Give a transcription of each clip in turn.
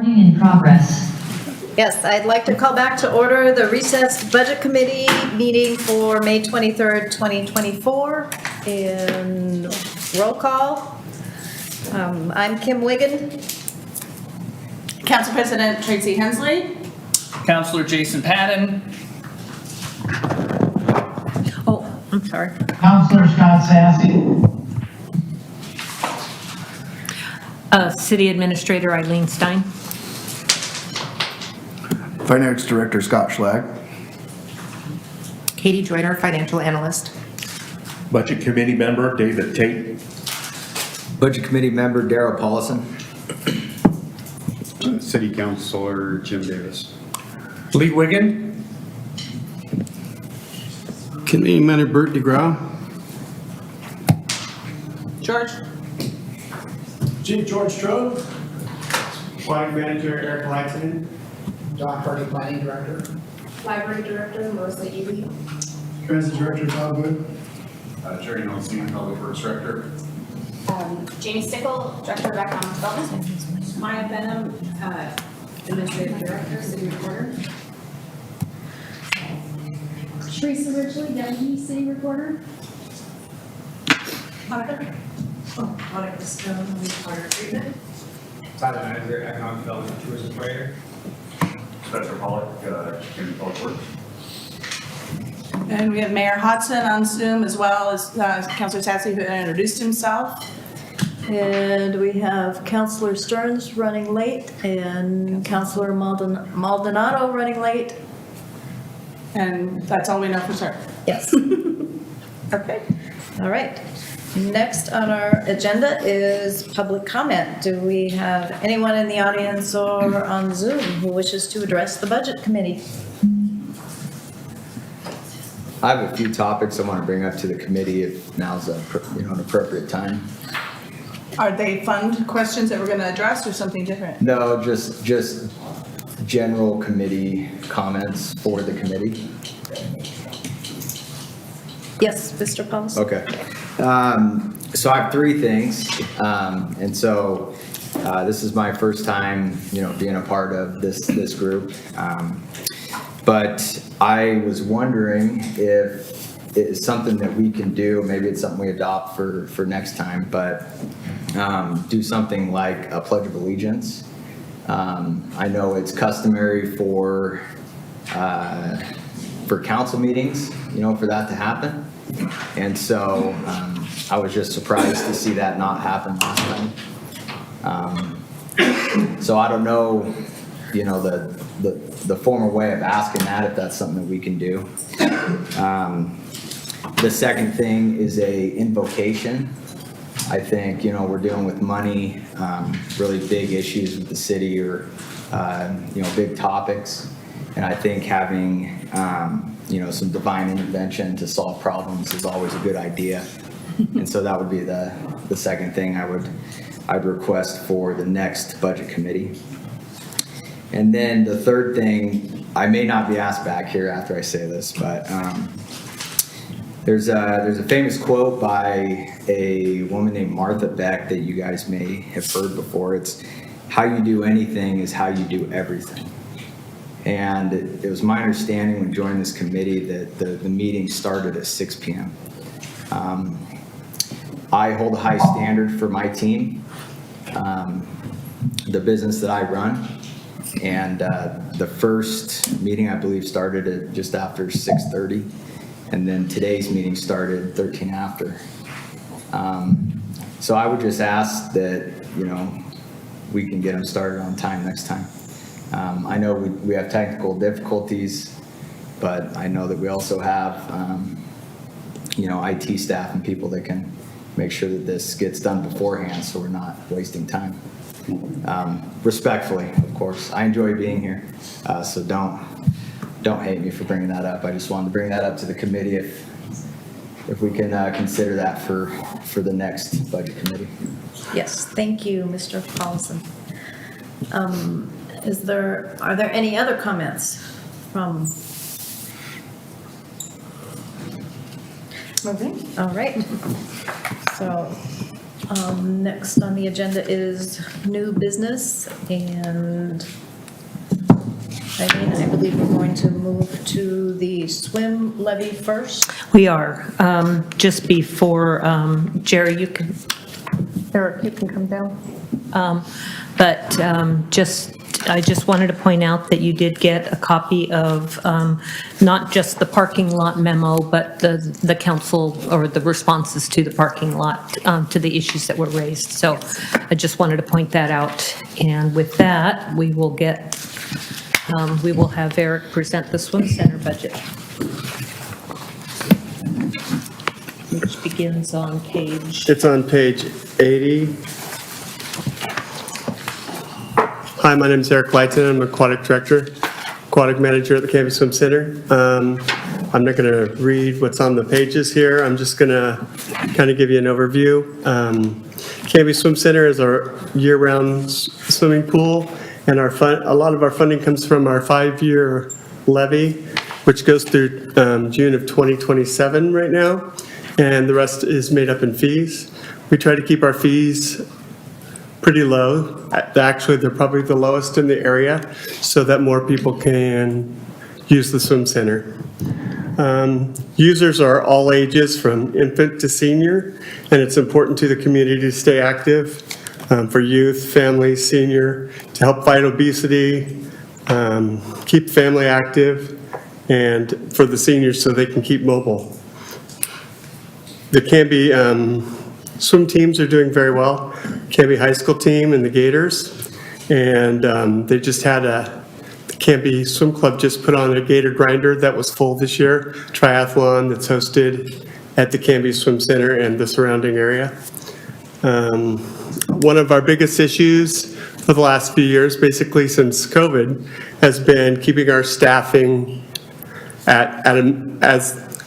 Recording in progress. Yes, I'd like to call back to order the recessed Budget Committee meeting for May 23rd, 2024. In roll call, I'm Kim Wiggin. Council President Tracy Hensley. Counselor Jason Patton. Oh, I'm sorry. Counselor Scott Sassy. City Administrator Eileen Stein. Finance Director Scott Schlag. Katie Joyner, Financial Analyst. Budget Committee Member David Tate. Budget Committee Member Darrell Paulson. City Councilor Jim Davis. Lee Wiggin. Committee Member Bert DeGraw. George. George Strode. Product Manager Eric Laxton. Doc Hardy, Planning Director. Library Director Melissa Ely. Transit Director Todd Wood. Jerry Nelson, Public Works Director. Jamie Stickle, Director of Economic Development. Maya Benham, Administrative Director, City Recorder. Teresa Ridgely, Deputy City Recorder. Monica Stone, Water Treatment. Tyler Manager, Economic Development, Tourism Operator. Spencer Pollock, Community Public Works. And we have Mayor Hodson on Zoom, as well as Councilor Sassy, who introduced himself. And we have Counselor Stearns running late and Counselor Maldonado running late. And that's all we know for sure. Yes. Okay. All right. Next on our agenda is public comment. Do we have anyone in the audience or on Zoom who wishes to address the Budget Committee? I have a few topics I want to bring up to the committee if now's an appropriate time. Are they fund questions that we're going to address or something different? No, just general committee comments for the committee. Yes, Mr. Paulson? Okay. So I have three things. And so this is my first time, being a part of this group. But I was wondering if it is something that we can do, maybe it's something we adopt for next time, but do something like a Pledge of Allegiance. I know it's customary for council meetings, for that to happen. And so I was just surprised to see that not happen last time. So I don't know, the formal way of asking that, if that's something that we can do. The second thing is a invocation. I think, we're dealing with money, really big issues with the city or, big topics. And I think having, some divine intervention to solve problems is always a good idea. And so that would be the second thing I'd request for the next budget committee. And then the third thing, I may not be asked back here after I say this, but there's a famous quote by a woman named Martha Beck that you guys may have heard before. It's, how you do anything is how you do everything. And it was my understanding when joining this committee that the meeting started at 6 p.m. I hold a high standard for my team, the business that I run. And the first meeting, I believe, started at just after 6:30. And then today's meeting started 13 after. So I would just ask that, we can get them started on time next time. I know we have technical difficulties, but I know that we also have, IT staff and people that can make sure that this gets done beforehand so we're not wasting time. Respectfully, of course. I enjoy being here, so don't hate me for bringing that up. I just wanted to bring that up to the committee if we can consider that for the next budget committee. Yes, thank you, Mr. Paulson. Are there any other comments from? Okay, all right. So Next on the agenda is new business, and Eileen, I believe we're going to move to the swim levy first. We are. Just before, Jerry, Eric, you can come down. I just wanted to point out that you did get a copy of not just the parking lot memo, but the council, or the responses to the parking lot, to the issues that were raised. So I just wanted to point that out. And with that, we will have Eric present the swim center budget, which begins on page. It's on page 80. Hi, my name is Eric Lighton. I'm aquatic director, aquatic manager at the Canby Swim Center. I'm not going to read what's on the pages here. I'm just going to kind of give you an overview. Canby Swim Center is our year-round swimming pool, and a lot of our funding comes from our 5-year levy, which goes through June of 2027 right now, and the rest is made up in fees. We try to keep our fees pretty low. Actually, they're probably the lowest in the area, so that more people can use the swim center. Users are all ages from infant to senior, and it's important to the community to stay active for youth, families, senior, to help fight obesity, keep family active, and for the seniors so they can keep mobile. The Canby swim teams are doing very well. Canby High School team and the Gators, and they just had the Canby Swim Club just put on a Gator grinder that was full this year, triathlon that's hosted at the Canby Swim Center and the surrounding area. One of our biggest issues for the last few years, basically since COVID, has been keeping our staffing at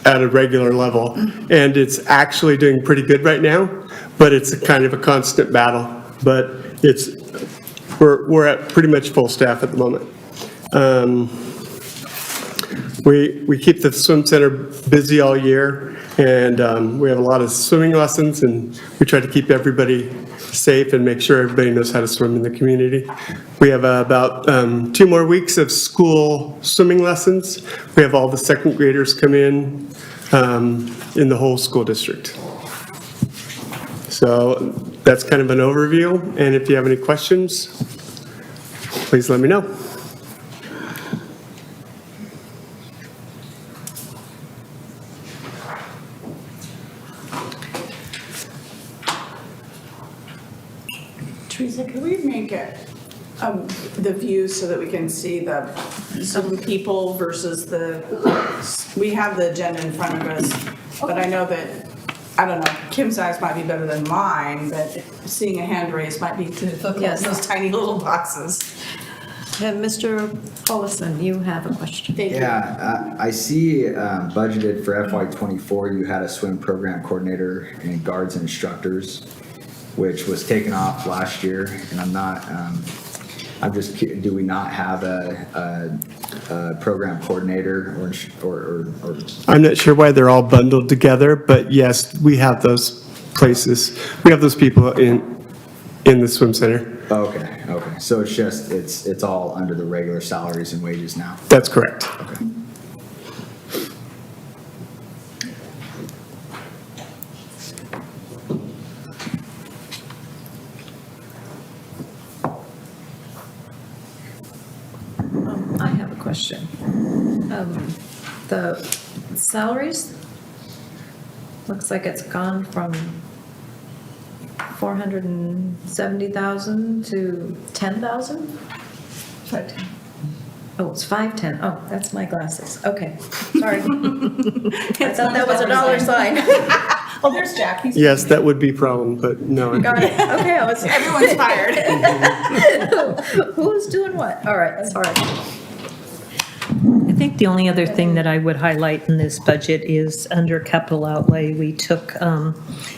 a regular level, and it's actually doing pretty good right now, but it's a kind of a constant battle. But we're at pretty much full staff at the moment. We keep the swim center busy all year, and we have a lot of swimming lessons, and we try to keep everybody safe and make sure everybody knows how to swim in the community. We have about 2 more weeks of school swimming lessons. We have all the second graders come in the whole school district. So that's kind of an overview, and if you have any questions, please let me know. Teresa, can we make it the view so that we can see some people versus we have the agenda in front of us, but I know that, I don't know, Kim's eyes might be better than mine, but seeing a hand raised might be difficult in Yes. those tiny little boxes. And Mr. Paulson, you have a question. Thank you. Yeah, I see budgeted for FY24, you had a swim program coordinator and guards and instructors, which was taken off last year, and do we not have a program coordinator or? I'm not sure why they're all bundled together, but yes, we have those places. We have those people in the swim center. Okay. So it's just, it's all under the regular salaries and wages now? That's correct. Okay. I have a question. The salaries, looks like it's gone from 470,000 to 10,000? Oh, it's 510. Oh, that's my glasses. Okay, sorry. I thought that was a dollar sign. Oh, there's Jack. He's Yes, that would be a problem, but no. Got it. Okay, I was. Everyone's fired. Who's doing what? All right, sorry. I think the only other thing that I would highlight in this budget is under capital outlay, we took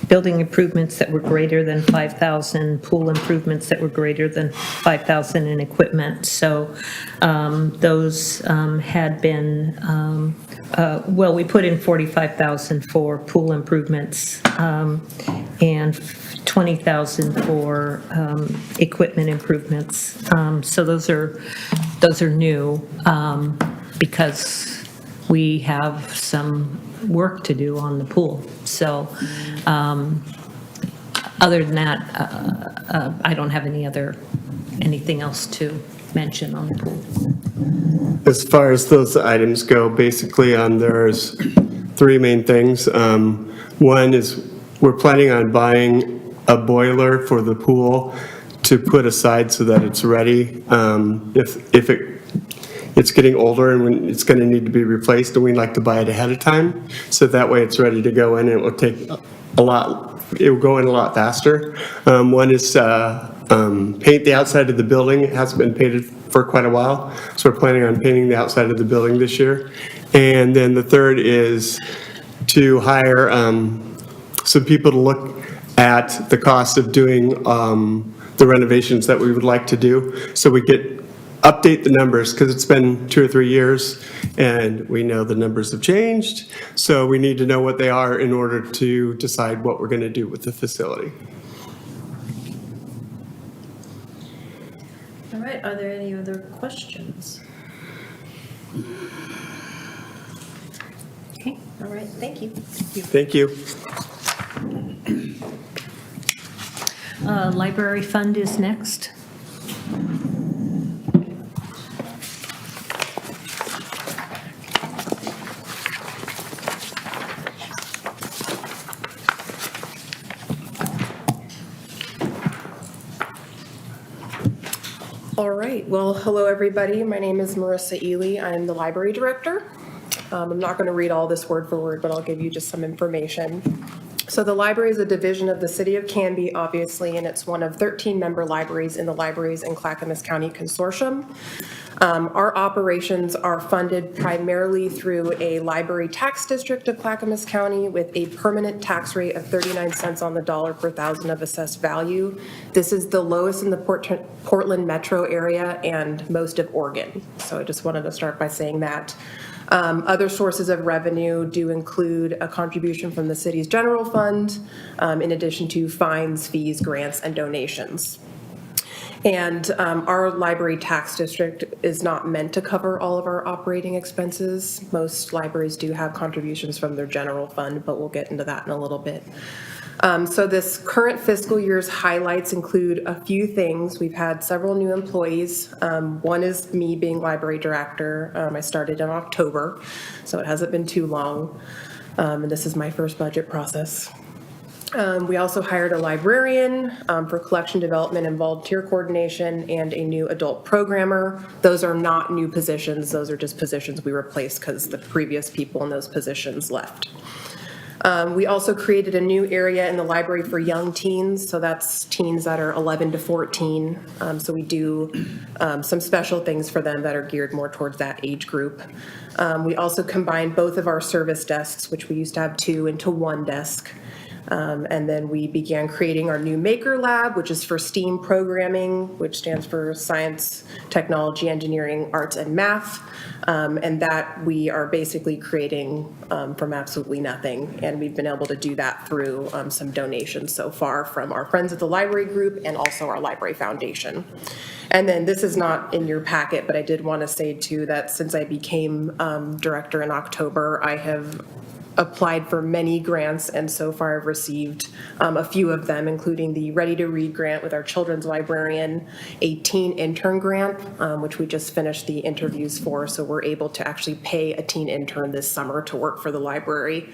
building improvements that were greater than 5,000, pool improvements that were greater than 5,000 in equipment. So those had been, we put in 45,000 for pool improvements and 20,000 for equipment improvements. So those are new because we have some work to do on the pool. So other than that, I don't have anything else to mention on the pool. As far as those items go, basically there's three main things. One is we're planning on buying a boiler for the pool to put aside so that it's ready. If it's getting older and when it's going to need to be replaced, and we'd like to buy it ahead of time, so that way it's ready to go in and it will take it will go in a lot faster. One is paint the outside of the building. It hasn't been painted for quite a while, so we're planning on painting the outside of the building this year. And then the third is to hire some people to look at the cost of doing the renovations that we would like to do, so we update the numbers, because it's been 2 or 3 years and we know the numbers have changed, so we need to know what they are in order to decide what we're going to do with the facility. All right, are there any other questions? Okay. All right, thank you. Thank you. Library fund is next. All right, well, hello everybody. My name is Marissa Ely. I'm the library director. I'm not going to read all this word for word, but I'll give you just some information. So the library is a division of the City of Canby, obviously, and it's one of 13 member libraries in the Libraries in Clackamas County Consortium. Our operations are funded primarily through a library tax district of Clackamas County with a permanent tax rate of 39 cents on the dollar per thousand of assessed value. This is the lowest in the Portland metro area and most of Oregon. So I just wanted to start by saying that. Other sources of revenue do include a contribution from the city's general fund, in addition to fines, fees, grants, and donations. And our library tax district is not meant to cover all of our operating expenses. Most libraries do have contributions from their general fund, but we'll get into that in a little bit. So this current fiscal year's highlights include a few things. We've had several new employees. One is me being library director. I started in October, so it hasn't been too long. And this is my first budget process. We also hired a librarian for collection development and volunteer coordination and a new adult programmer. Those are not new positions. Those are just positions we replaced because the previous people in those positions left. We also created a new area in the library for young teens, so that's teens that are 11 to 14. So we do some special things for them that are geared more towards that age group. We also combined both of our service desks, which we used to have 2, into 1 desk. And then we began creating our new Maker Lab, which is for STEAM programming, which stands for Science, Technology, Engineering, Arts, and Math. And that we are basically creating from absolutely nothing. And we've been able to do that through some donations so far from our friends at the library group and also our library foundation. And then this is not in your packet, but I did want to say too that since I became director in October, I have applied for many grants, and so far I've received a few of them, including the Ready to Read grant with our children's librarian, a teen intern grant, which we just finished the interviews for, so we're able to actually pay a teen intern this summer to work for the library.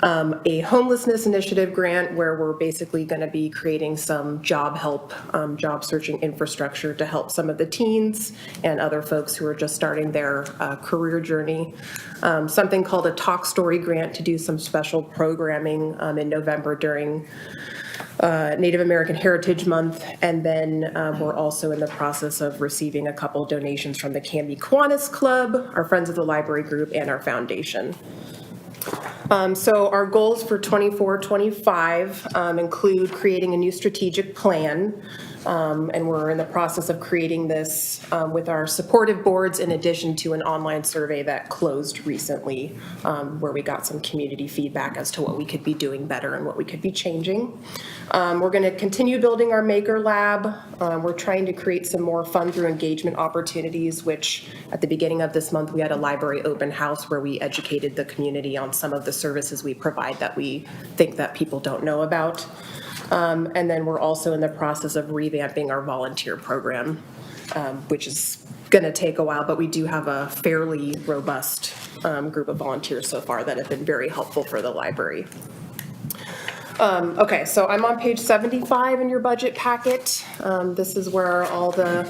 A homelessness initiative grant where we're basically going to be creating some job help, job searching infrastructure to help some of the teens and other folks who are just starting their career journey. Something called a Talk Story grant to do some special programming in November during Native American Heritage Month, and then we're also in the process of receiving a couple donations from the Canby Kiwanis Club, our Friends of the Library Group, and our foundation. So our goals for 24-25 include creating a new strategic plan, And we're in the process of creating this with our supportive boards in addition to an online survey that closed recently where we got some community feedback as to what we could be doing better and what we could be changing. We're going to continue building our Maker Lab. We're trying to create some more fun through engagement opportunities, which at the beginning of this month, we had a library open house where we educated the community on some of the services we provide that we think that people don't know about. And then we're also in the process of revamping our volunteer program, which is going to take a while, but we do have a fairly robust group of volunteers so far that have been very helpful for the library. Okay, so I'm on page 75 in your budget packet. This is where all the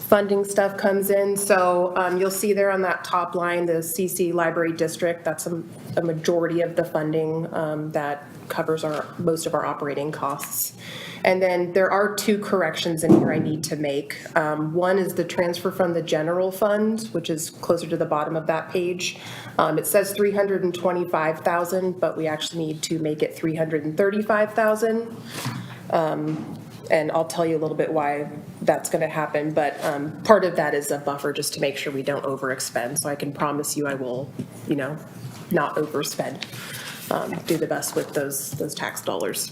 funding stuff comes in. So you'll see there on that top line, the CC Library District, that's a majority of the funding that covers most of our operating costs. And then there are two corrections in here I need to make. One is the transfer from the general fund, which is closer to the bottom of that page. It says $325,000, but we actually need to make it $335,000. And I'll tell you a little bit why that's going to happen, but part of that is a buffer just to make sure we don't overexpend. So I can promise you I will, not overspend. Do the best with those tax dollars.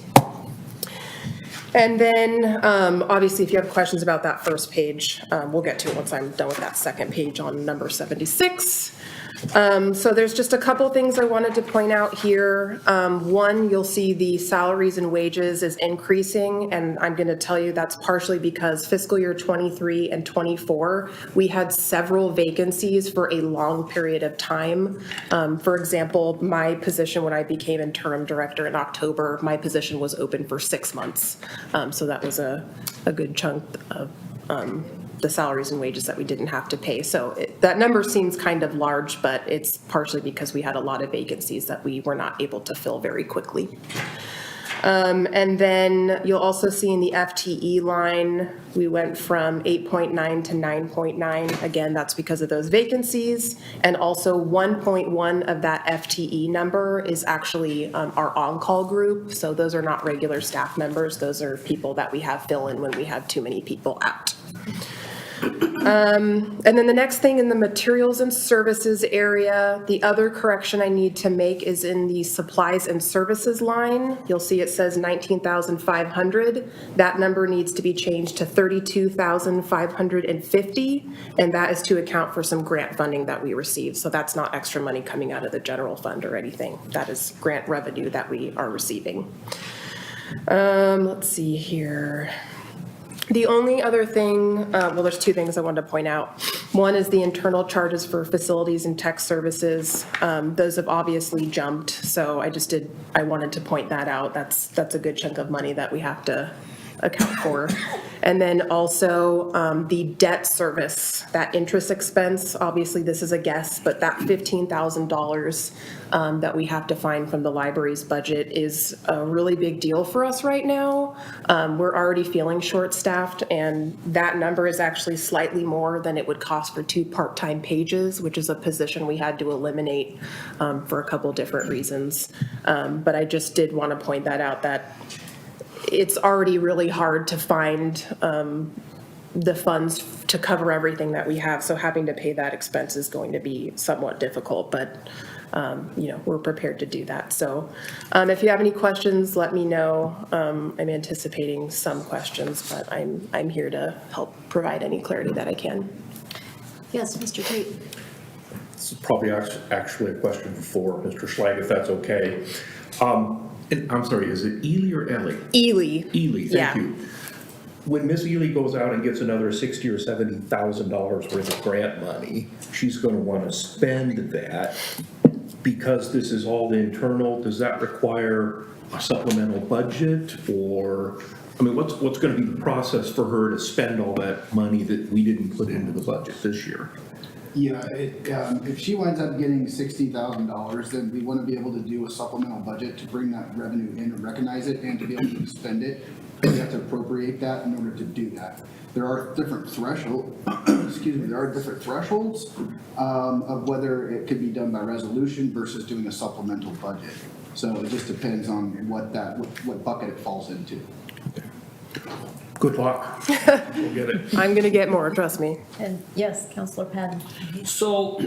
And then, obviously, if you have questions about that first page, we'll get to it once I'm done with that second page on number 76. So there's just a couple things I wanted to point out here. One, you'll see the salaries and wages is increasing, and I'm going to tell you that's partially because fiscal year 23 and 24, we had several vacancies for a long period of time. For example, my position when I became interim director in October, my position was open for 6 months. So that was a good chunk of the salaries and wages that we didn't have to pay. So that number seems kind of large, but it's partially because we had a lot of vacancies that we were not able to fill very quickly. And then you'll also see in the FTE line, we went from 8.9 to 9.9. Again, that's because of those vacancies. And also 1.1 of that FTE number is actually our on-call group. So those are not regular staff members. Those are people that we have fill in when we have too many people out. And then the next thing in the materials and services area, the other correction I need to make is in the supplies and services line. You'll see it says 19,500. That number needs to be changed to 32,550, and that is to account for some grant funding that we received. So that's not extra money coming out of the general fund or anything. That is grant revenue that we are receiving. Let's see here. The only other thing, well, there's two things I wanted to point out. One is the internal charges for facilities and tech services. Those have obviously jumped, so I wanted to point that out. That's a good chunk of money that we have to account for. And then also the debt service, that interest expense, obviously this is a guess, but that $15,000 that we have to find from the library's budget is a really big deal for us right now. We're already feeling short-staffed, and that number is actually slightly more than it would cost for 2 part-time pages, which is a position we had to eliminate for a couple different reasons. But I just did want to point that out, that it's already really hard to find the funds to cover everything that we have. So having to pay that expense is going to be somewhat difficult, but we're prepared to do that. So if you have any questions, let me know. I'm anticipating some questions, but I'm here to help provide any clarity that I can. Yes, Mr. Tate. This is probably actually a question for Mr. Schlag, if that's okay. I'm sorry, is it Ely or Ellie? Ely. Ely, Yeah. thank you. When Miss Ely goes out and gets another $60,000 or $70,000 worth of grant money, she's going to want to spend that. Because this is all internal, does that require a supplemental budget? Or, I mean, what's going to be the process for her to spend all that money that we didn't put into the budget this year? Yeah, if she winds up getting $60,000, then we want to be able to do a supplemental budget to bring that revenue in and recognize it and to be able to spend it. We have to appropriate that in order to do that. There are different thresholds, of whether it could be done by resolution versus doing a supplemental budget. So it just depends on what bucket it falls into. Good luck. We'll get it. I'm going to get more, trust me. And yes, Counselor Patton. So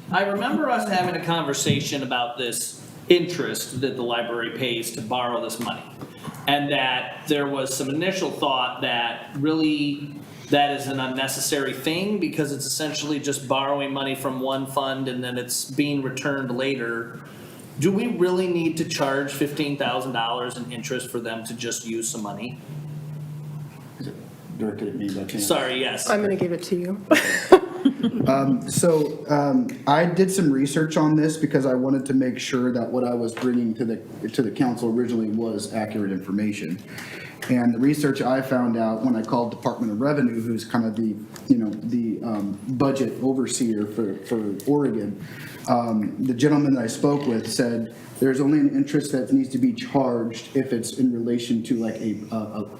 I remember us having a conversation about this interest that the library pays to borrow this money. And that there was some initial thought that really that is an unnecessary thing because it's essentially just borrowing money from one fund and then it's being returned later. Do we really need to charge $15,000 in interest for them to just use some money? Directed at me by chance. Sorry, yes. I'm going to give it to you. I did some research on this because I wanted to make sure that what I was bringing to the council originally was accurate information. And the research I found out when I called Department of Revenue, who's kind of the budget overseer for Oregon, the gentleman that I spoke with said there's only an interest that needs to be charged if it's in relation to like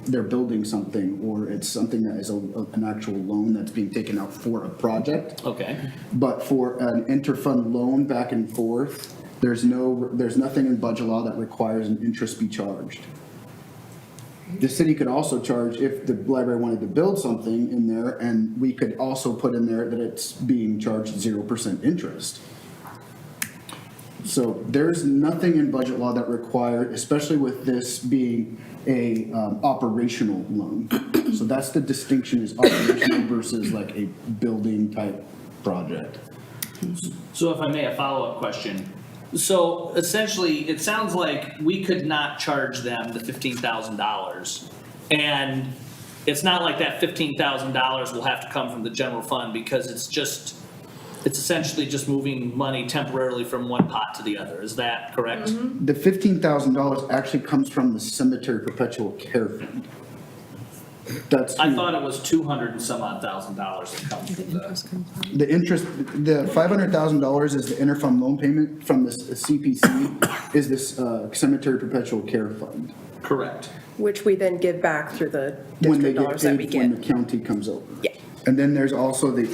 they're building something or it's something that is an actual loan that's being taken out for a project. Okay. But for an interfund loan back and forth, there's nothing in budget law that requires an interest be charged. The city could also charge if the library wanted to build something in there, and we could also put in there that it's being charged 0% interest. So there's nothing in budget law that requires, especially with this being a operational loan. So that's the distinction, is operational versus like a building type project. So if I may, a follow-up question. So essentially, it sounds like we could not charge them the $15,000. And it's not like that $15,000 will have to come from the general fund because it's essentially just moving money temporarily from one pot to the other. Is that correct? Mm-hmm. The $15,000 actually comes from the cemetery perpetual care fund. I thought it was $200 and some odd thousand dollars that comes from The interest, the $500,000 is the interfund loan payment from the CPC, is this cemetery perpetual care fund. Correct. Which we then give back through the When they district get dollars that we paid, when the get. county comes over. Yeah. And then there's also the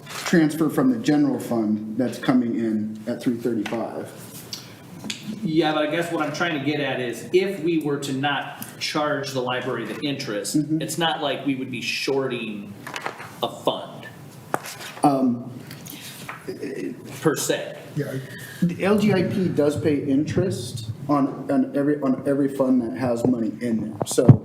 transfer from the general fund that's coming in at 335. Yeah, but I guess what I'm trying to get at is if we were to not charge the library the interest, it's not like we would be shorting a fund. Per se. The LGIP does pay interest on every fund that has money in there. So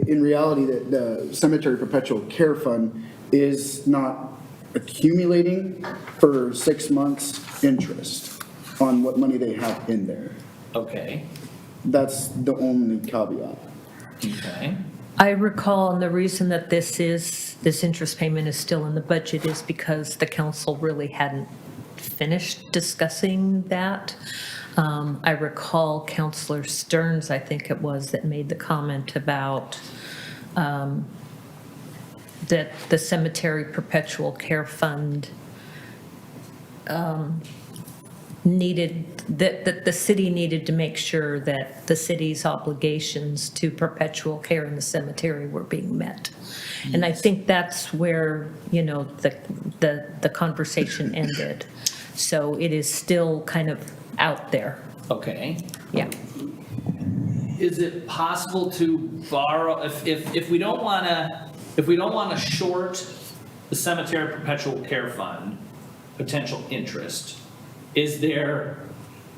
in reality, the cemetery perpetual care fund is not accumulating for 6 months interest on what money they have in there. Okay. That's the only caveat. Okay. I recall, and the reason that this interest payment is still in the budget is because the council really hadn't finished discussing that. I recall Councilor Stearns, I think it was, that made the comment about that the cemetery perpetual care fund that the city needed to make sure that the city's obligations to perpetual care in the cemetery were being met. And I think that's where, the conversation ended. So it is still kind of out there. Okay. Yeah. Is it possible to borrow, if we don't wanna short the cemetery perpetual care fund potential interest, is there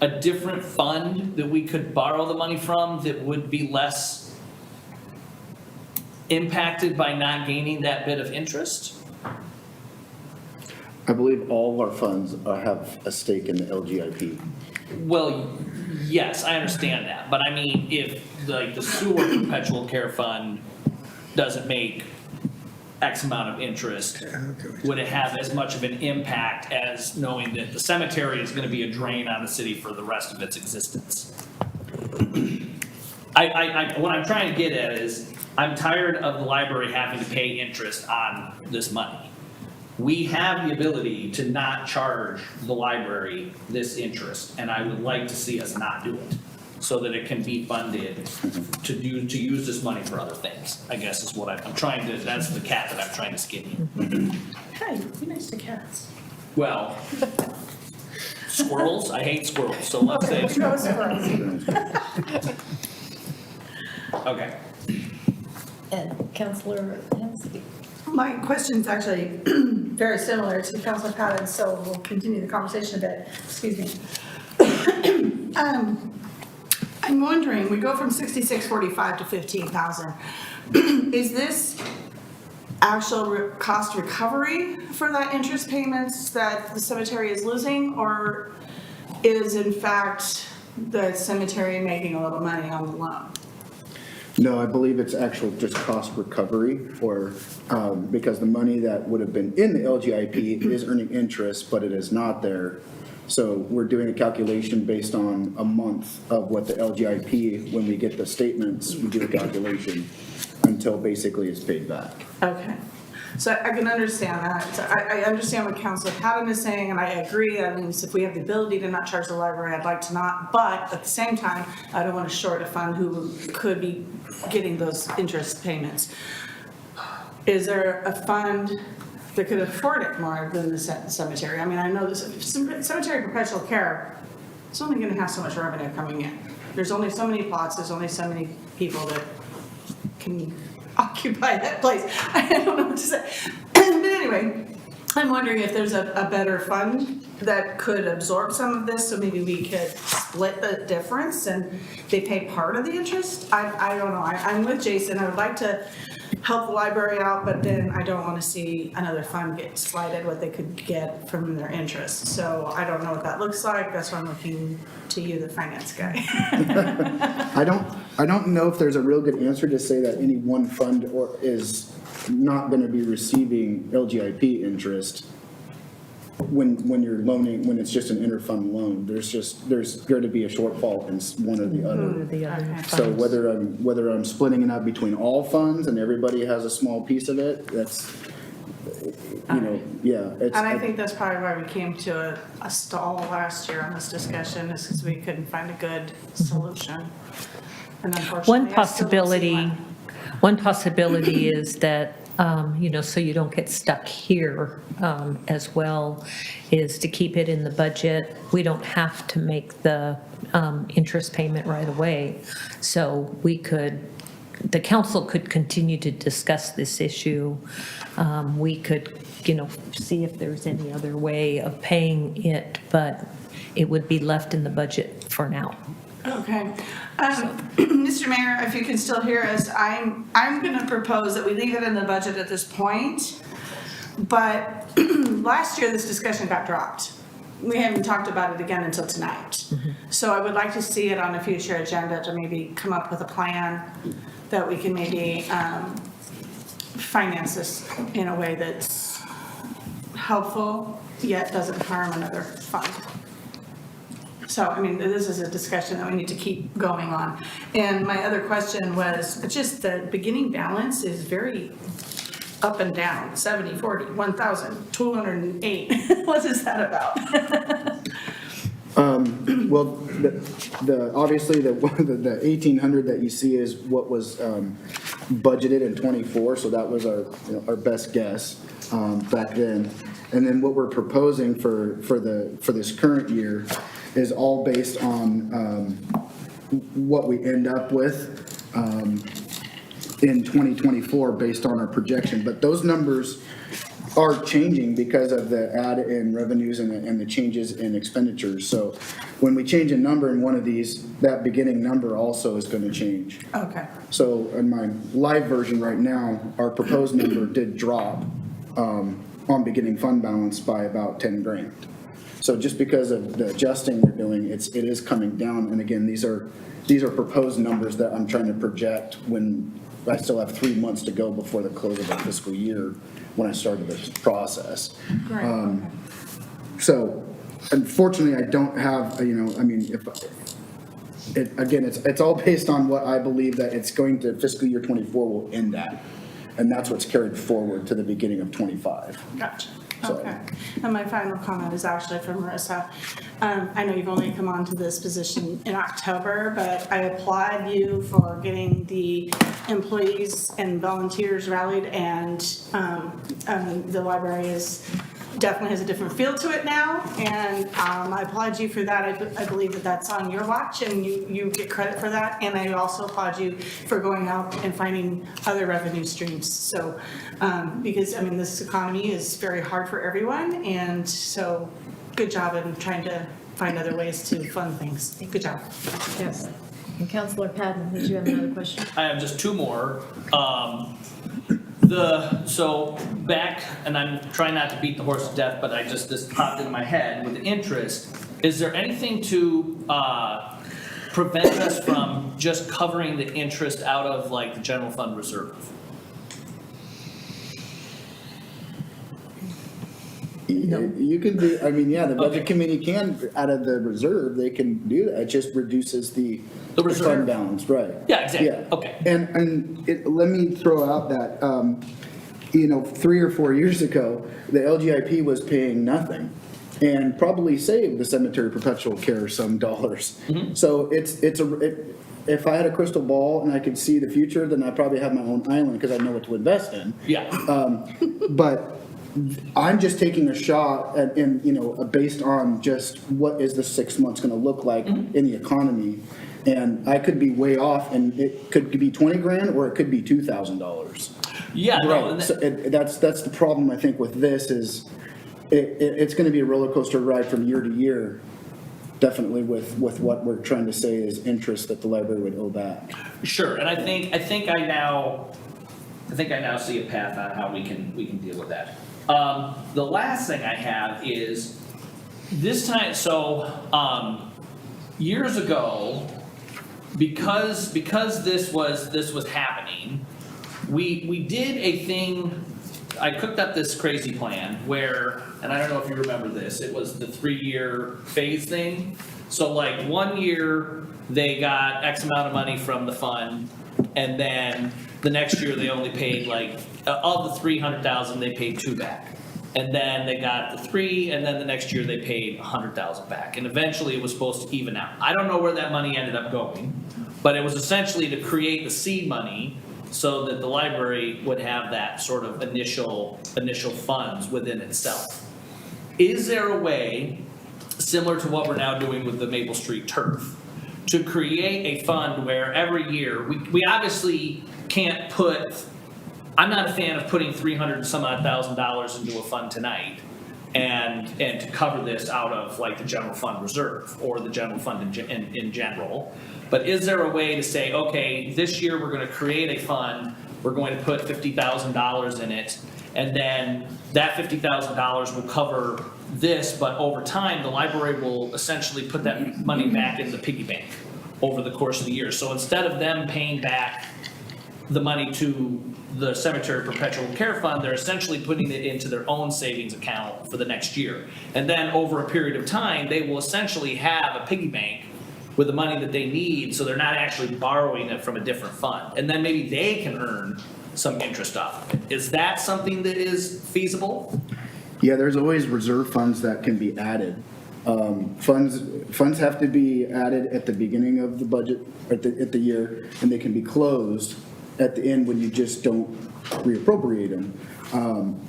a different fund that we could borrow the money from that would be less impacted by not gaining that bit of interest? I believe all of our funds have a stake in the LGIP. Well, yes, I understand that, but I mean, if like the sewer perpetual care fund doesn't make X amount of interest, would it have as much of an impact as knowing that the cemetery is gonna be a drain on the city for the rest of its existence? What I'm trying to get at is, I'm tired of the library having to pay interest on this money. We have the ability to not charge the library this interest, and I would like to see us not do it, so that it can be funded to use this money for other things, I guess is what I'm trying to, that's the cat that I'm trying to skin you. Hey, be nice to cats. Well, squirrels, I hate squirrels, so let's say squirrels. Okay. And Counselor Hensky. My question's actually very similar to Councilor Patton, so we'll continue the conversation a bit. Excuse me. I'm wondering, we go from 6645 to 15,000. Is this actual cost recovery for that interest payments that the cemetery is losing? Or is in fact the cemetery making a little money on the loan? No, I believe it's actual just cost recovery or, because the money that would have been in the LGIP is earning interest, but it is not there. So we're doing a calculation based on a month of what the LGIP, when we get the statements, we do a calculation until basically it's paid back. Okay, so I can understand that. So I understand what Councilor Patton is saying, and I agree. That means if we have the ability to not charge the library, I'd like to not. But at the same time, I don't want to short a fund who could be getting those interest payments. Is there a fund that could afford it more than the cemetery? I mean, I know this cemetery perpetual care, it's only going to have so much revenue coming in. There's only so many plots, there's only so many people that can occupy that place. I don't know what to say. But anyway, I'm wondering if there's a better fund that could absorb some of this, so maybe we could split the difference and they pay part of the interest? I don't know. I'm with Jason. I would like to help the library out, but then I don't want to see another fund get slighted what they could get from their interest. So I don't know what that looks like. That's why I'm looking to you, the finance guy. I don't know if there's a real good answer to say that any one fund or is not going to be receiving LGIP interest when you're loaning, when it's just an interfund loan. There's going to be a shortfall in one or the other. So whether I'm splitting it up between all funds and everybody has a small piece of it, that's, you know, yeah. And I think that's probably why we came to a stall last year on this discussion, is because we couldn't find a good solution. And unfortunately, One possibility is that, you know, so you don't get stuck here as well, is to keep it in the budget. We don't have to make the interest payment right away. So the council could continue to discuss this issue. We could, you know, see if there's any other way of paying it, but it would be left in the budget for now. Okay. Mr. Mayor, if you can still hear us, I'm going to propose that we leave it in the budget at this point. But last year, this discussion got dropped. We haven't talked about it again until tonight. So I would like to see it on a future agenda to maybe come up with a plan that we can maybe finance this in a way that's helpful, yet doesn't harm another fund. So, I mean, this is a discussion that we need to keep going on. And my other question was, just the beginning balance is very up and down, 70, 40, 1,000, 208. What is that about? Well, obviously the 1,800 that you see is what was budgeted in '24, so that was our best guess back then. And then what we're proposing for this current year is all based on what we end up with in 2024 based on our projection. But those numbers are changing because of the add in revenues and the changes in expenditures. So when we change a number in one of these, that beginning number also is going to change. Okay. So in my live version right now, our proposed number did drop on beginning fund balance by about 10 grand. So just because of the adjusting we're doing, it is coming down. And again, these are proposed numbers that I'm trying to project when I still have 3 months to go before the close of the fiscal year when I started this process. Great. So unfortunately, I don't have, it's all based on what I believe that it's going to fiscal year 24 will end at. And that's what's carried forward to the beginning of 25. Gotcha. So- Okay. And my final comment is actually from Marissa. I know you've only come on to this position in October, but I applaud you for getting the employees and volunteers rallied, and the library is definitely has a different feel to it now, and I applaud you for that. I believe that that's on your watch, and you get credit for that, and I also applaud you for going out and finding other revenue streams. So, because, I mean, this economy is very hard for everyone, and so good job in trying to find other ways to fund things. Good job. Yes. And Councilor Patton, did you have another question? I have just two more. So back, and I'm trying not to beat the horse to death, but this popped in my head with the interest. Is there anything to prevent us from just covering the interest out of like the general fund reserve? You can do, I mean, yeah, the budget committee can, out of the reserve, they can do that. It just reduces the reserve? fund balance, right? Yeah, exactly. Yeah. Okay. Let me throw out that, 3 or 4 years ago, the LGIP was paying nothing and probably saved the cemetery perpetual care some dollars. Mm-hmm. So if I had a crystal ball and I could see the future, then I'd probably have my own island because I know what to invest in. Yeah. But I'm just taking a shot at, based on just what is the 6 months going to look like in the economy. And I could be way off, and it could be 20 grand or it could be $2,000. Yeah. No, Right. So that's the problem I think with this is it's going to be a roller coaster ride from year to year. Definitely with what we're trying to say is interest that the library would owe back. Sure, and I think I now see a path on how we can deal with that. The last thing I have is this time. So years ago, because this was happening, we did a thing. I cooked up this crazy plan where, and I don't know if you remember this, it was the 3-year phase thing. So like 1 year, they got X amount of money from the fund, and then the next year they only paid like, of the 300,000, they paid 2 back. And then they got the 3, and then the next year they paid 100,000 back. And eventually it was supposed to even out. I don't know where that money ended up going, but it was essentially to create the seed money so that the library would have that sort of initial funds within itself. Is there a way, similar to what we're now doing with the Maple Street turf, to create a fund where every year, we obviously can't put, I'm not a fan of putting $300 and some odd $1,000 into a fund tonight and to cover this out of like the general fund reserve or the general fund in general. But is there a way to say, okay, this year we're going to create a fund, we're going to put $50,000 in it, and then that $50,000 will cover this, but over time, the library will essentially put that money back in the piggy bank over the course of the year. So instead of them paying back the money to the cemetery perpetual care fund, they're essentially putting it into their own savings account for the next year. And then over a period of time, they will essentially have a piggy bank with the money that they need, so they're not actually borrowing it from a different fund. And then maybe they can earn some interest off of it. Is that something that is feasible? Yeah, there's always reserve funds that can be added. Funds have to be added at the beginning of the budget, at the year, and they can be closed at the end when you just don't reappropriate them.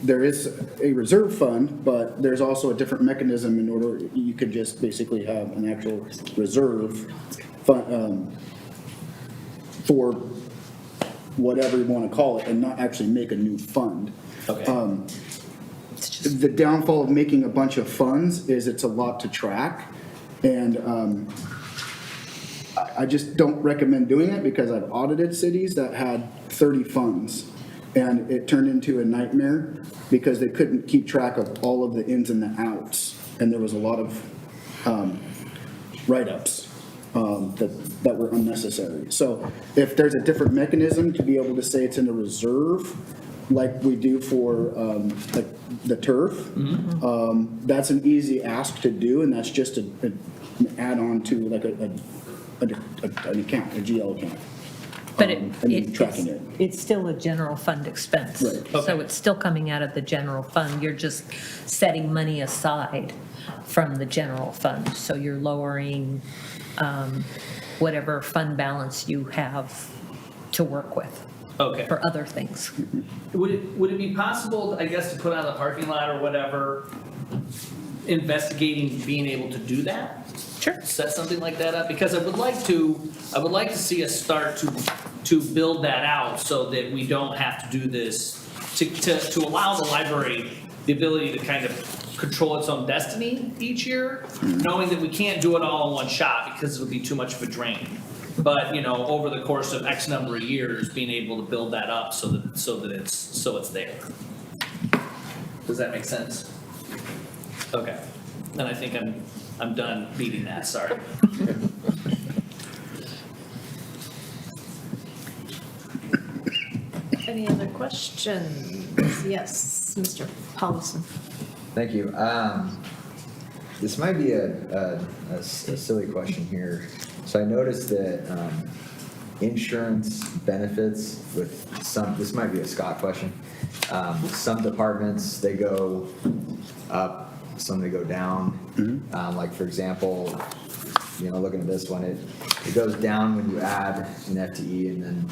There is a reserve fund, but there's also a different mechanism in order, you could just basically have an actual reserve fund, for whatever you want to call it, and not actually make a new fund. Okay. The downfall of making a bunch of funds is it's a lot to track, and I just don't recommend doing it because I've audited cities that had 30 funds, and it turned into a nightmare because they couldn't keep track of all of the ins and the outs, and there was a lot of write-ups that were unnecessary. So if there's a different mechanism to be able to say it's in a reserve, like we do for like the turf, that's an easy ask to do, and that's just an add-on to like an account, a GL account. But and then tracking it. it's still a general fund expense. Right. So it's still coming out of the general fund. You're just setting money aside from the general fund. So you're lowering whatever fund balance you have to work with. Okay. for other things. Would it be possible, I guess, to put on the parking lot or whatever, investigating being able to do that? Sure. Set something like that up, because I would like to see us start to build that out so that we don't have to do this, to allow the library the ability to kind of control its own destiny each year, knowing that we can't do it all in one shot because it'll be too much of a drain. But, you know, over the course of X number of years, being able to build that up so that it's there. Does that make sense? Okay, then I think I'm done beating that, sorry. Any other questions? Yes, Mr. Paulson. Thank you. This might be a silly question here. So I noticed that insurance benefits with some, this might be a Scott question. Some departments, they go up, some they go down. Like for example, you know, looking at this one, it goes down when you add an FTE, and then,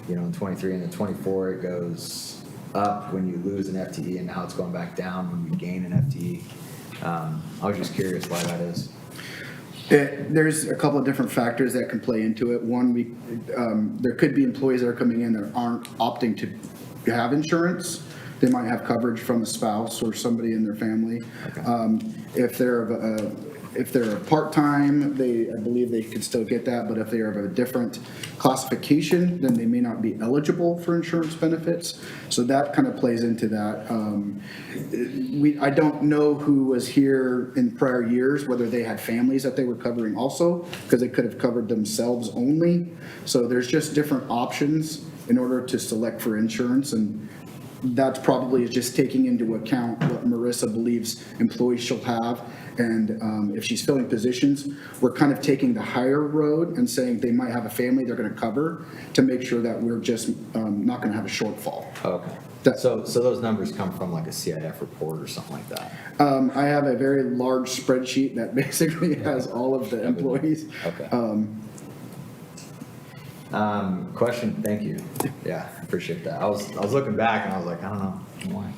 you know, in 23 and in 24, it goes up when you lose an FTE, and now it's going back down when you gain an FTE. I was just curious why that is. There's a couple of different factors that can play into it. One, there could be employees that are coming in that aren't opting to have insurance. They might have coverage from a spouse or somebody in their family. If they're a part-time, I believe they could still get that, but if they are of a different classification, then they may not be eligible for insurance benefits. So that kind of plays into that. I don't know who was here in prior years, whether they had families that they were covering also, because they could have covered themselves only. So there's just different options in order to select for insurance, and that's probably just taking into account what Marissa believes employees she'll have. And if she's filling positions, we're kind of taking the higher road and saying they might have a family they're going to cover to make sure that we're just not going to have a shortfall. Okay. So those numbers come from like a CIF report or something like that? I have a very large spreadsheet that basically has all of the employees. Okay. Question, thank you. Yeah, I appreciate that. I was looking back and I was like, I don't know why.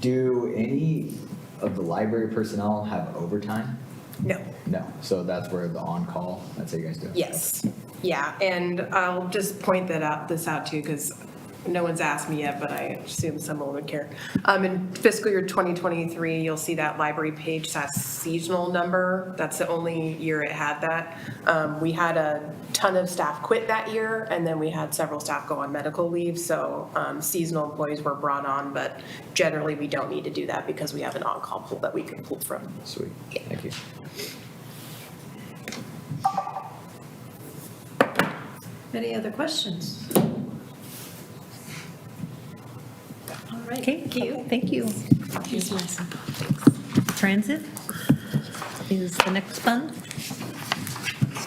Do any of the library personnel have overtime? No. No, so that's where the on-call, that's how you guys do it? Yes, yeah, and I'll just point this out too, because no one's asked me yet, but I assume someone would care. In fiscal year 2023, you'll see that library page, that seasonal number. That's the only year it had that. We had a ton of staff quit that year, and then we had several staff go on medical leave, so seasonal employees were brought on, but generally we don't need to do that because we have an on-call pool that we can pull from. Sweet, thank you. Any other questions? All right, Okay, thank you. thank you. Ms. Mason. Transit is the next fund.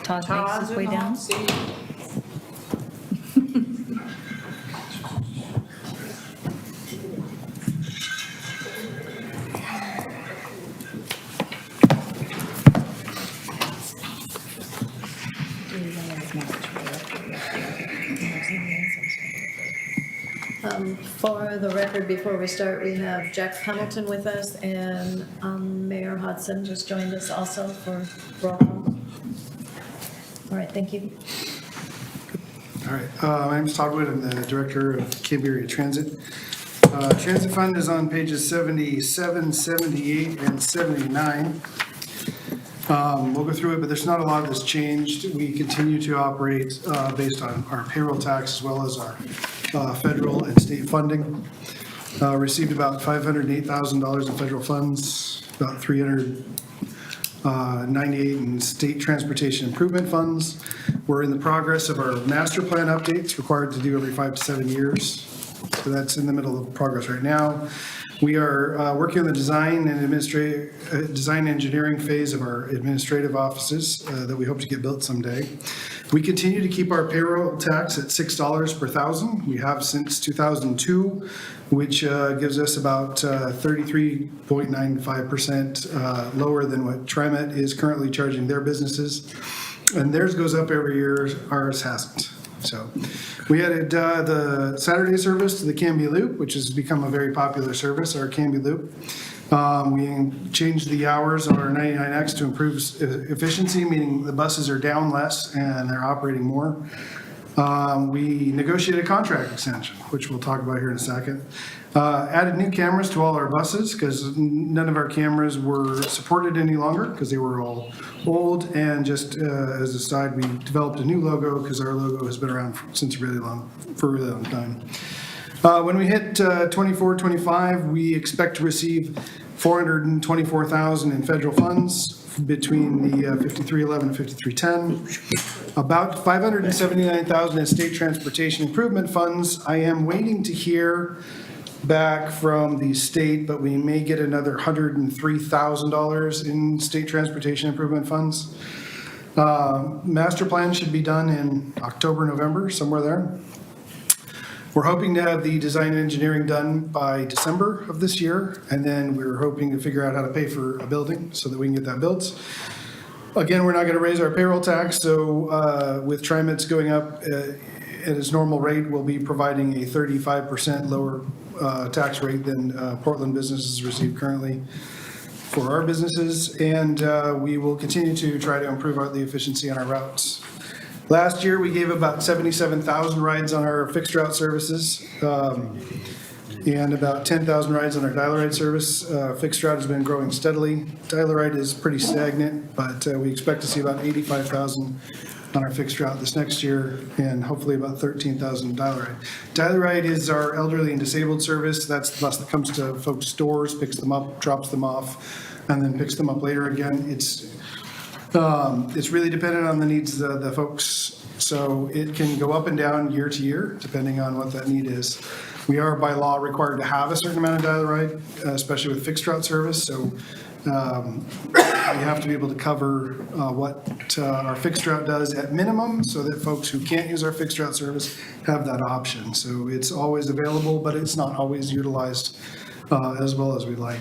Todd makes his way down. For the record, before we start, we have Jack Hamilton with us, and Mayor Hodson just joined us also for roll call. All right, thank you. All right, my name is Todd Wood. I'm the Director of Canby Area Transit. Transit Fund is on pages 77, 78, and 79. We'll go through it, but there's not a lot that's changed. We continue to operate based on our payroll tax as well as our federal and state funding. Received about $508,000 in federal funds, about $398 in state transportation improvement funds. We're in the progress of our master plan updates required to do every 5 to 7 years. So that's in the middle of progress right now. We are working on the design and design engineering phase of our administrative offices that we hope to get built someday. We continue to keep our payroll tax at $6 per thousand. We have since 2002, which gives us about 33.95% lower than what TriMet is currently charging their businesses. And theirs goes up every year, ours hasn't. So we added the Saturday service to the Canby Loop, which has become a very popular service, our Canby Loop. We changed the hours on our 99X to improve efficiency, meaning the buses are down less and they're operating more. We negotiated a contract extension, which we'll talk about here in a second. Added new cameras to all our buses because none of our cameras were supported any longer because they were all old. And just as a side, we developed a new logo because our logo has been around for a really long time. When we hit 24, 25, we expect to receive $424,000 in federal funds between the 5311 and 5310. About $579,000 in state transportation improvement funds. I am waiting to hear back from the state, but we may get another $103,000 in state transportation improvement funds. Master plan should be done in October, November, somewhere there. We're hoping to have the design and engineering done by December of this year, and then we're hoping to figure out how to pay for a building so that we can get that built. Again, we're not going to raise our payroll tax, so with TriMet's going up at its normal rate, we'll be providing a 35% lower tax rate than Portland businesses receive currently for our businesses, and we will continue to try to improve the efficiency on our routes. Last year, we gave about 77,000 rides on our fixed route services and about 10,000 rides on our dial-a-ride service. Fixed route has been growing steadily. Dial-a-ride is pretty stagnant, but we expect to see about 85,000 on our fixed route this next year and hopefully about 13,000 dial-a-ride. Dial-a-ride is our elderly and disabled service. That's the bus that comes to folks' doors, picks them up, drops them off, and then picks them up later again. It's really dependent on the needs of the folks, so it can go up and down year to year, depending on what that need is. We are by law required to have a certain amount of dial-a-ride, especially with fixed route service, so we have to be able to cover what our fixed route does at minimum, so that folks who can't use our fixed route service have that option. So it's always available, but it's not always utilized as well as we'd like.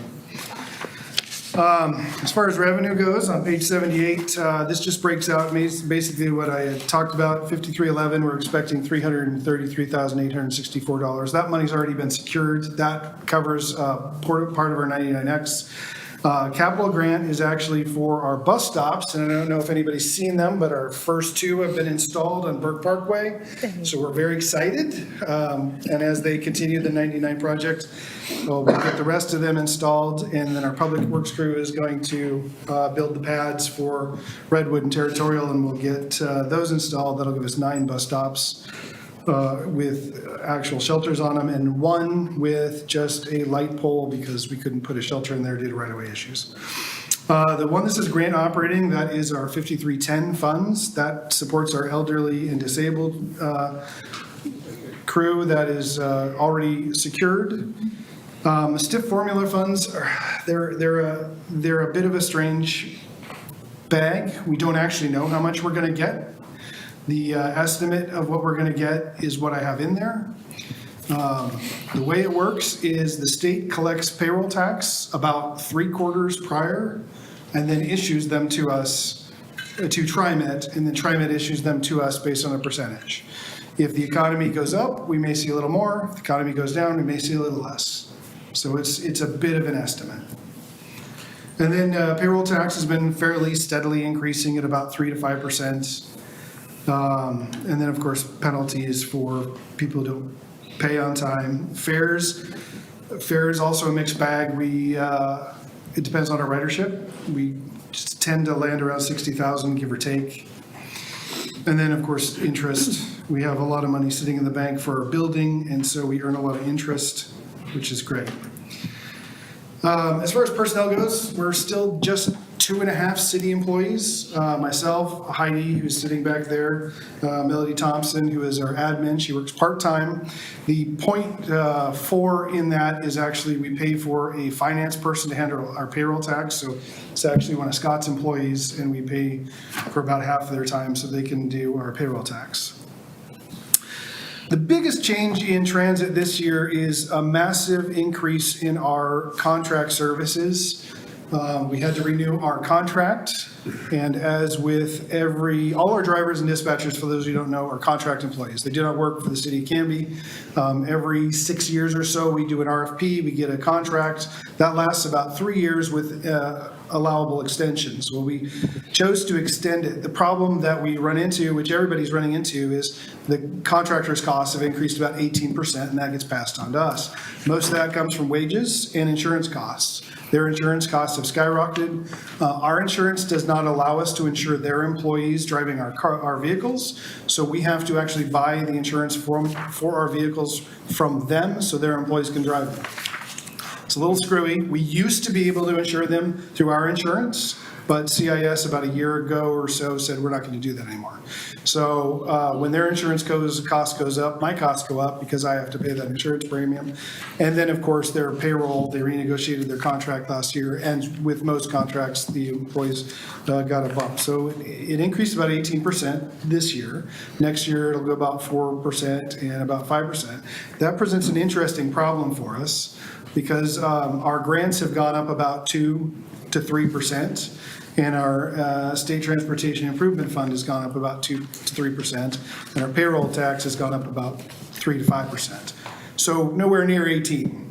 As far as revenue goes, on page 78, this just breaks out basically what I had talked about. 5311, we're expecting $333,864. That money's already been secured. That covers part of our 99X. Capital grant is actually for our bus stops, and I don't know if anybody's seen them, but our first two have been installed on Burke Parkway, so we're very excited. And as they continue the 99 project, we'll get the rest of them installed, and then our public works crew is going to build the pads for Redwood and Territorial, and we'll get those installed. That'll give us 9 bus stops with actual shelters on them, and 1 with just a light pole because we couldn't put a shelter in there due to right-of-way issues. The one that says grant operating, that is our 5310 funds. That supports our elderly and disabled crew that is already secured. STIF formula funds, they're a bit of a strange bag. We don't actually know how much we're going to get. The estimate of what we're going to get is what I have in there. The way it works is the state collects payroll tax about 3 quarters prior and then issues them to us, to TriMet, and then TriMet issues them to us based on a percentage. If the economy goes up, we may see a little more. If the economy goes down, we may see a little less. So it's a bit of an estimate. And then payroll tax has been fairly steadily increasing at about 3 to 5%. And then, of course, penalties for people who don't pay on time. Fares also a mixed bag. It depends on our ridership. We just tend to land around 60,000, give or take. And then, of course, interest. We have a lot of money sitting in the bank for our building, and so we earn a lot of interest, which is great. As far as personnel goes, we're still just 2.5 city employees. Myself, Heidi, who's sitting back there, Melody Thompson, who is our admin. She works part-time. The .4 in that is actually we pay for a finance person to handle our payroll tax. So it's actually one of Scott's employees, and we pay for about half of their time so they can do our payroll tax. The biggest change in transit this year is a massive increase in our contract services. We had to renew our contract, and as with all our drivers and dispatchers, for those who don't know, are contract employees. They do not work for the City of Canby. Every 6 years or so, we do an RFP, we get a contract. That lasts about 3 years with allowable extensions. Well, we chose to extend it. The problem that we run into, which everybody's running into, is the contractor's costs have increased about 18%, and that gets passed on to us. Most of that comes from wages and insurance costs. Their insurance costs have skyrocketed. Our insurance does not allow us to insure their employees driving our vehicles, so we have to actually buy the insurance for our vehicles from them so their employees can drive them. It's a little screwy. We used to be able to insure them through our insurance, but CIS about a year ago or so said we're not going to do that anymore. So when their insurance cost goes up, my costs go up because I have to pay that insurance premium. And then, of course, their payroll, they renegotiated their contract last year, and with most contracts, the employees got a bump. So it increased about 18% this year. Next year, it'll go about 4% and about 5%. That presents an interesting problem for us because our grants have gone up about 2 to 3%. And our state transportation improvement fund has gone up about 2 to 3%, and our payroll tax has gone up about 3 to 5%. So nowhere near 18.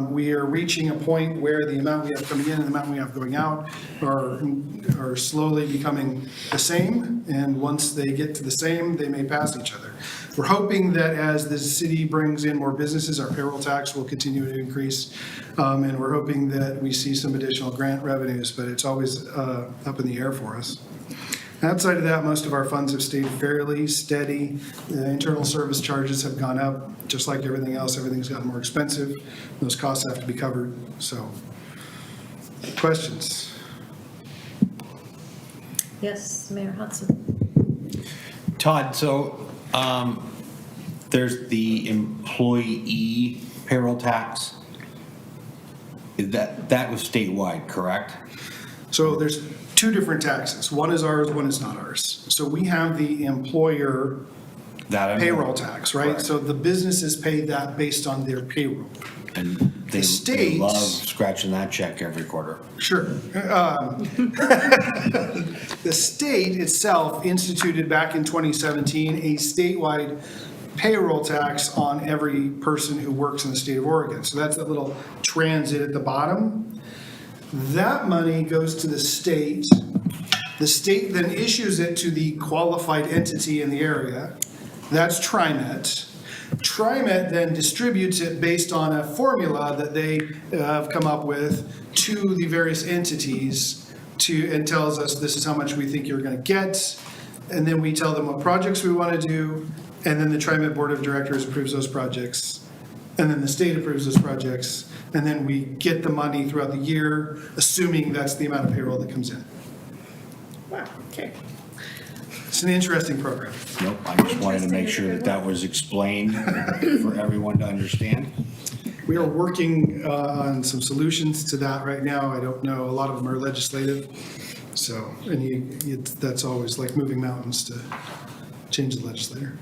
We are reaching a point where the amount we have coming in and the amount we have going out are slowly becoming the same, and once they get to the same, they may pass each other. We're hoping that as the city brings in more businesses, our payroll tax will continue to increase, and we're hoping that we see some additional grant revenues, but it's always up in the air for us. Outside of that, most of our funds have stayed fairly steady. The internal service charges have gone up, just like everything else. Everything's gotten more expensive. Those costs have to be covered. So, questions? Yes, Mayor Hudson. Todd, so there's the employee payroll tax. That was statewide, correct? So there's two different taxes. One is ours, one is not ours. So we have the employer payroll tax, right? Correct. So the businesses pay that based on their payroll. And they state- love scratching that check every quarter. Sure. The state itself instituted back in 2017 a statewide payroll tax on every person who works in the state of Oregon. So that's that little transit at the bottom. That money goes to the state. The state then issues it to the qualified entity in the area. That's TriMet. TriMet then distributes it based on a formula that they have come up with to the various entities and tells us this is how much we think you're going to get. And then we tell them what projects we want to do. And then the TriMet Board of Directors approves those projects. And then the state approves those projects. And then we get the money throughout the year, assuming that's the amount of payroll that comes in. Wow, okay. It's an interesting program. Nope, I just wanted to make sure that was explained for everyone to understand. We are working on some solutions to that right now. I don't know, a lot of them are legislative. So, and that's always like moving mountains to change the legislator.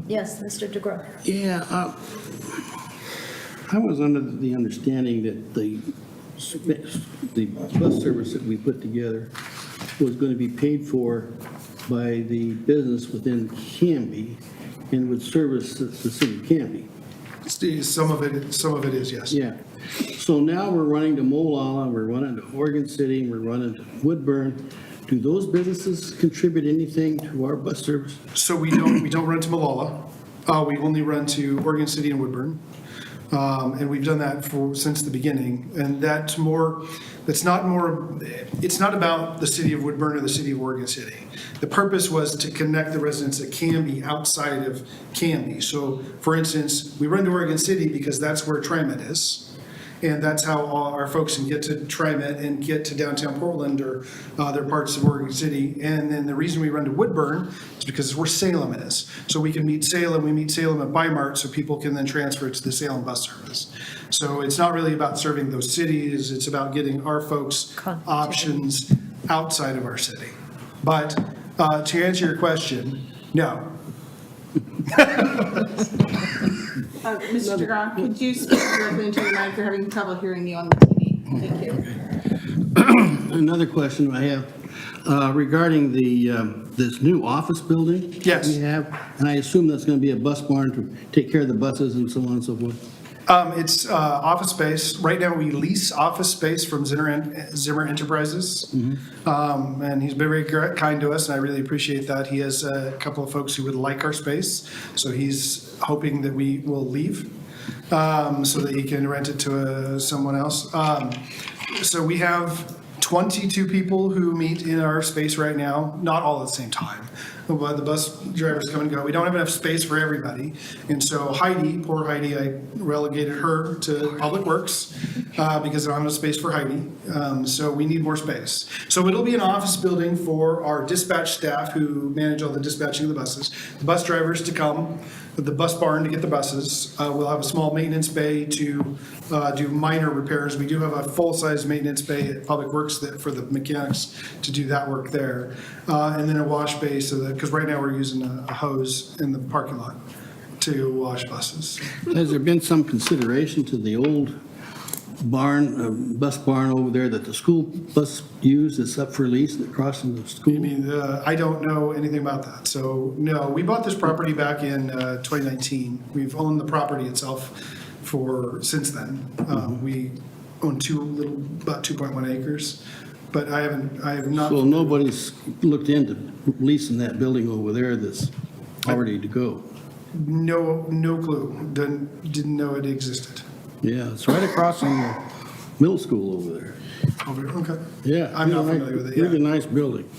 Yes, Mr. DeGraw. Yeah, I was under the understanding that the bus service that we put together was going to be paid for by the business within Canby and would service the city of Canby. Some of it is, yes. Yeah. So now we're running to Molalla, we're running to Oregon City, we're running to Woodburn. Do those businesses contribute anything to our bus service? So we don't run to Molalla. We only run to Oregon City and Woodburn. And we've done that since the beginning. And it's not about the city of Woodburn or the city of Oregon City. The purpose was to connect the residents of Canby outside of Canby. So for instance, we run to Oregon City because that's where TriMet is. And that's how all our folks can get to TriMet and get to downtown Portland or other parts of Oregon City. And then the reason we run to Woodburn is because it's where Salem is. So we can meet Salem, we meet Salem at Bi-Mart, so people can then transfer to the Salem bus service. So it's not really about serving those cities, it's about getting our folks options outside of our city. But to answer your question, no. Mr. DeGraw, could you speak directly into your mic? They're having trouble hearing you on the TV. Thank you. Another question I have regarding this new office building. Yes. We have, and I assume that's going to be a bus barn to take care of the buses and so on and so forth. It's office space. Right now, we lease office space from Zimmer Enterprises. And he's been very kind to us, and I really appreciate that. He has a couple of folks who would like our space, so he's hoping that we will leave so that he can rent it to someone else. So we have 22 people who meet in our space right now, not all at the same time. But the bus drivers come and go. We don't have enough space for everybody. And so Heidi, poor Heidi, I relegated her to Public Works because I don't have enough space for Heidi. So we need more space. So it'll be an office building for our dispatch staff who manage all the dispatching of the buses, the bus drivers to come, the bus barn to get the buses. We'll have a small maintenance bay to do minor repairs. We do have a full-size maintenance bay at Public Works for the mechanics to do that work there. And then a wash bay so that, because right now we're using a hose in the parking lot to wash buses. Has there been some consideration to the old barn, bus barn over there that the school bus use that's up for lease across from the school? I mean, I don't know anything about that. So, no, we bought this property back in 2019. We've owned the property itself since then. We own about 2.1 acres, but I have not. So nobody's looked into leasing that building over there that's already to go? No clue. Didn't know it existed. Yeah, it's right across from the middle school over there. Okay. Yeah. I'm not familiar with it, yeah. Really nice building.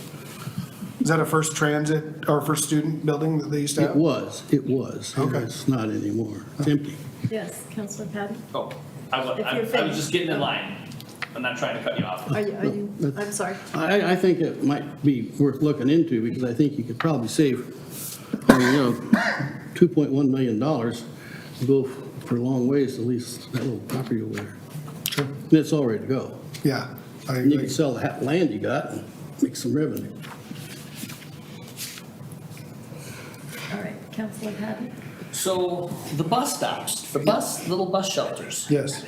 Is that a first transit or first student building that they used to have? It was. Okay. It's not anymore. It's empty. Yes, Councilor Patton? Oh, I was, If you're I was finished. just getting in line. I'm not trying to cut you off. Are you, I'm sorry. I think it might be worth looking into because I think you could probably save, $2.1 million to go for a long ways to lease that little property over there. Sure. And it's all ready to go. Yeah. And you can sell the land you got and make some revenue. All right, Councilor Patton? So the bus stops, little bus shelters. Yes.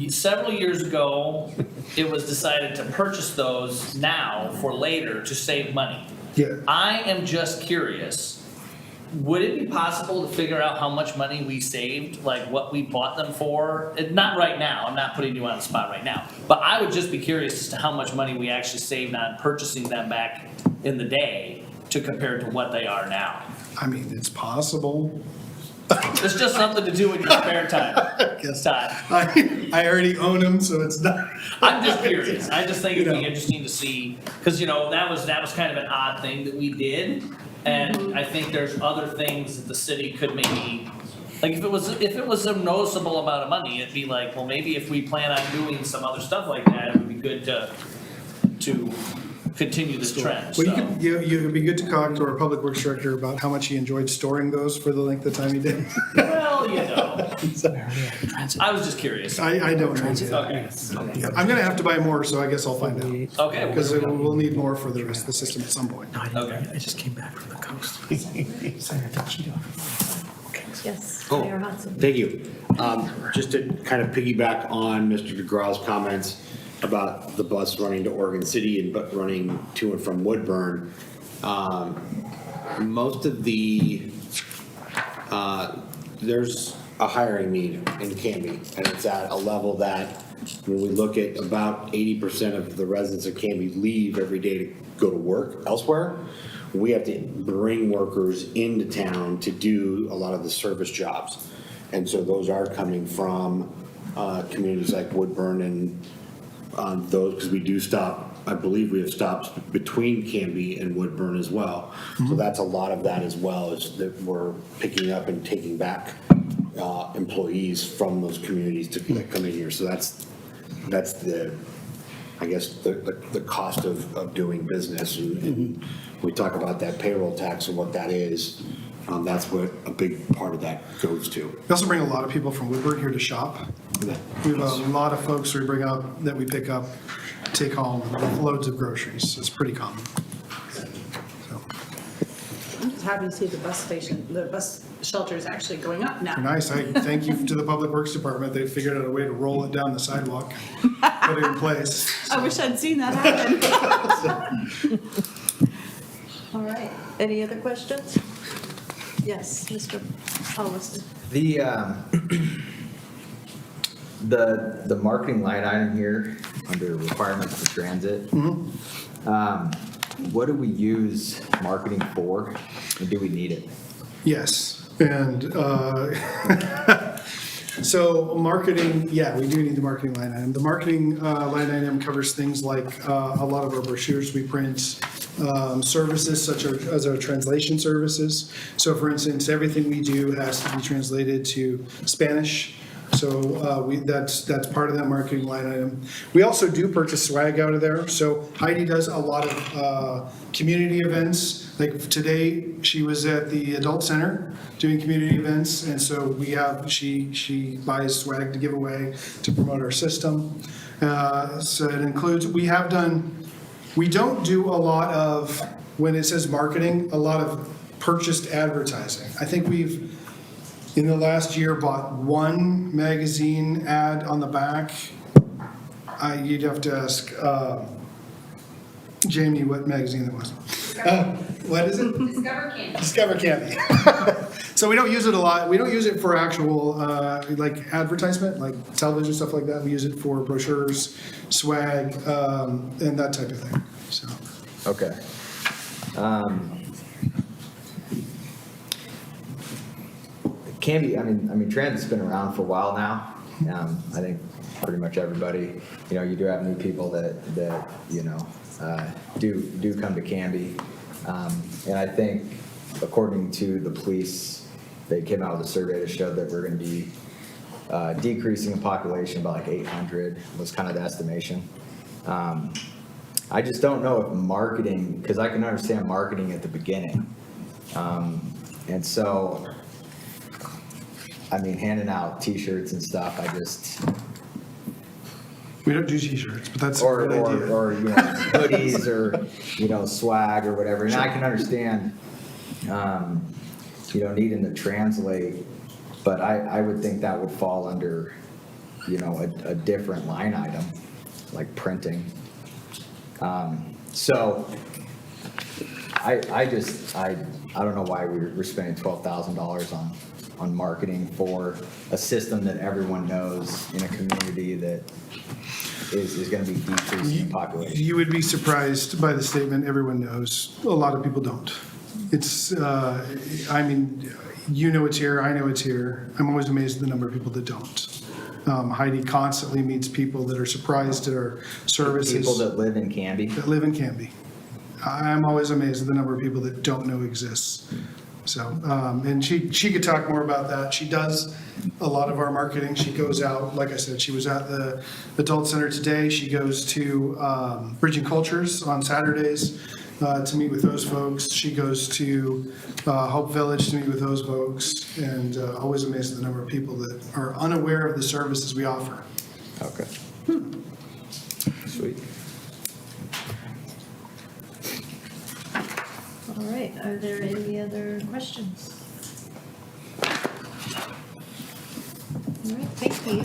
Several years ago, it was decided to purchase those now for later to save money. Yeah. I am just curious, would it be possible to figure out how much money we saved, like what we bought them for? Not right now, I'm not putting you on the spot right now, but I would just be curious as to how much money we actually saved on purchasing them back in the day to compare to what they are now. I mean, it's possible. It's just something to do in your spare time. Todd. I already own them, so it's not. I'm just curious. I just think it'd be interesting to see, because, that was kind of an odd thing that we did. And I think there's other things that the city could maybe, like if it was a noticeable amount of money, it'd be like, well, maybe if we plan on doing some other stuff like that, it would be good to continue this trend. Well, So, you would be good to talk to our public works director about how much he enjoyed storing those for the length of time he did. well, I was just curious. I don't know. Okay. I'm gonna have to buy more, so I guess I'll find out. Okay. Because we'll need more for the rest of the system at some point. Okay. I just came back from the coast. Yes, Oh. Mayor Hudson? Thank you. Just to kind of piggyback on Mr. DeGraw's comments about the bus running to Oregon City and but running to and from Woodburn. Most of there's a hiring need in Canby, and it's at a level that when we look at about 80% of the residents of Canby leave every day to go to work elsewhere, we have to bring workers into town to do a lot of the service jobs. And so those are coming from communities like Woodburn and those, because we do stop, I believe we have stops between Canby and Woodburn as well. So that's a lot of that as well, is that we're picking up and taking back employees from those communities to come in here. So that's the, I guess, the cost of doing business. And we talk about that payroll tax and what that is. That's what a big part of that goes to. We also bring a lot of people from Woodburn here to shop. We have a lot of folks we bring up, that we pick up, take home, with loads of groceries. It's pretty common. I'm just happy to see the bus station, the bus shelter is actually going up now. Nice, I thank you to the Public Works Department, they figured out a way to roll it down the sidewalk, put it in place. I wish I'd seen that happen. All right, any other questions? Yes, Mr. Holliston. The marketing line item here, under requirements for transit, what do we use marketing for, and do we need it? Yes, and so marketing, yeah, we do need the marketing line item. The marketing line item covers things like a lot of our brochures we print, services such as our translation services. So for instance, everything we do has to be translated to Spanish. So that's part of that marketing line item. We also do purchase swag out of there. So Heidi does a lot of community events. Like today, she was at the adult center doing community events, and so she buys swag to give away to promote our system. So it includes, we don't do a lot of, when it says marketing, a lot of purchased advertising. I think we've, in the last year, bought one magazine ad on the back. You'd have to ask Jamie what magazine it was. What is it? Discover Candy. Discover Canby. So we don't use it a lot. We don't use it for actual like advertisement, like television, stuff like that. We use it for brochures, swag, and that type of thing, so. Okay. Canby, I mean, transit's been around for a while now. I think pretty much everybody, you do have new people that do come to Canby. And I think according to the police, they came out with a survey that showed that we're going to be decreasing in population by like 800 was kind of the estimation. I just don't know if marketing, because I can understand marketing at the beginning. And so, handing out t-shirts and stuff, We don't do t-shirts, but that's a good idea. Or hoodies or, swag or whatever. And I can understand, needing to translate, but I would think that would fall under, a different line item, like printing. So I don't know why we're spending $12,000 on marketing for a system that everyone knows in a community that is going to be decreasing in population. You would be surprised by the statement, everyone knows. A lot of people don't. It's, it's here, I know it's here. I'm always amazed at the number of people that don't. Heidi constantly meets people that are surprised at our services. People that live in Canby? That live in Canby. I'm always amazed at the number of people that don't know exists. So, and she could talk more about that. She does a lot of our marketing. She goes out, like I said, she was at the adult center today. She goes to Bridging Cultures on Saturdays to meet with those folks. She goes to Hope Village to meet with those folks, and always amazed at the number of people that are unaware of the services we offer. Okay. Sweet. All right, are there any other questions? All right, thank you.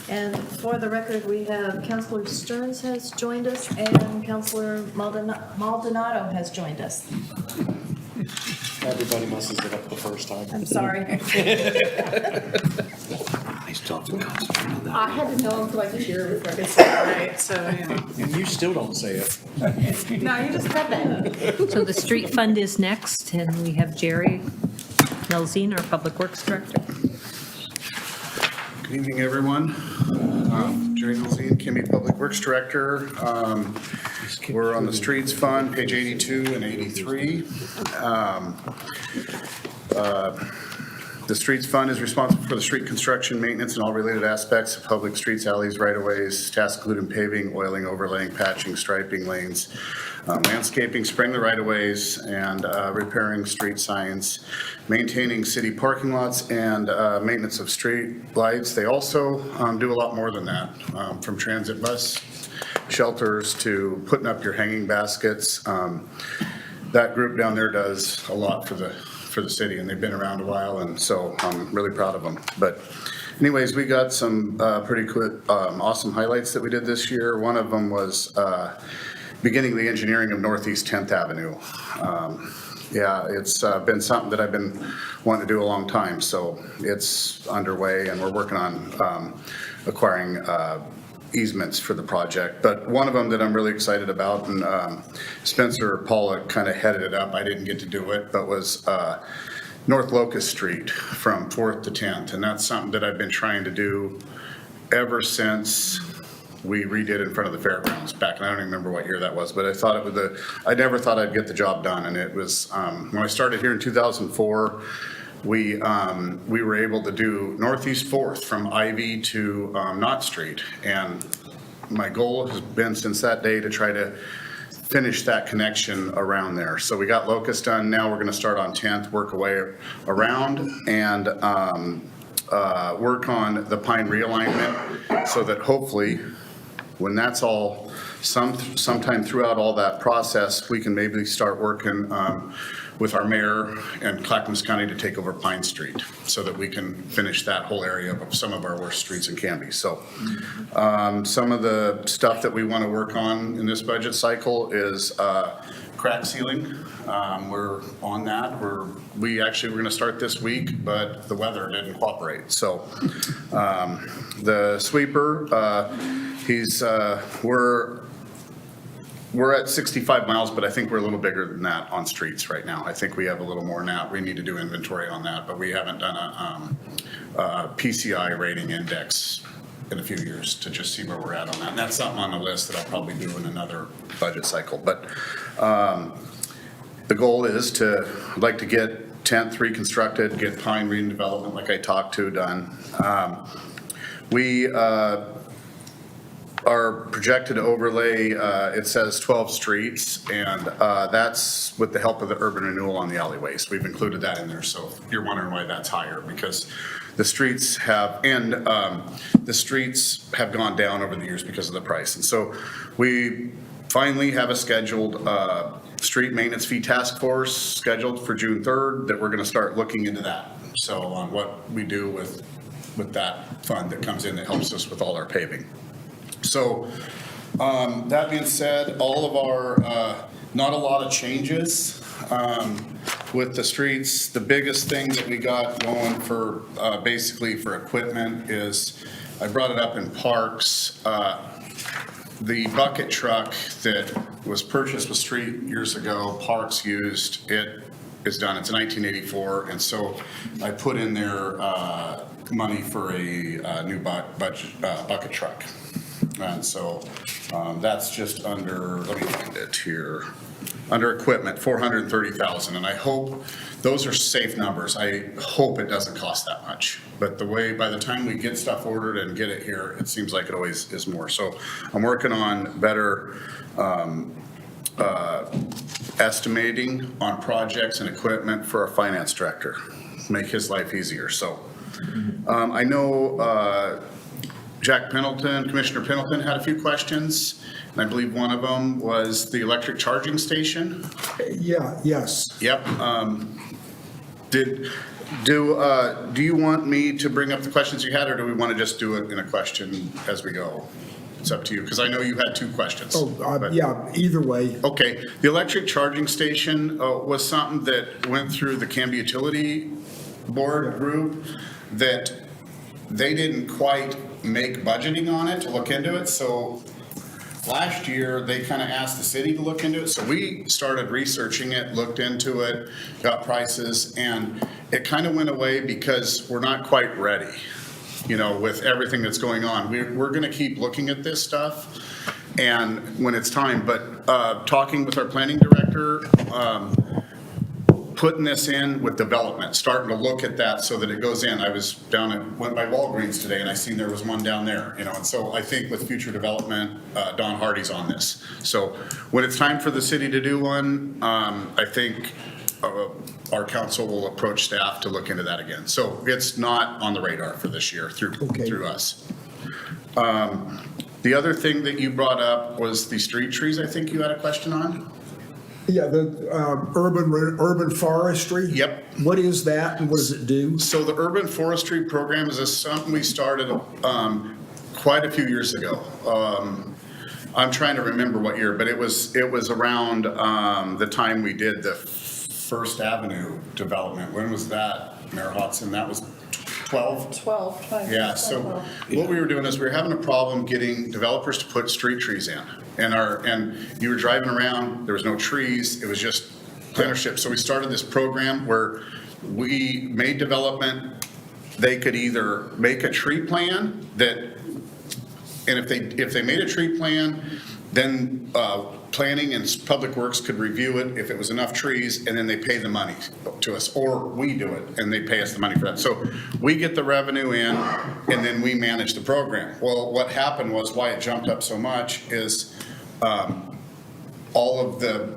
And for the record, we have Councilor Stearns has joined us and Councilor Maldonado has joined us. Everybody messes it up the first time. I'm sorry. I still have to concentrate on that. I had to know him for like a year before I could say it right, so, And you still don't say it. No, you just said that. So the street fund is next, and we have Jerry Melzine, our Public Works Director. Good evening, everyone. Jerry Milzine, Canby Public Works Director. We're on the Streets Fund, page 82 and 83. The Streets Fund is responsible for the street construction, maintenance, and all related aspects of public streets, alleys, right-of-ways, tasks including paving, oiling, overlaying, patching, striping lanes, landscaping, spraying the right-of-ways, and repairing street signs, maintaining city parking lots, and maintenance of street lights. They also do a lot more than that, from transit bus shelters to putting up your hanging baskets. That group down there does a lot for for the city, and they've been around a while, and so I'm really proud of them. But anyways, we got some pretty quick, awesome highlights that we did this year. One of them was beginning the engineering of Northeast 10th Avenue. Yeah, it's been something that I've been wanting to do a long time, so it's underway, and we're working on acquiring easements for the project. But one of them that I'm really excited about, and Spencer Pollock kind of headed it up, I didn't get to do it, but was North Locust Street from 4th to 10th, and that's something that I've been trying to do ever since we redid in front of the fairgrounds back, and I don't even remember what year that was, but I thought it was I never thought I'd get the job done, and it was, when I started here in 2004, we were able to do Northeast 4th from Ivy to Knott Street, and my goal has been since that day to try to finish that connection around there. So we got Locust done, now we're gonna start on 10th, work away around, and work on the Pine realignment, so that hopefully, when that's all, sometime throughout all that process, we can maybe start working with our mayor and Clackamas County to take over Pine Street, so that we can finish that whole area of some of our worst streets in Canby. So some of the stuff that we want to work on in this budget cycle is crack sealing. We're on that. We're going to start this week, but the weather didn't cooperate. So the sweeper, we're at 65 miles, but I think we're a little bigger than that on streets right now. I think we have a little more now. We need to do inventory on that, but we haven't done a PCI rating index in a few years to just see where we're at on that. And that's something on the list that I'll probably do in another budget cycle. But the goal is I'd like to get 10th reconstructed, get Pine redevelopment like I talked to done. We are projected to overlay, it says 12 streets, and that's with the help of the urban renewal on the alleyways. We've included that in there, so if you're wondering why that's higher, because the streets have gone down over the years because of the price. And so we finally have a scheduled street maintenance fee task force scheduled for June 3rd that we're going to start looking into that. So on what we do with that fund that comes in that helps us with all our paving. So that being said, all of our, not a lot of changes with the streets. The biggest thing that we got going for basically for equipment is, I brought it up in parks, the bucket truck that was purchased with street years ago, Parks used, it is done. It's a 1984, and so I put in there money for a new bucket truck. And so that's just under, let me find it here, under equipment, 430,000. And I hope, those are safe numbers. I hope it doesn't cost that much. But by the time we get stuff ordered and get it here, it seems like it always is more. So I'm working on better estimating on projects and equipment for our finance director, make his life easier. So I know Jack Pendleton, Commissioner Pendleton had a few questions, and I believe one of them was the electric charging station. Yes. Yep. Do you want me to bring up the questions you had, or do we want to just do it in a question as we go? It's up to you, because I know you had two questions. Yeah, either way. Okay, the electric charging station was something that went through the Canby Utility Board group that they didn't quite make budgeting on it to look into it. So last year, they kind of asked the city to look into it. So we started researching it, looked into it, got prices, and it kind of went away because we're not quite ready, with everything that's going on. We're going to keep looking at this stuff and when it's time, but talking with our planning director, putting this in with development, starting to look at that so that it goes in. I was went by Walgreens today and I seen there was one down there, and so I think with future development, Don Hardy's on this. So when it's time for the city to do one, I think our council will approach staff to look into that again. So it's not on the radar for this year through us. The other thing that you brought up was the street trees, I think you had a question on? Yeah, the urban forestry? Yep. What is that and what does it do? So the urban forestry program is something we started quite a few years ago. I'm trying to remember what year, but it was around the time we did the First Avenue development. When was that, Mayor Hodson? That was 12? 12. Yeah, so what we were doing is we were having a problem getting developers to put street trees in. And you were driving around, there was no trees, it was just plantership. So we started this program where we made development, they could either make a tree plan and if they made a tree plan, then planning and public works could review it if it was enough trees, and then they pay the money to us, or we do it and they pay us the money for that. So we get the revenue in and then we manage the program. Well, what happened was why it jumped up so much is all of the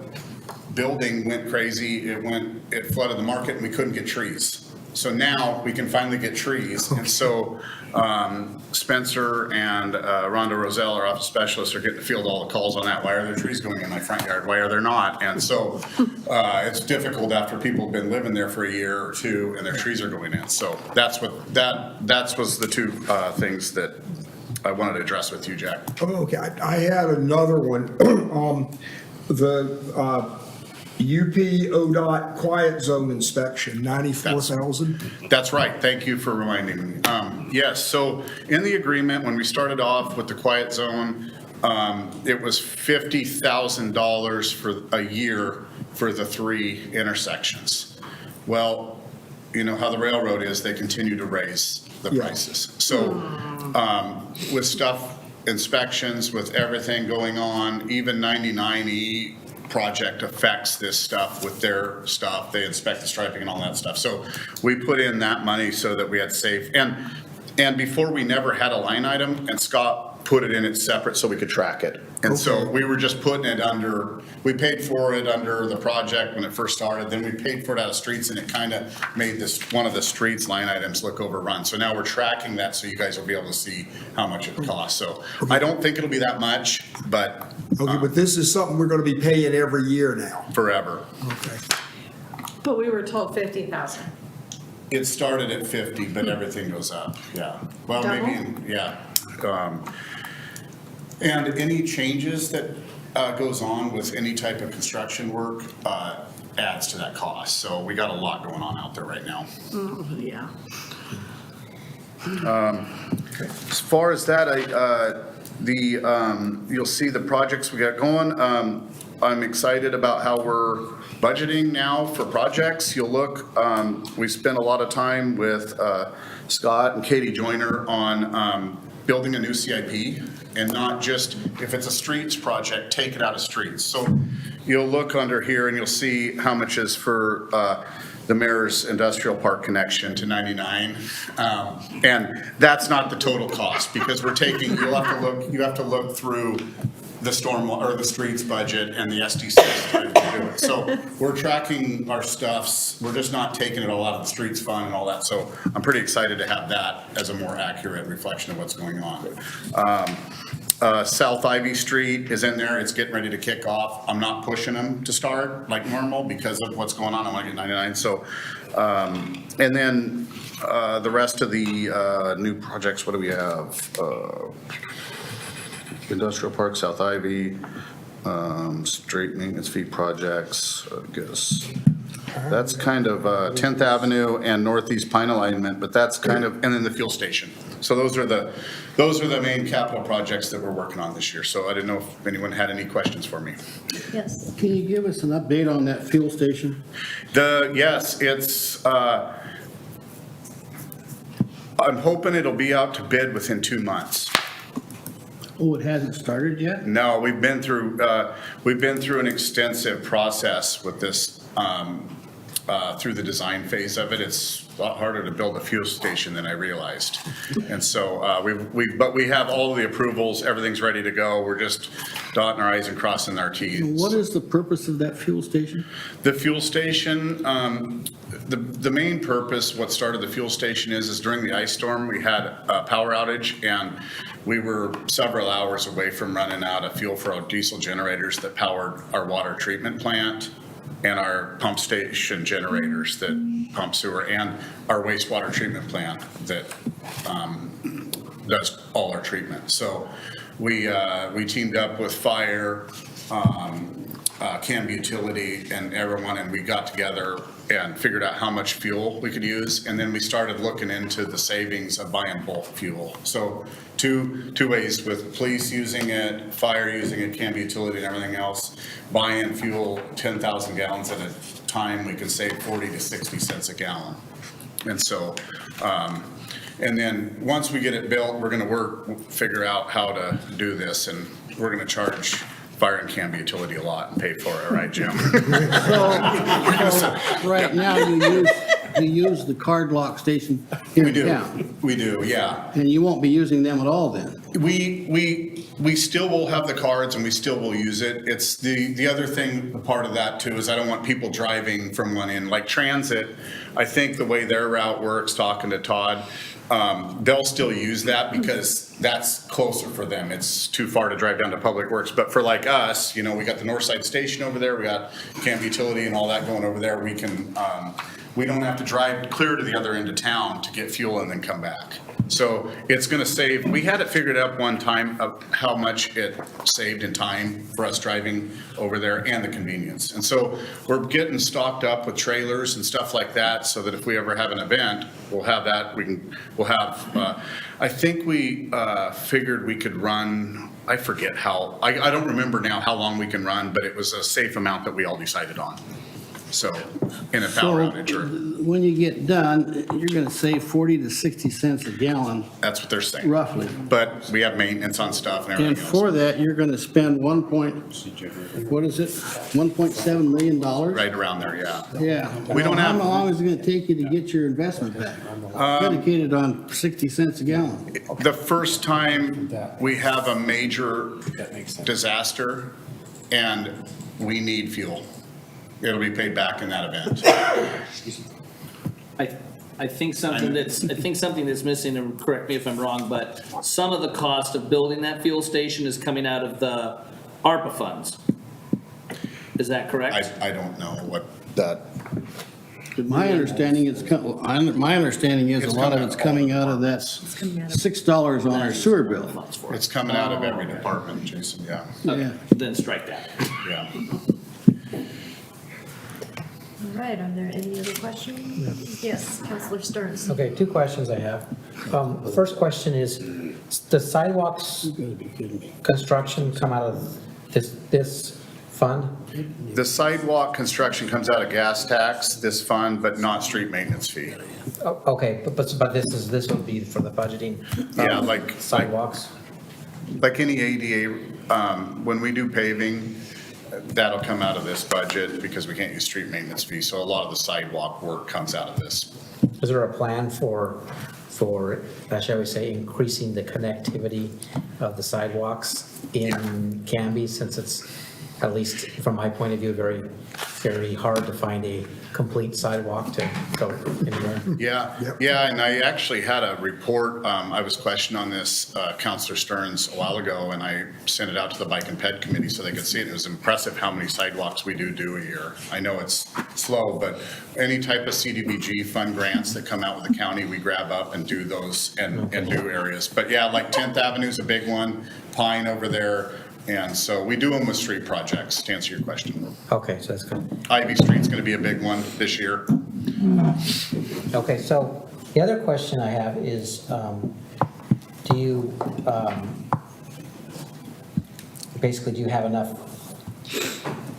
building went crazy. It flooded the market and we couldn't get trees. So now we can finally get trees. And so Spencer and Rhonda Roselle, our office specialists, are getting to field all the calls on that. Why are there trees going in my front yard? Why are there not? And so it's difficult after people have been living there for a year or two and their trees are going in. So that was the two things that I wanted to address with you, Jack. Oh, okay, I had another one. The UP ODOT quiet zone inspection, 94,000. That's right. Thank you for reminding me. Yes, so in the agreement, when we started off with the quiet zone, it was $50,000 for a year for the 3 intersections. Well, you know how the railroad is, they continue to raise the prices. So with stuff, inspections, with everything going on, even 99E project affects this stuff with their stuff. They inspect the striping and all that stuff. So we put in that money so that we had safe. And before we never had a line item, and Scott put it in it separate so we could track it. And so we were just putting it under, we paid for it under the project when it first started. Then we paid for it out of streets, and it kind of made this one of the streets line items look overrun. So now we're tracking that so you guys will be able to see how much it costs. So I don't think it'll be that much, but. Okay, but this is something we're going to be paying every year now. Forever. Okay. But we were told 50,000. It started at 50, but everything goes up, yeah. Well, maybe, yeah. And any changes that goes on with any type of construction work adds to that cost. So we got a lot going on out there right now. Yeah. As far as that, you'll see the projects we got going. I'm excited about how we're budgeting now for projects. You'll look, we spent a lot of time with Scott and Katie Joyner on building a new CIP, and not just, if it's a streets project, take it out of streets. So you'll look under here and you'll see how much is for the mayor's industrial park connection to 99. And that's not the total cost, because we're taking, you have to look through the storm or the streets budget and the SDC to do it. So we're tracking our stuffs. We're just not taking it all out of the streets fund and all that. So I'm pretty excited to have that as a more accurate reflection of what's going on. South Ivy Street is in there. It's getting ready to kick off. I'm not pushing them to start like normal because of what's going on. I want to get 99. So, and then the rest of the new projects, what do we have? Industrial Park, South Ivy, street maintenance fee projects, I guess. That's kind of 10th Avenue and Northeast Pine Alignment, but that's kind of, and then the fuel station. So those are the main capital projects that we're working on this year. So I didn't know if anyone had any questions for me. Yes. Can you give us an update on that fuel station? Yes, it's, I'm hoping it'll be out to bid within 2 months. Oh, it hasn't started yet? No, we've been through an extensive process with this through the design phase of it. It's a lot harder to build a fuel station than I realized. And so but we have all of the approvals, everything's ready to go. We're just dotting our i's and crossing our t's. What is the purpose of that fuel station? The fuel station, the main purpose, what started the fuel station is during the ice storm, we had a power outage and we were several hours away from running out of fuel for our diesel generators that powered our water treatment plant and our pump station generators that pump sewer and our wastewater treatment plant that does all our treatment. So we teamed up with fire, Canby Utility and everyone, and we got together and figured out how much fuel we could use. And then we started looking into the savings of buying bulk fuel. So two ways, with police using it, fire using it, Canby Utility and everything else, buying fuel 10,000 gallons at a time, we could save 40 to 60 cents a gallon. And so, and then once we get it built, we're gonna figure out how to do this, and we're gonna charge fire and Canby Utility a lot and pay for it, right, Jim? So right now you use the card lock station here in town. We do, yeah. And you won't be using them at all then? We still will have the cards and we still will use it. It's the other thing, part of that too, is I don't want people driving from one end. Like transit, I think the way their route works, talking to Todd, they'll still use that because that's closer for them. It's too far to drive down to Public Works. But for like us, you know, we got the North Side Station over there, we got Canby Utility and all that going over there. We can, we don't have to drive clear to the other end of town to get fuel and then come back. So it's gonna save, we had it figured out one time of how much it saved in time for us driving over there and the convenience. And so we're getting stocked up with trailers and stuff like that so that if we ever have an event, we'll have that, we'll have, I think we figured we could run, I forget how, I don't remember now how long we can run, but it was a safe amount that we all decided on. So, in a power outage or. When you get done, you're gonna save 40 to 60 cents a gallon. That's what they're saying. Roughly. But we have maintenance on stuff and And everything else. for that, you're gonna spend $1.7 million? Right around there, yeah. Yeah. We don't have. How long is it gonna take you to get your investment back? Predicated on 60 cents a gallon. The first time we have a major disaster and we need fuel, it'll be paid back in that event. I think something that's missing, and correct me if I'm wrong, but some of the cost of building that fuel station is coming out of the ARPA funds. Is that correct? I don't know what that. My understanding is, a lot of it's coming out of that $6 on our sewer bill. It's coming out of every department, Jason, yeah. Yeah. Then strike that. Yeah. All right, are there any other questions? Yes, Councilor Stearns. Okay, two questions I have. First question is, the sidewalks construction come out of this fund? The sidewalk construction comes out of gas tax, this fund, but not street maintenance fee. Oh, okay, but this would be for the budgeting? Yeah, like. Sidewalks? Like any ADA, when we do paving, that'll come out of this budget because we can't use street maintenance fee. So a lot of the sidewalk work comes out of this. Is there a plan for, shall we say, increasing the connectivity of the sidewalks in Canby, since it's, at least from my point of view, very, very hard to find a complete sidewalk to go anywhere? Yeah, and I actually had a report, I was questioned on this, Councilor Stearns, a while ago, and I sent it out to the Bike and Ped Committee so they could see it. It was impressive how many sidewalks we do a year. I know it's slow, but any type of CDBG fund grants that come out with the county, we grab up and do those and do areas. But yeah, like 10th Avenue is a big one, Pine over there. And so we do them with street projects, to answer your question. Okay, so that's good. Ivy Street's gonna be a big one this year. Okay, so the other question I have is, do you, basically, do you have enough,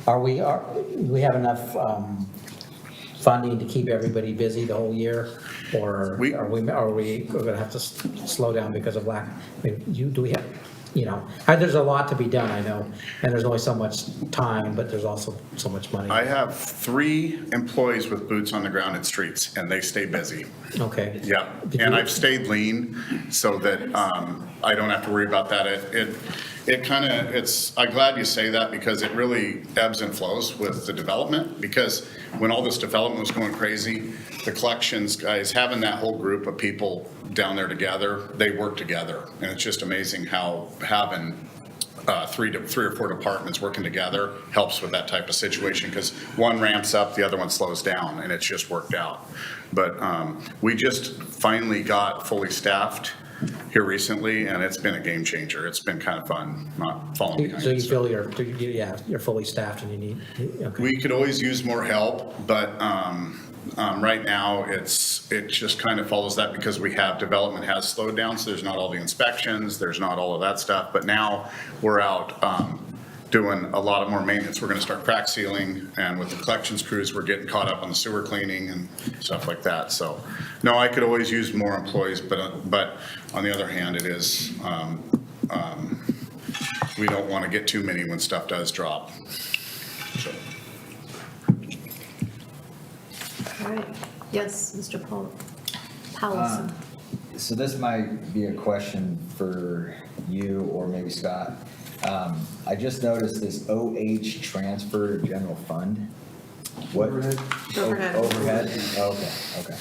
do we have enough funding to keep everybody busy the whole year? Or are we gonna have to slow down because of lack? I mean, do we have, there's a lot to be done, I know, and there's only so much time, but there's also so much money. I have 3 employees with boots on the ground in streets, and they stay busy. Okay. Yeah, Did and you- I've stayed lean so that I don't have to worry about that. It kind of, I'm glad you say that because it really ebbs and flows with the development. Because when all this development was going crazy, the collections guys, having that whole group of people down there together, they work together. And it's just amazing how having 3 or 4 departments working together helps with that type of situation, because one ramps up, the other one slows down, and it's just worked out. But we just finally got fully staffed here recently, and it's been a game changer. It's been kind of fun not falling behind. So you feel you're fully staffed and you need, okay. We could always use more help, but right now, it just kind of follows that because development has slowed down, so there's not all the inspections, there's not all of that stuff. But now we're out doing a lot of more maintenance. We're going to start crack sealing, and with the collections crews, we're getting caught up on the sewer cleaning and stuff like that. So, no, I could always use more employees, but on the other hand, it is, we don't want to get too many when stuff does drop. So. All right, yes, Mr. Powellson. So this might be a question for you or maybe Scott. I just noticed this OH transfer to general fund. What? Overhead. Overhead? Okay.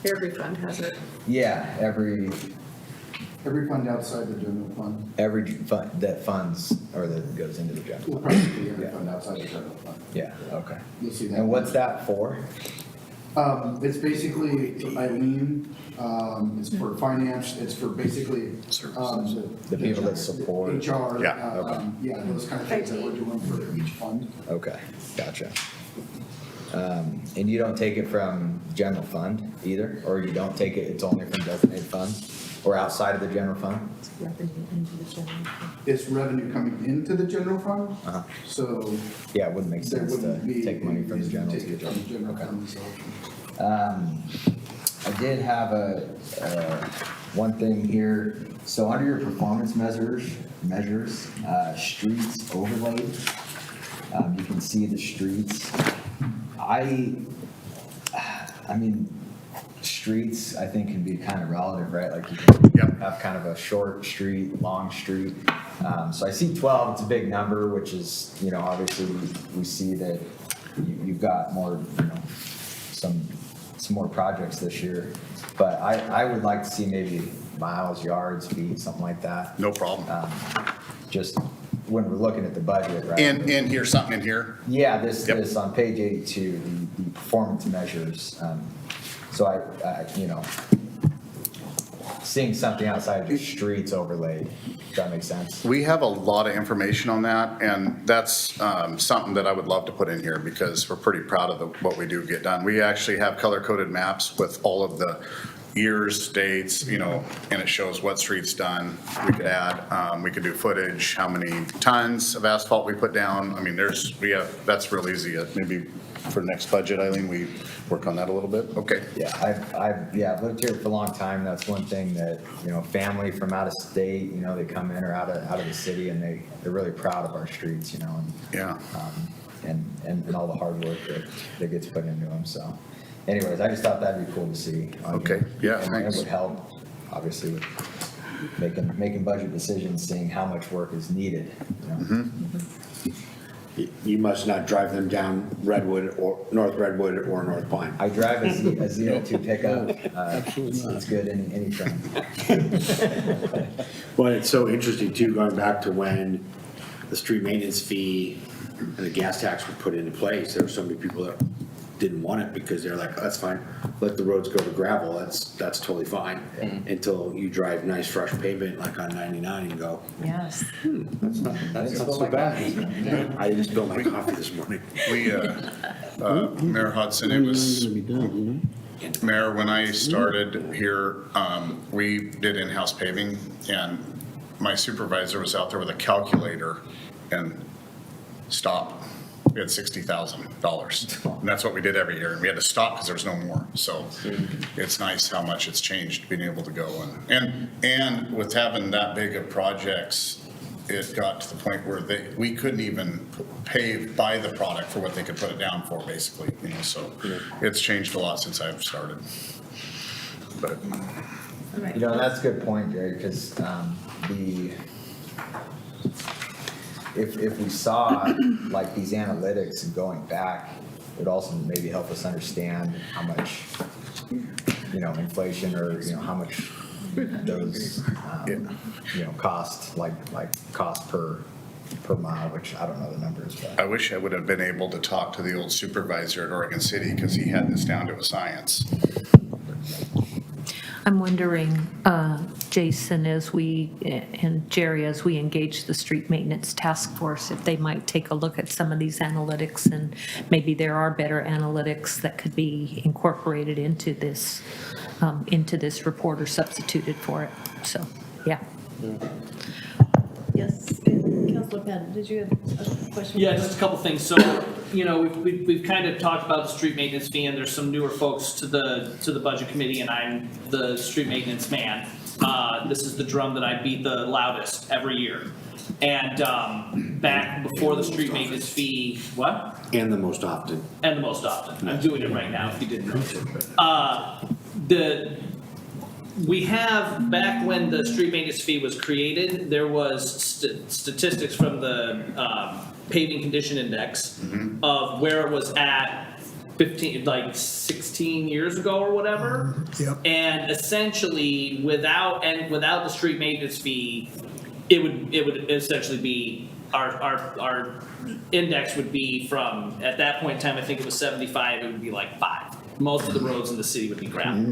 Every fund has it. Yeah, every Every fund outside the general fund. fund that funds or that goes into the general Well, fund. probably every fund outside the general fund. Yeah, okay. You'll see that. And what's that for? It's basically, Eileen, it's for finance, it's for basically, The people that support. HR. Yeah, okay. Yeah, those kind of things that we're doing for each fund. Okay, gotcha. And you don't take it from general fund either, or you don't take it, it's only from designated funds or outside of the general fund? It's revenue coming into the general fund, Uh-huh. so Yeah, it wouldn't make there sense to wouldn't be. take money from the any general to reason the take it general. from the general Okay. fund, so. I did have one thing here. So under your performance measures, streets overlaid, you can see the streets. I mean, streets, I think, can be kind of relative, right? Like you can have kind of a short street, long street. So I see 12, it's a big number, which is, obviously we see that you've got more, some more projects this year. But I would like to see maybe miles, yards, feet, something like that. No problem. Just when we're looking at the budget, right? In here, something in here? Yeah, this Yep. is on page 82, the performance measures. So I seeing something outside of just streets overlaid, does that make sense? We have a lot of information on that, and that's something that I would love to put in here because we're pretty proud of what we do get done. We actually have color-coded maps with all of the years, dates, and it shows what streets done. We could add, we could do footage, how many tons of asphalt we put down. I mean, that's real easy. Maybe for next budget, Eileen, we work on that a little bit? Okay. Yeah, I've lived here for a long time. That's one thing that, family from out of state, they come in or out of the city and they're really proud of our streets, and, Yeah. and all the hard work that gets put into them. So anyways, I just thought that'd be cool to see. Okay, yeah, And thanks. it would help, obviously, with making budget decisions, seeing how much work is needed, You must not drive them down Redwood or North Redwood or North Pine. I drive a Z02 pickup. It's good in any term. Well, it's so interesting too, going back to when the street maintenance fee and the gas tax were put into place, there were so many people that didn't want it because they're like, oh, that's fine, let the roads go to gravel, that's totally fine. Until you drive nice fresh pavement like on 99 and go, Yes. that's not so bad. I just spilled my coffee this morning. We, Mayor Hudson, it was, Mayor, when I started here, we did in-house paving, and my supervisor was out there with a calculator and stop. we had $60,000. And that's what we did every year, and we had to stop because there was no more. So it's nice how much it's changed, being able to go and with having that big of projects, it got to the point where we couldn't even buy the product for what they could put it down for, basically, so it's changed a lot since I've started. But That's a good point, Jerry, because if we saw like these analytics and going back, it would also maybe help us understand how much, inflation or, how much those, cost, like cost per mile, which I don't know the numbers, but. I wish I would have been able to talk to the old supervisor at Oregon City, because he had this down to a science. I'm wondering, Jason, and Jerry, as we engage the street maintenance task force, if they might take a look at some of these analytics, and maybe there are better analytics that could be incorporated into this report or substituted for it. So, yeah. Yes, Councilor Patton, did you have a question? Yeah, just a couple things. So, we've kind of talked about the street maintenance fee, and there's some newer folks to the budget committee, and I'm the street maintenance man. This is the drum that I beat the loudest every year. And back before the street maintenance fee, what? And the most often. And the most often. I'm doing it right now, if you didn't know. We have, back when the street maintenance fee was created, there was statistics from the paving condition index of where it was at 16 years ago or whatever. Yep. And essentially, without the street maintenance fee, it would essentially be our index would be from, at that point in time, I think it was 75, it would be like 5. Most of the roads in the city would be gravel.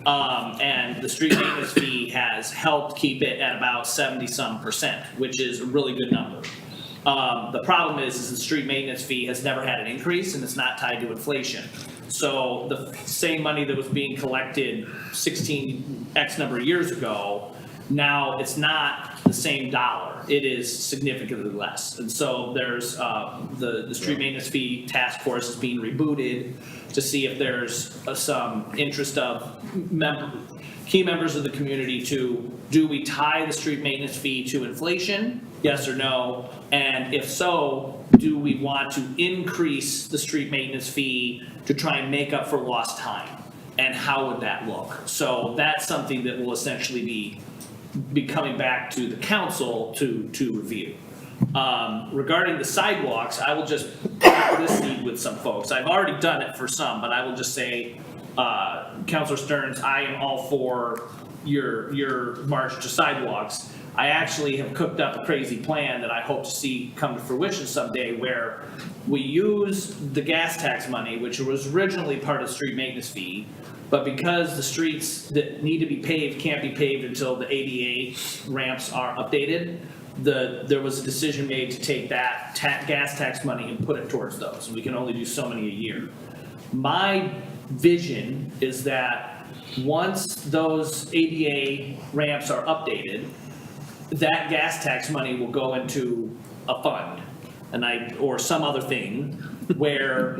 And the street maintenance fee has helped keep it at about 70-some%, which is a really good number. The problem is the street maintenance fee has never had an increase, and it's not tied to inflation. So the same money that was being collected 16X number of years ago, now it's not the same dollar. It is significantly less. And so there's the street maintenance fee task force is being rebooted to see if there's some interest of key members of the community to, do we tie the street maintenance fee to inflation? Yes or no? And if so, do we want to increase the street maintenance fee to try and make up for lost time? And how would that look? So that's something that will essentially be coming back to the council to review. Regarding the sidewalks, I will just plant this seed with some folks. I've already done it for some, but I will just say, Councilor Stearns, I am all for your march to sidewalks. I actually have cooked up a crazy plan that I hope to see come to fruition someday, where we use the gas tax money, which was originally part of the street maintenance fee, but because the streets that need to be paved can't be paved until the ADA ramps are updated, there was a decision made to take that gas tax money and put it towards those. And we can only do so many a year. My vision is that once those ADA ramps are updated, that gas tax money will go into a fund or some other thing where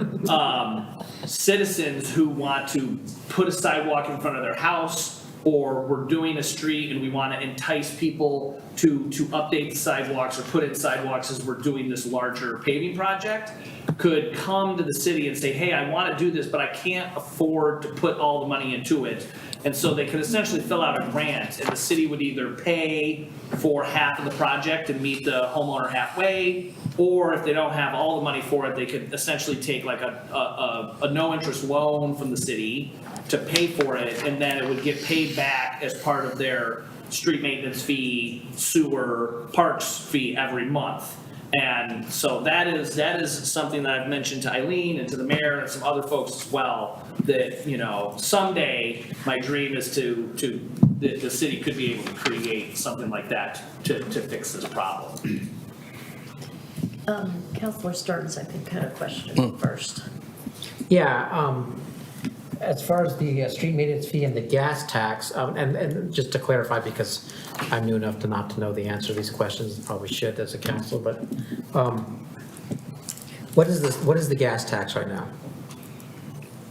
citizens who want to put a sidewalk in front of their house, or we're doing a street and we want to entice people to update the sidewalks or put in sidewalks as we're doing this larger paving project, could come to the city and say, hey, I want to do this, but I can't afford to put all the money into it. And so they could essentially fill out a grant, and the city would either pay for half of the project and meet the homeowner halfway, or if they don't have all the money for it, they could essentially take like a no-interest loan from the city to pay for it, and then it would get paid back as part of their street maintenance fee, sewer, parks fee every month. And so that is something that I've mentioned to Eileen and to the mayor and some other folks as well, that, someday my dream is that the city could be able to create something like that to fix this problem. Councilor Stearns, I think, had a question first. Yeah, as far as the street maintenance fee and the gas tax, and just to clarify, because I'm new enough to not to know the answer to these questions, probably should as a council, but What is the gas tax right now?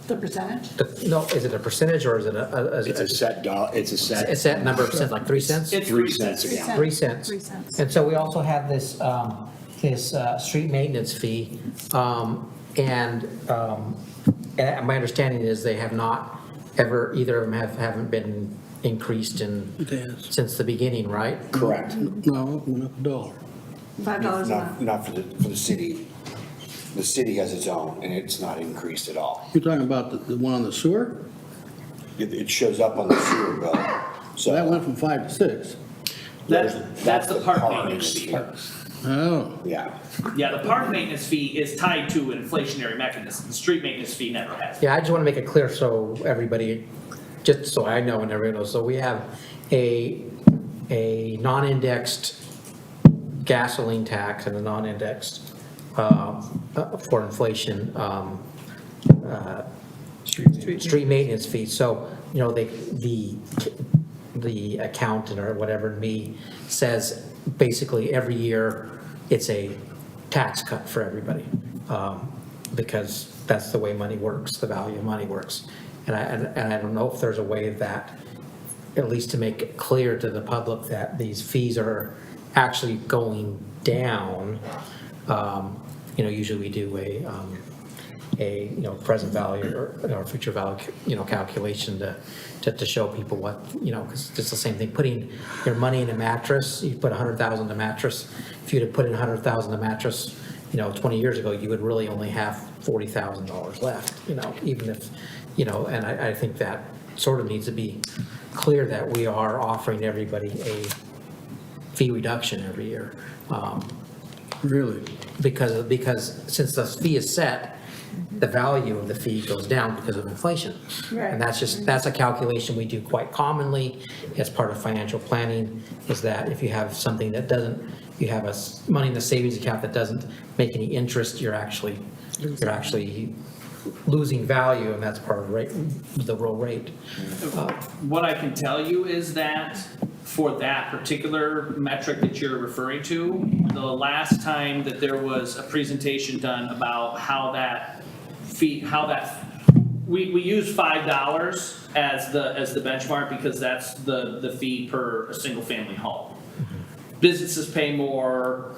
The percentage? No, is it a percentage or is it It's a set it's a set. It's that number of cents, like 3 cents? It's 3 cents a gallon. 3 cents. 3 cents. And so we also have this, street maintenance fee. And my understanding is they have not ever, either of them haven't been increased since the beginning, right? Correct. No, it went up $1. $5 a month. Not for the city. The city has its own, and it's not increased at all. You're talking about the one on the sewer? It shows up on the sewer bill, so. That went from 5 to 6. That's the park maintenance fee. Oh. Yeah. Yeah, the park maintenance fee is tied to an inflationary mechanism. The street maintenance fee never has. Yeah, I just want to make it clear so everybody, just so I know and everybody knows. So we have a non-indexed gasoline tax and a non-indexed for inflation street maintenance fee. So, you know, the accountant or whatever me says basically every year it's a tax cut for everybody because that's the way money works, the value of money works. And I don't know if there's a way that, at least to make it clear to the public that these fees are actually going down. You know, usually we do a you know, present value or future value, you know, calculation to show people what, you know, because it's the same thing, putting your money in a mattress, you put 100,000 in a mattress. If you'd have put in 100,000 in a mattress, you know, 20 years ago, you would really only have $40,000 left, you know, even if, you know, and I think that sort of needs to be clear that we are offering everybody a fee reduction every year. Really? Because since the fee is set, the value of the fee goes down because of inflation. Right. And that's a calculation we do quite commonly as part of financial planning, is that if you have something that doesn't, you have money in the savings account that doesn't make any interest, you're actually losing value, and that's part of the real rate. What I can tell you is that for that particular metric that you're referring to, the last time that there was a presentation done about how that fee, we use $5 as the benchmark because that's the fee per a single family home. Businesses pay more,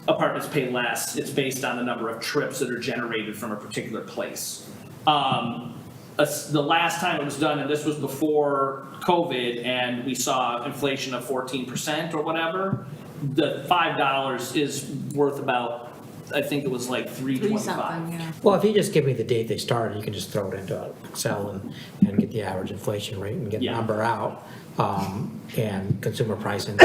apartments pay less. It's based on the number of trips that are generated from a particular place. The last time it was done, and this was before COVID, and we saw inflation of 14% or whatever, the $5 is worth about, I think it was like $3.25. Well, if you just give me the date they started, you can just throw it into Excel and get the average inflation rate and get the number out. And consumer pricing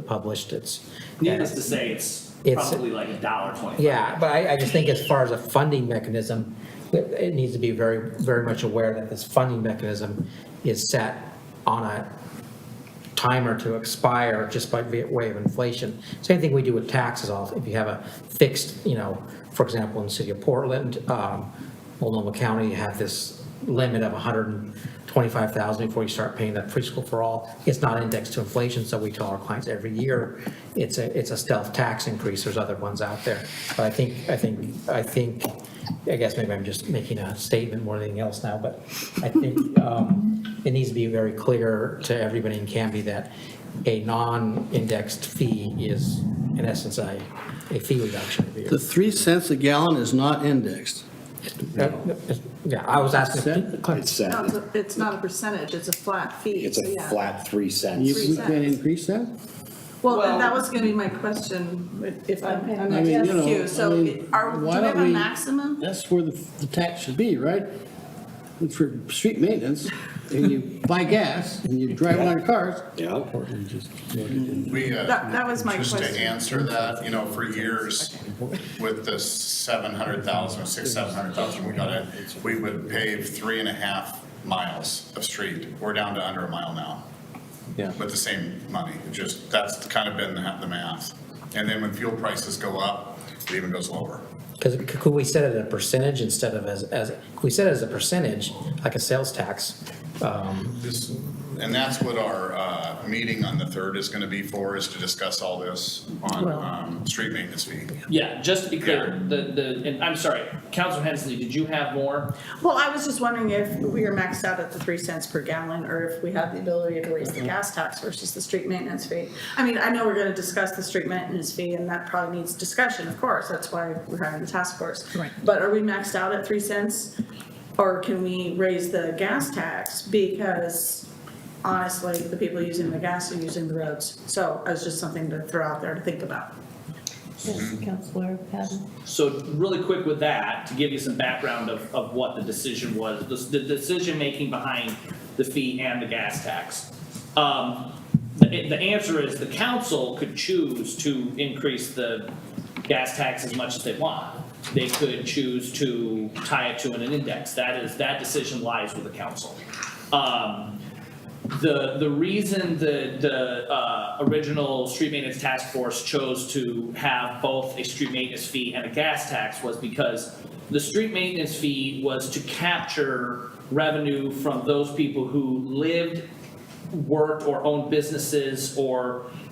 published, it's. Needless to say, it's probably like $1.25. Yeah, but I just think as far as a funding mechanism, it needs to be very, very much aware that this funding mechanism is set on a timer to expire just by way of inflation. Same thing we do with taxes. Also, if you have a fixed, you know, for example, in the city of Portland, Multnomah County, you have this limit of $125,000 before you start paying that preschool for all. It's not indexed to inflation, so we tell our clients every year it's a stealth tax increase. There's other ones out there, but I think. I guess maybe I'm just making a statement more than anything else now, but I think it needs to be very clear to everybody in Canby that a non-indexed fee is, in essence, a fee reduction every year. The 3 cents a gallon is not indexed. Yeah, I was asking. It's set. No, it's not a percentage, it's a flat fee. It's a flat 3 cents. We can't increase that? Well, and that was gonna be my question, if I'm I mean, you know, you. So I mean, do we why have don't a we- maximum? That's where the tax should be, right? It's for street maintenance, and you buy gas, and you drive it on your cars. Yeah. We, That was my just question. to answer that, you know, for years, with the 700,000, 700,000 we got in, we would pave 3.5 miles of street. We're down to under a mile now. Yeah. With the same money. That's kind of been the math. And then when fuel prices go up, it even goes lower. Because could we set it at a percentage instead of could we set it as a percentage, like a sales tax? And that's what our meeting on the 3rd is going to be for, is to discuss all this on street maintenance fee. Yeah, just to be clear, and I'm sorry, Councilor Hensley, did you have more? Well, I was just wondering if we are maxed out at the 3 cents per gallon, or if we have the ability to raise the gas tax versus the street maintenance fee. I mean, I know we're gonna discuss the street maintenance fee, and that probably needs discussion, of course, that's why we're having the task force. Right. But are we maxed out at 3 cents? Or can we raise the gas tax? Because honestly, the people using the gas are using the roads. So it's just something to throw out there to think about. Yes, Councilor Patton. So really quick with that, to give you some background of what the decision was, the decision-making behind the fee and the gas tax. The answer is the council could choose to increase the gas tax as much as they want. They could choose to tie it to an index. That decision lies with the council. The reason the original street maintenance task force chose to have both a street maintenance fee and a gas tax was because the street maintenance fee was to capture revenue from those people who lived, worked, or owned businesses,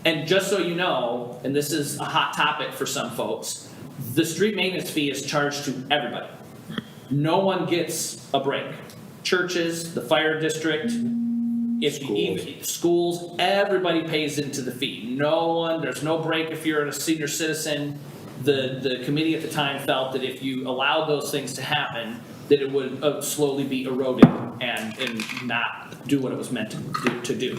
and just so you know, and this is a hot topic for some folks, the street maintenance fee is charged to everybody. No one gets a break. Churches, the fire district, schools, everybody pays into the fee. There's no break if you're a senior citizen. The committee at the time felt that if you allowed those things to happen, that it would slowly be eroded and not do what it was meant to do.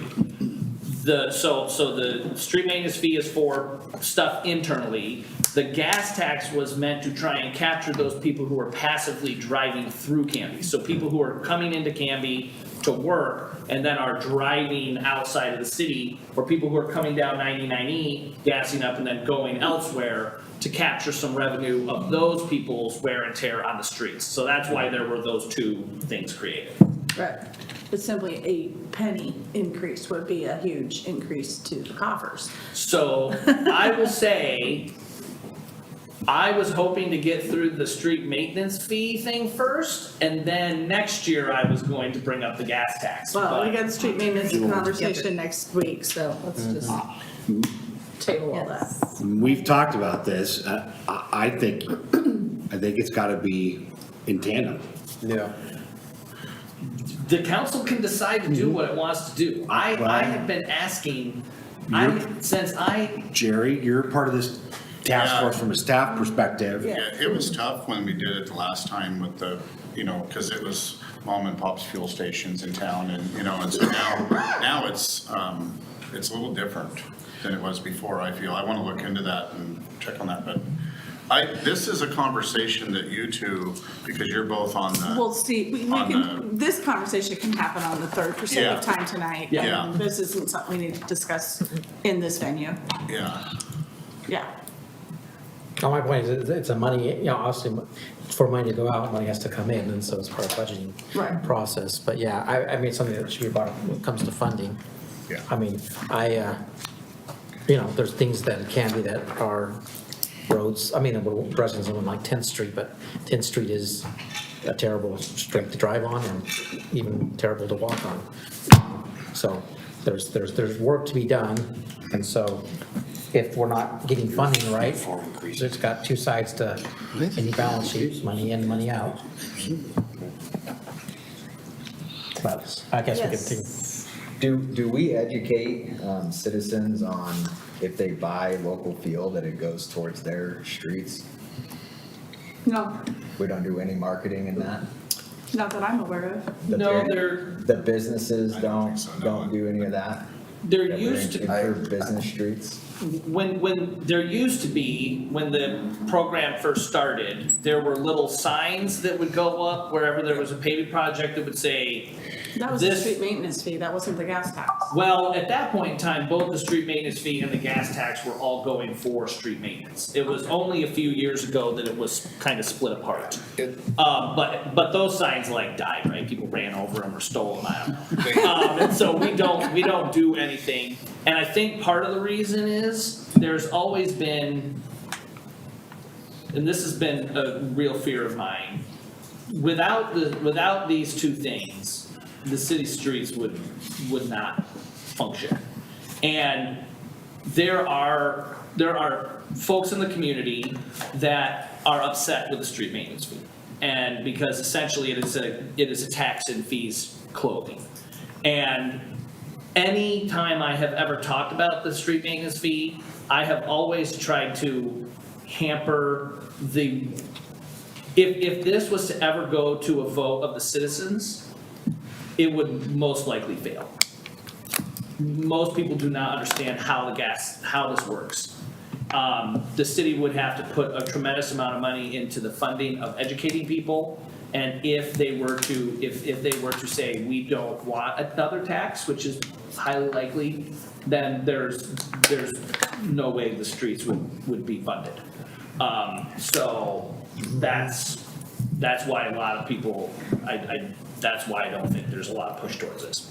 So the street maintenance fee is for stuff internally. The gas tax was meant to try and capture those people who are passively driving through Canby. So people who are coming into Canby to work and then are driving outside of the city, or people who are coming down 99E, gassing up and then going elsewhere, to capture some revenue of those people's wear and tear on the streets. So that's why there were those two things created. Right. But simply a penny increase would be a huge increase to the coffers. So I will say, I was hoping to get through the street maintenance fee thing first, and then next year I was going to bring up the gas tax. Well, we but- got the street maintenance conversation next week, so let's just table all that. We've talked about this. I think it's gotta be in tandem. Yeah. The council can decide to do what it wants to do. I have been asking, Jerry, you're part of this task force from a staff perspective. Yeah, it was tough when we did it the last time with the, because it was mom and pop's fuel stations in town, and, and so now it's a little different than it was before, I feel. I want to look into that and check on that, but this is a conversation that you two, because you're both on the. We'll see, this conversation can happen on the 3rd for sake of time tonight. Yeah. And this isn't something we need to discuss in this venue. Yeah. Yeah. Well, my point is, it's a money, obviously, for money to go out, money has to come in, and so it's part of the budgeting Right. process. But yeah, I mean, it's something that should be brought up when it comes to funding. Yeah. I mean, there's things that can be that are roads, I mean, residents on like 10th Street, but 10th Street is a terrible street to drive on and even terrible to walk on. So there's work to be done, and so if we're not getting funding right, it's got two sides to any balance sheet, money in, money out. But I guess we could think. Do we educate citizens on if they buy local fuel that it goes towards their streets? No, We don't do any marketing in that? not that I'm aware of. The businesses don't do any of that? There used to For business streets? When there used to be, when the program first started, there were little signs that would go up wherever there was a paving project that would say, That was the street maintenance fee, that wasn't the gas tax. well, at that point in time, both the street maintenance fee and the gas tax were all going for street maintenance. It was only a few years ago that it was kind of split apart. But those signs died, right? People ran over them or stole them, I don't know. And so we don't do anything. And I think part of the reason is there's always been, and this has been a real fear of mine, without these two things, the city streets would not function. And there are folks in the community that are upset with the street maintenance fee. And because essentially it is a tax and fees clothing. And any time I have ever talked about the street maintenance fee, I have always tried to hamper if this was to ever go to a vote of the citizens, it would most likely fail. Most people do not understand how this works. The city would have to put a tremendous amount of money into the funding of educating people. And if they were to say, we don't want another tax, which is highly likely, then there's no way the streets would be funded. So that's why a lot of people, that's why I don't think there's a lot of push towards this.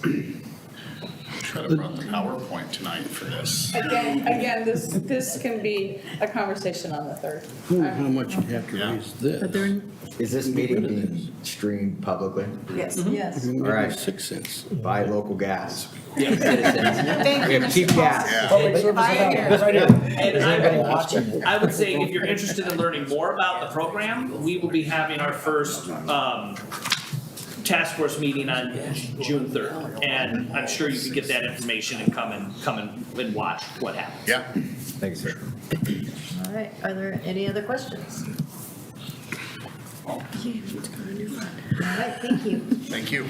Should have run the PowerPoint tonight for this. Again, this can be a conversation on the 3rd. How much you have to raise this? Is this meeting being streamed publicly? Yes. Mm-hmm. Yes. All right. 6 cents. Buy local gas. Thank We you, have cheap Mr. gas. And I would say if you're interested in learning more about the program, we will be having our first task force meeting on June 3rd. And I'm sure you can get that information and come and watch what happens. Yeah. Thank you, sir. All right, are there any other questions? All right, thank you. Thank you.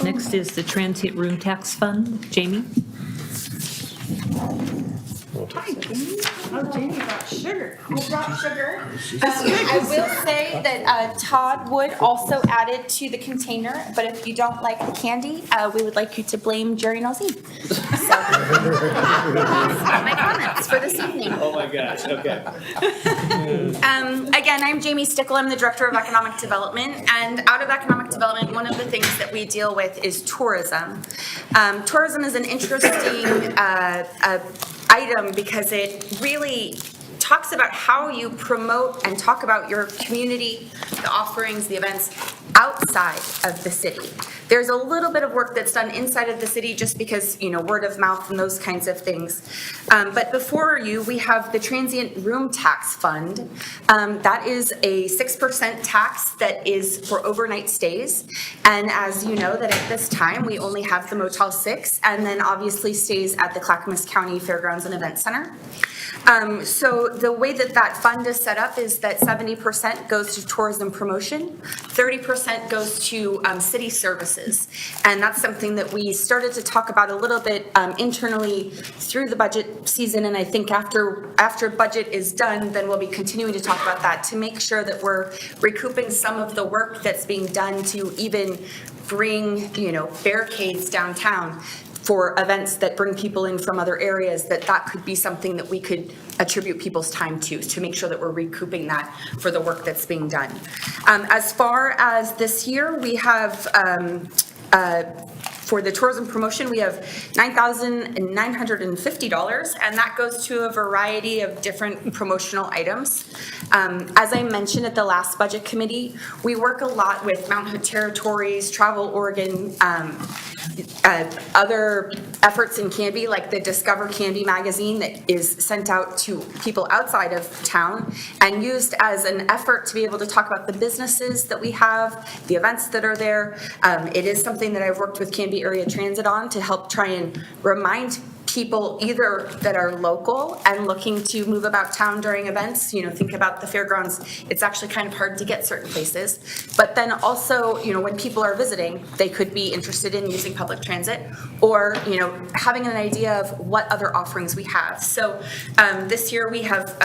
Next is the transient room tax fund. Jamie? Hi, Jamie. Oh, Jamie brought sugar. I brought sugar. I will say that Todd Wood also added to the container, but if you don't like the candy, we would like you to blame Jerry Nosey. So, my comments for this evening. Oh my gosh, okay. Again, I'm Jamie Stickle. I'm the Director of Economic Development. And out of Economic Development, one of the things that we deal with is tourism. Tourism is an interesting item because it really talks about how you promote and talk about your community, the offerings, the events outside of the city. There's a little bit of work that's done inside of the city just because, word of mouth and those kinds of things. But before you, we have the Transient Room Tax Fund. That is a 6% tax that is for overnight stays. And as you know, that at this time, we only have the Motel 6 and then obviously stays at the Clackamas County Fairgrounds and Event Center. So the way that fund is set up is that 70% goes to tourism promotion, 30% goes to city services. And that's something that we started to talk about a little bit internally through the budget season. And I think after budget is done, then we'll be continuing to talk about that to make sure that we're recouping some of the work that's being done to even bring, barricades downtown for events that bring people in from other areas, that could be something that we could attribute people's time to make sure that we're recouping that for the work that's being done. As far as this year, we have for the tourism promotion, we have $9,950, and that goes to a variety of different promotional items. As I mentioned at the last budget committee, we work a lot with Mount Hood Territories, Travel Oregon, other efforts in Canby, like the Discover Canby magazine that is sent out to people outside of town and used as an effort to be able to talk about the businesses that we have, the events that are there. It is something that I've worked with Canby Area Transit on to help try and remind people either that are local and looking to move about town during events, think about the fairgrounds, it's actually kind of hard to get certain places. But then also, when people are visiting, they could be interested in using public transit or, having an idea of what other offerings we have. So this year we have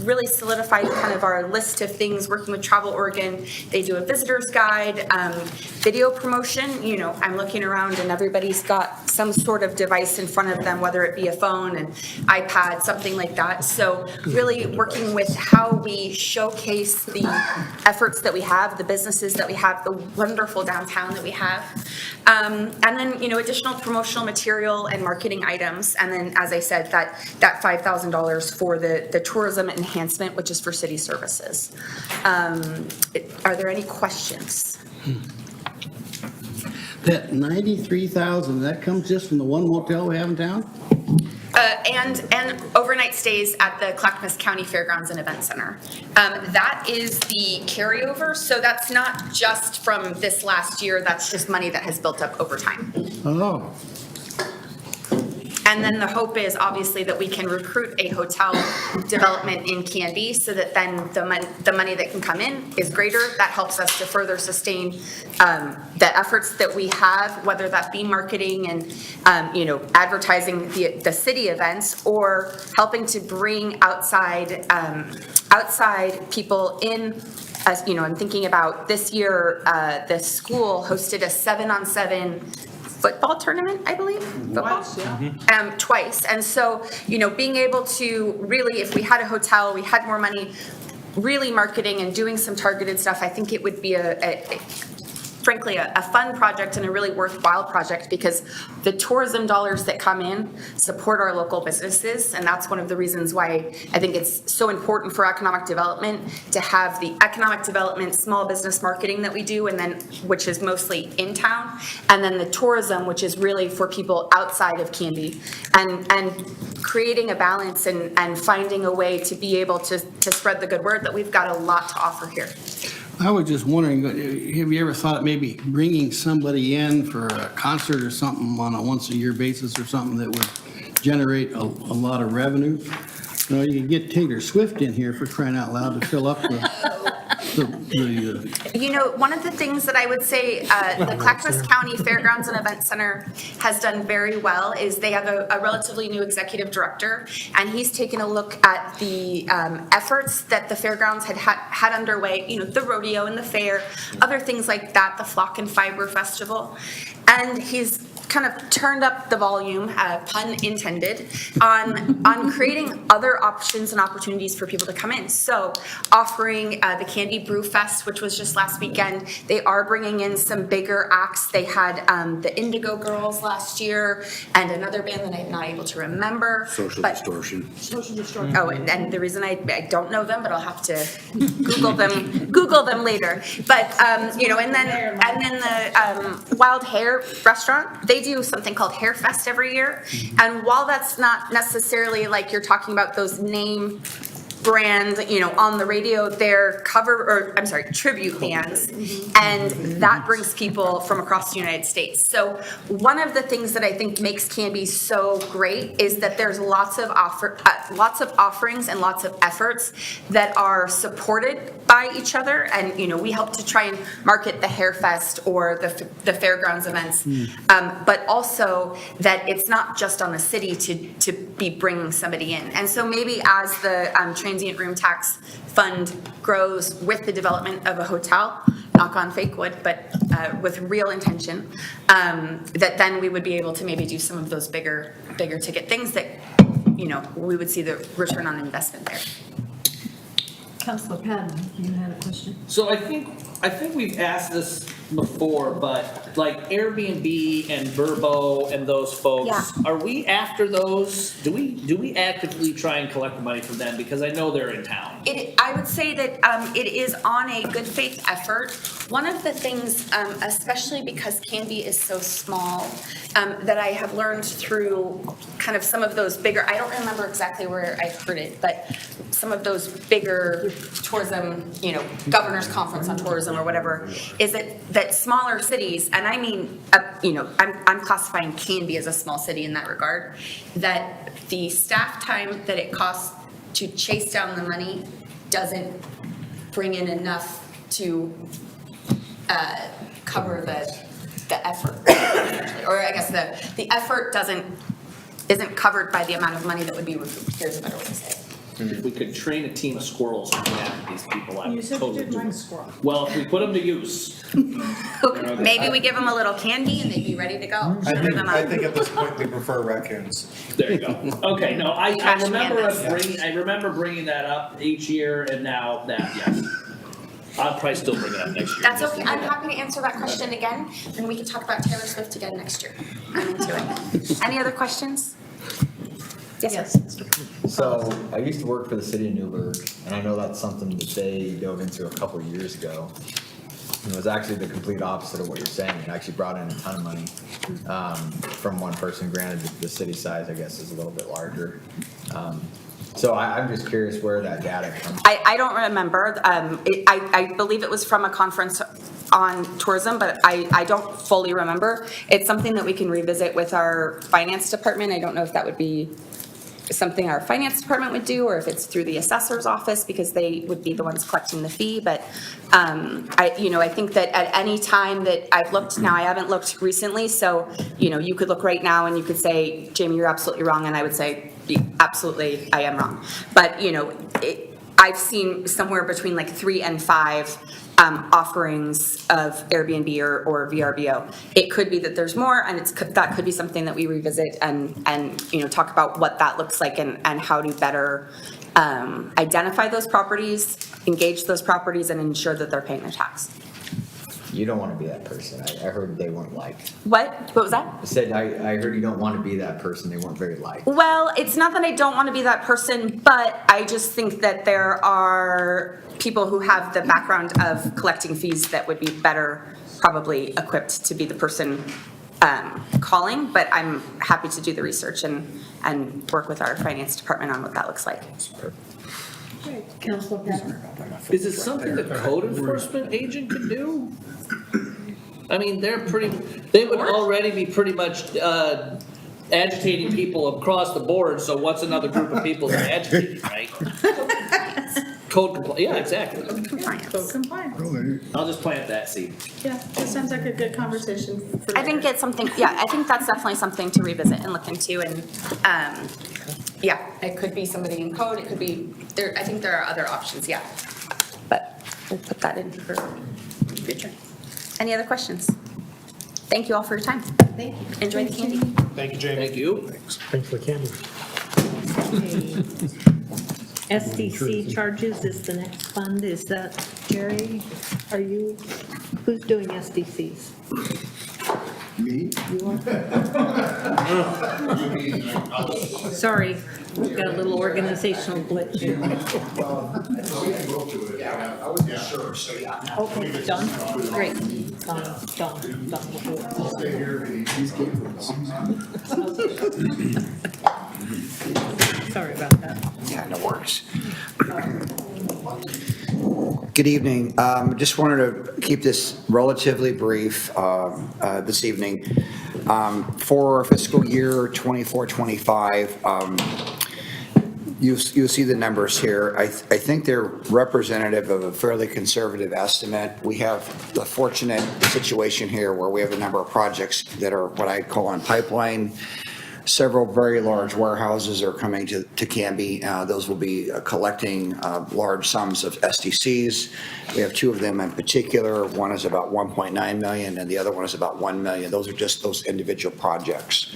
really solidified kind of our list of things, working with Travel Oregon. They do a visitor's guide, video promotion. I'm looking around and everybody's got some sort of device in front of them, whether it be a phone, an iPad, something like that. So really working with how we showcase the efforts that we have, the businesses that we have, the wonderful downtown that we have. And then, additional promotional material and marketing items. And then, as I said, that $5,000 for the tourism enhancement, which is for city services. Are there any questions? That 93,000, that comes just from the one motel we have in town? And overnight stays at the Clackamas County Fairgrounds and Event Center. That is the carryover, so that's not just from this last year, that's just money that has built up over time. Oh. And then the hope is obviously that we can recruit a hotel development in Canby so that then the money that can come in is greater. That helps us to further sustain the efforts that we have, whether that be marketing and, advertising the city events or helping to bring outside people in. As I'm thinking about this year, the school hosted a 7-on-7 football tournament, I believe. Football? Twice. And so, being able to really, if we had a hotel, we had more money, really marketing and doing some targeted stuff, I think it would be frankly, a fun project and a really worthwhile project because the tourism dollars that come in support our local businesses. And that's one of the reasons why I think it's so important for economic development to have the economic development, small business marketing that we do, and then, which is mostly in town, and then the tourism, which is really for people outside of Canby, and creating a balance and finding a way to be able to spread the good word that we've got a lot to offer here. I was just wondering, have you ever thought of maybe bringing somebody in for a concert or something on a once-a-year basis or something that would generate a lot of revenue? You could get Taylor Swift in here for crying out loud to fill up the one of the things that I would say the Clackamas County Fairgrounds and Event Center has done very well is they have a relatively new executive director, and he's taken a look at the efforts that the fairgrounds had underway, the rodeo and the fair, other things like that, the Flock and Fiber Festival, and he's kind of turned up the volume, pun intended, on creating other options and opportunities for people to come in. So offering the Candy Brew Fest, which was just last weekend, they are bringing in some bigger acts. They had the Indigo Girls last year and another band that I'm not able to remember. Social Distortion. Oh, and the reason I don't know them, but I'll have to Google them later. But and then the Wild Hair restaurant, they do something called Hair Fest every year. And while that's not necessarily like you're talking about those name brand, on the radio, they're tribute bands, and that brings people from across the United States. So one of the things that I think makes Canby so great is that there's lots of offerings and lots of efforts that are supported by each other, and we help to try and market the Hair Fest or the fairgrounds events, but also that it's not just on the city to be bringing somebody in. And so maybe as the transient room tax fund grows with the development of a hotel, knock on fake wood, but with real intention, that then we would be able to maybe do some of those bigger ticket things that, we would see the return on investment there. Councilor Patton, you had a question? So I think we've asked this before, but like Airbnb and Vrbo and those folks, are we after those? Do we actively try and collect the money from them? Because I know they're in town. I would say that it is on a good faith effort. One of the things, especially because Canby is so small, that I have learned through kind of some of those bigger, I don't remember exactly where I heard it, but some of those bigger tourism, governor's conference on tourism or whatever, is that smaller cities, and I mean, I'm classifying Canby as a small city in that regard, that the staff time that it costs to chase down the money doesn't bring in enough to cover the effort, or I guess the effort isn't covered by the amount of money that would be recouped. Here's a better way to say it. If we could train a team of squirrels to go after these people, I You would said you totally didn't do like it. squirrel. Well, if we put them to use. Maybe we give them a little candy and they'd be ready to go. Sugar them up. I think at this point we prefer raccoons. There you go. Okay, no, I Trash remember us pandas. I remember bringing that up each year, and now that, yes. I'll probably still bring it up next year. That's okay. I'm happy to answer that question again, and we can talk about Taylor Swift again next year. I'm into it. Any other questions? Yes, sir. So I used to work for the city of Newburgh, and I know that's something that they dove into a couple of years ago. It was actually the complete opposite of what you're saying. It actually brought in a ton of money from one person. Granted, the city size, I guess, is a little bit larger. So I'm just curious where that data comes from. I don't remember. I believe it was from a conference on tourism, but I don't fully remember. It's something that we can revisit with our finance department. I don't know if that would be something our finance department would do, or if it's through the assessor's office, because they would be the ones collecting the fee. But I think that at any time that I've looked, now I haven't looked recently, so you could look right now and you could say, Jamie, you're absolutely wrong, and I would say, absolutely, I am wrong. But I've seen somewhere between like 3 and 5 offerings of Airbnb or VRBO. It could be that there's more, and that could be something that we revisit and talk about what that looks like and how to better identify those properties, engage those properties, and ensure that they're paying their tax. You don't want to be that person. I heard they weren't liked. What was that? I said, I heard you don't want to be that person. They weren't very liked. Well, it's not that I don't want to be that person, but I just think that there are people who have the background of collecting fees that would be better probably equipped to be the person calling, but I'm happy to do the research and work with our finance department on what that looks like. Councilor Patton. Is it something the code enforcement agent could do? I mean, they would already be pretty much agitating people across the board, so what's another group of people they're agitating, right? Yeah, exactly. Code compliance. I'll just plant that seed. Yeah, that sounds like a good conversation. I think it's something, I think that's definitely something to revisit and look into, and it could be somebody in code, it could be, I think there are other options, but we'll put that in for future. Any other questions? Thank you all for your time. Thank you. Enjoy the candy. Thank you, Jamie. Thank you. Thanks for the candy. SDC charges is the next fund. Is that, Jerry, who's doing SDCs? Me? Sorry, we've got a little organizational glitch here. I wasn't sure, so yeah. Okay, done? Great. Done. I'll stay here and he's keeping us. Sorry about that. Yeah, no worries. Good evening. Just wanted to keep this relatively brief this evening. For fiscal year 24-25, you'll see the numbers here. I think they're representative of a fairly conservative estimate. We have the fortunate situation here where we have a number of projects that are what I call on pipeline. Several very large warehouses are coming to Canby. Those will be collecting large sums of SDCs. We have 2 of them in particular. One is about 1.9 million and the other one is about 1 million. Those are just those individual projects.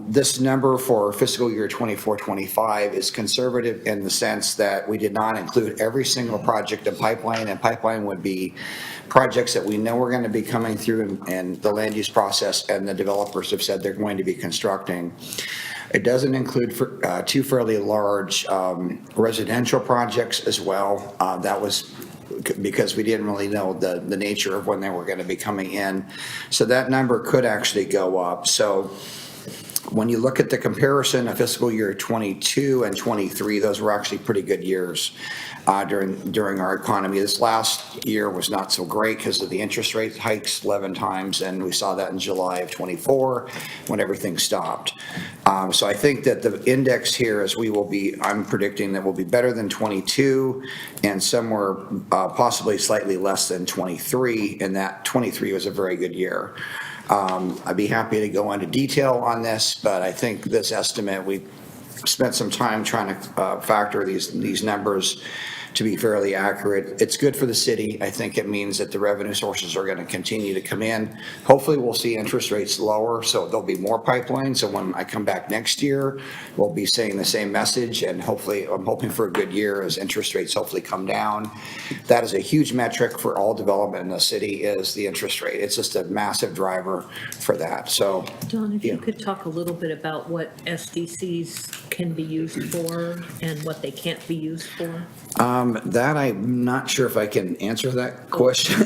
This number for fiscal year 24-25 is conservative in the sense that we did not include every single project in pipeline, and pipeline would be projects that we know are going to be coming through in the land use process, and the developers have said they're going to be constructing. It doesn't include 2 fairly large residential projects as well. That was because we didn't really know the nature of when they were going to be coming in. So that number could actually go up. So when you look at the comparison of fiscal year 22 and 23, those were actually pretty good years during our economy. This last year was not so great because of the interest rate hikes 11 times, and we saw that in July of 24 when everything stopped. So I think that the index here is I'm predicting that we'll be better than 22 and somewhere possibly slightly less than 23, and that 23 was a very good year. I'd be happy to go into detail on this, but I think this estimate, we spent some time trying to factor these numbers to be fairly accurate. It's good for the city. I think it means that the revenue sources are going to continue to come in. Hopefully we'll see interest rates lower, so there'll be more pipelines. So when I come back next year, we'll be saying the same message, and hopefully I'm hoping for a good year as interest rates hopefully come down. That is a huge metric for all development in the city, is the interest rate. It's just a massive driver for that. So Don, if you could talk a little bit about what SDCs can be used for and what they can't be used for. That I'm not sure if I can answer that question.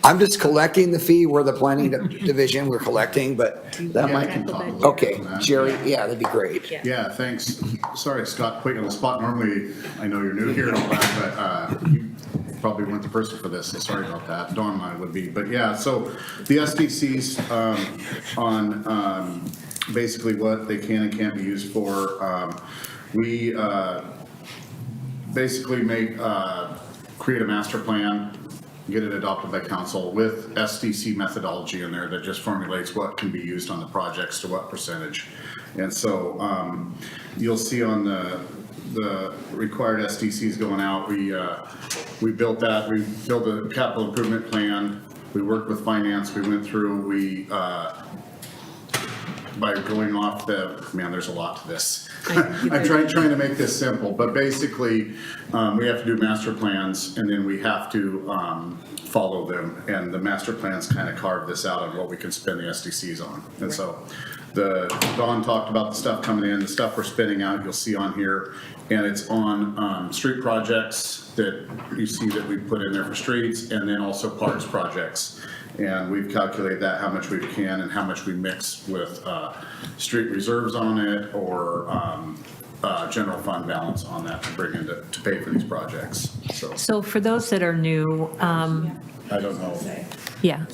I'm just collecting the fee. We're the planning division, we're collecting, but that Yeah, I might, can talk a little okay, bit on that. Jerry, yeah, that'd be great. Yeah, thanks. Sorry, Scott, put you on the spot. Normally, I know you're new here and all that, but you probably weren't the person for this, so sorry about that. Dawn and I would be. But yeah, so the SDCs on basically what they can and can't be used for, we basically create a master plan, get it adopted by council with SDC methodology in there that just formulates what can be used on the projects to what percentage. And so you'll see on the required SDCs going out, we built that, we built a capital improvement plan, we worked with finance, we went through, by going off man, there's a lot to this. I'm trying to make this simple, but basically, we have to do master plans and then we have to follow them. And the master plans kind of carve this out on what we can spend the SDCs on. And so Dawn talked about the stuff coming in, the stuff we're spending out, you'll see on here. And it's on street projects that you see that we put in there for streets, and then also parks projects. And we've calculated that, how much we can and how much we mix with street reserves on it or general fund balance on that to bring in to pay for these projects. So for those that are new, I don't know. yeah.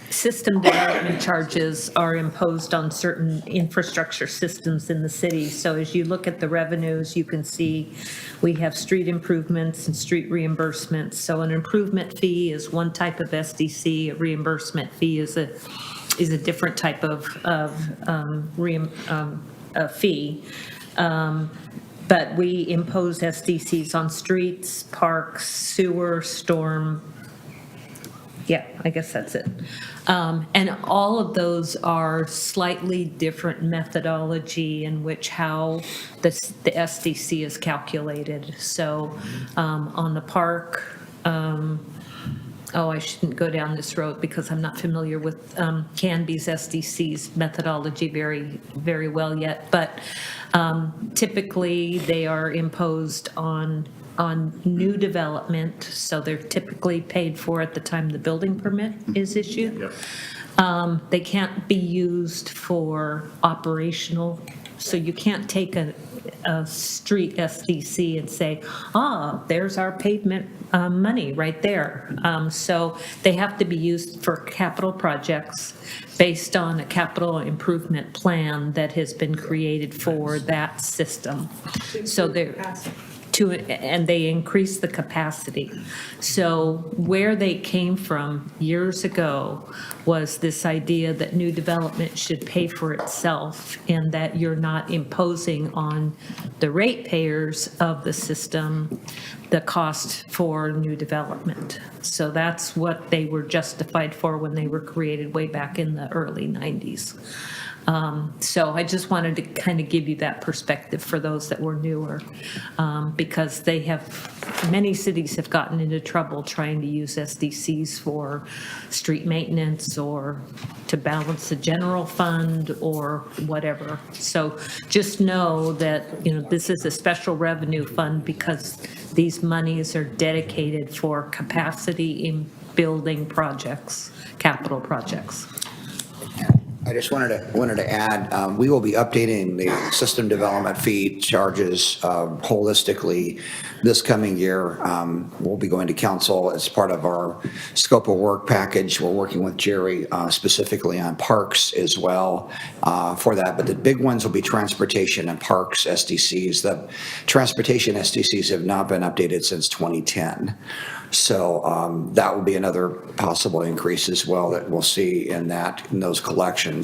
System development charges are imposed on certain infrastructure systems in the city. So as you look at the revenues, you can see we have street improvements and street reimbursements. So an improvement fee is one type of SDC, a reimbursement fee is a different type of fee. But we impose SDCs on streets, parks, sewer, storm. Yeah, I guess that's it. And all of those are slightly different methodology in which how the SDC is calculated. So on the park, I shouldn't go down this road because I'm not familiar with Canby's SDC's methodology very, very well yet. But typically, they are imposed on new development, so they're typically paid for at the time the building permit is issued. Yep. They can't be used for operational, so you can't take a street SDC and say, there's our pavement money right there. So they have to be used for capital projects based on a capital improvement plan that has been created for that system. So they're and they increase the capacity. So where they came from years ago was this idea that new development should pay for itself and that you're not imposing on the ratepayers of the system the cost for new development. So that's what they were justified for when they were created way back in the early 90s. So I just wanted to kind of give you that perspective for those that were newer, because many cities have gotten into trouble trying to use SDCs for street maintenance or to balance the general fund or whatever. So just know that, this is a special revenue fund because these monies are dedicated for capacity in building projects, capital projects. I just wanted to add, we will be updating the system development fee charges holistically this coming year. We'll be going to council as part of our scope of work package. We're working with Jerry specifically on parks as well for that. But the big ones will be transportation and parks SDCs. The transportation SDCs have not been updated since 2010. So that will be another possible increase as well that we'll see in those collections.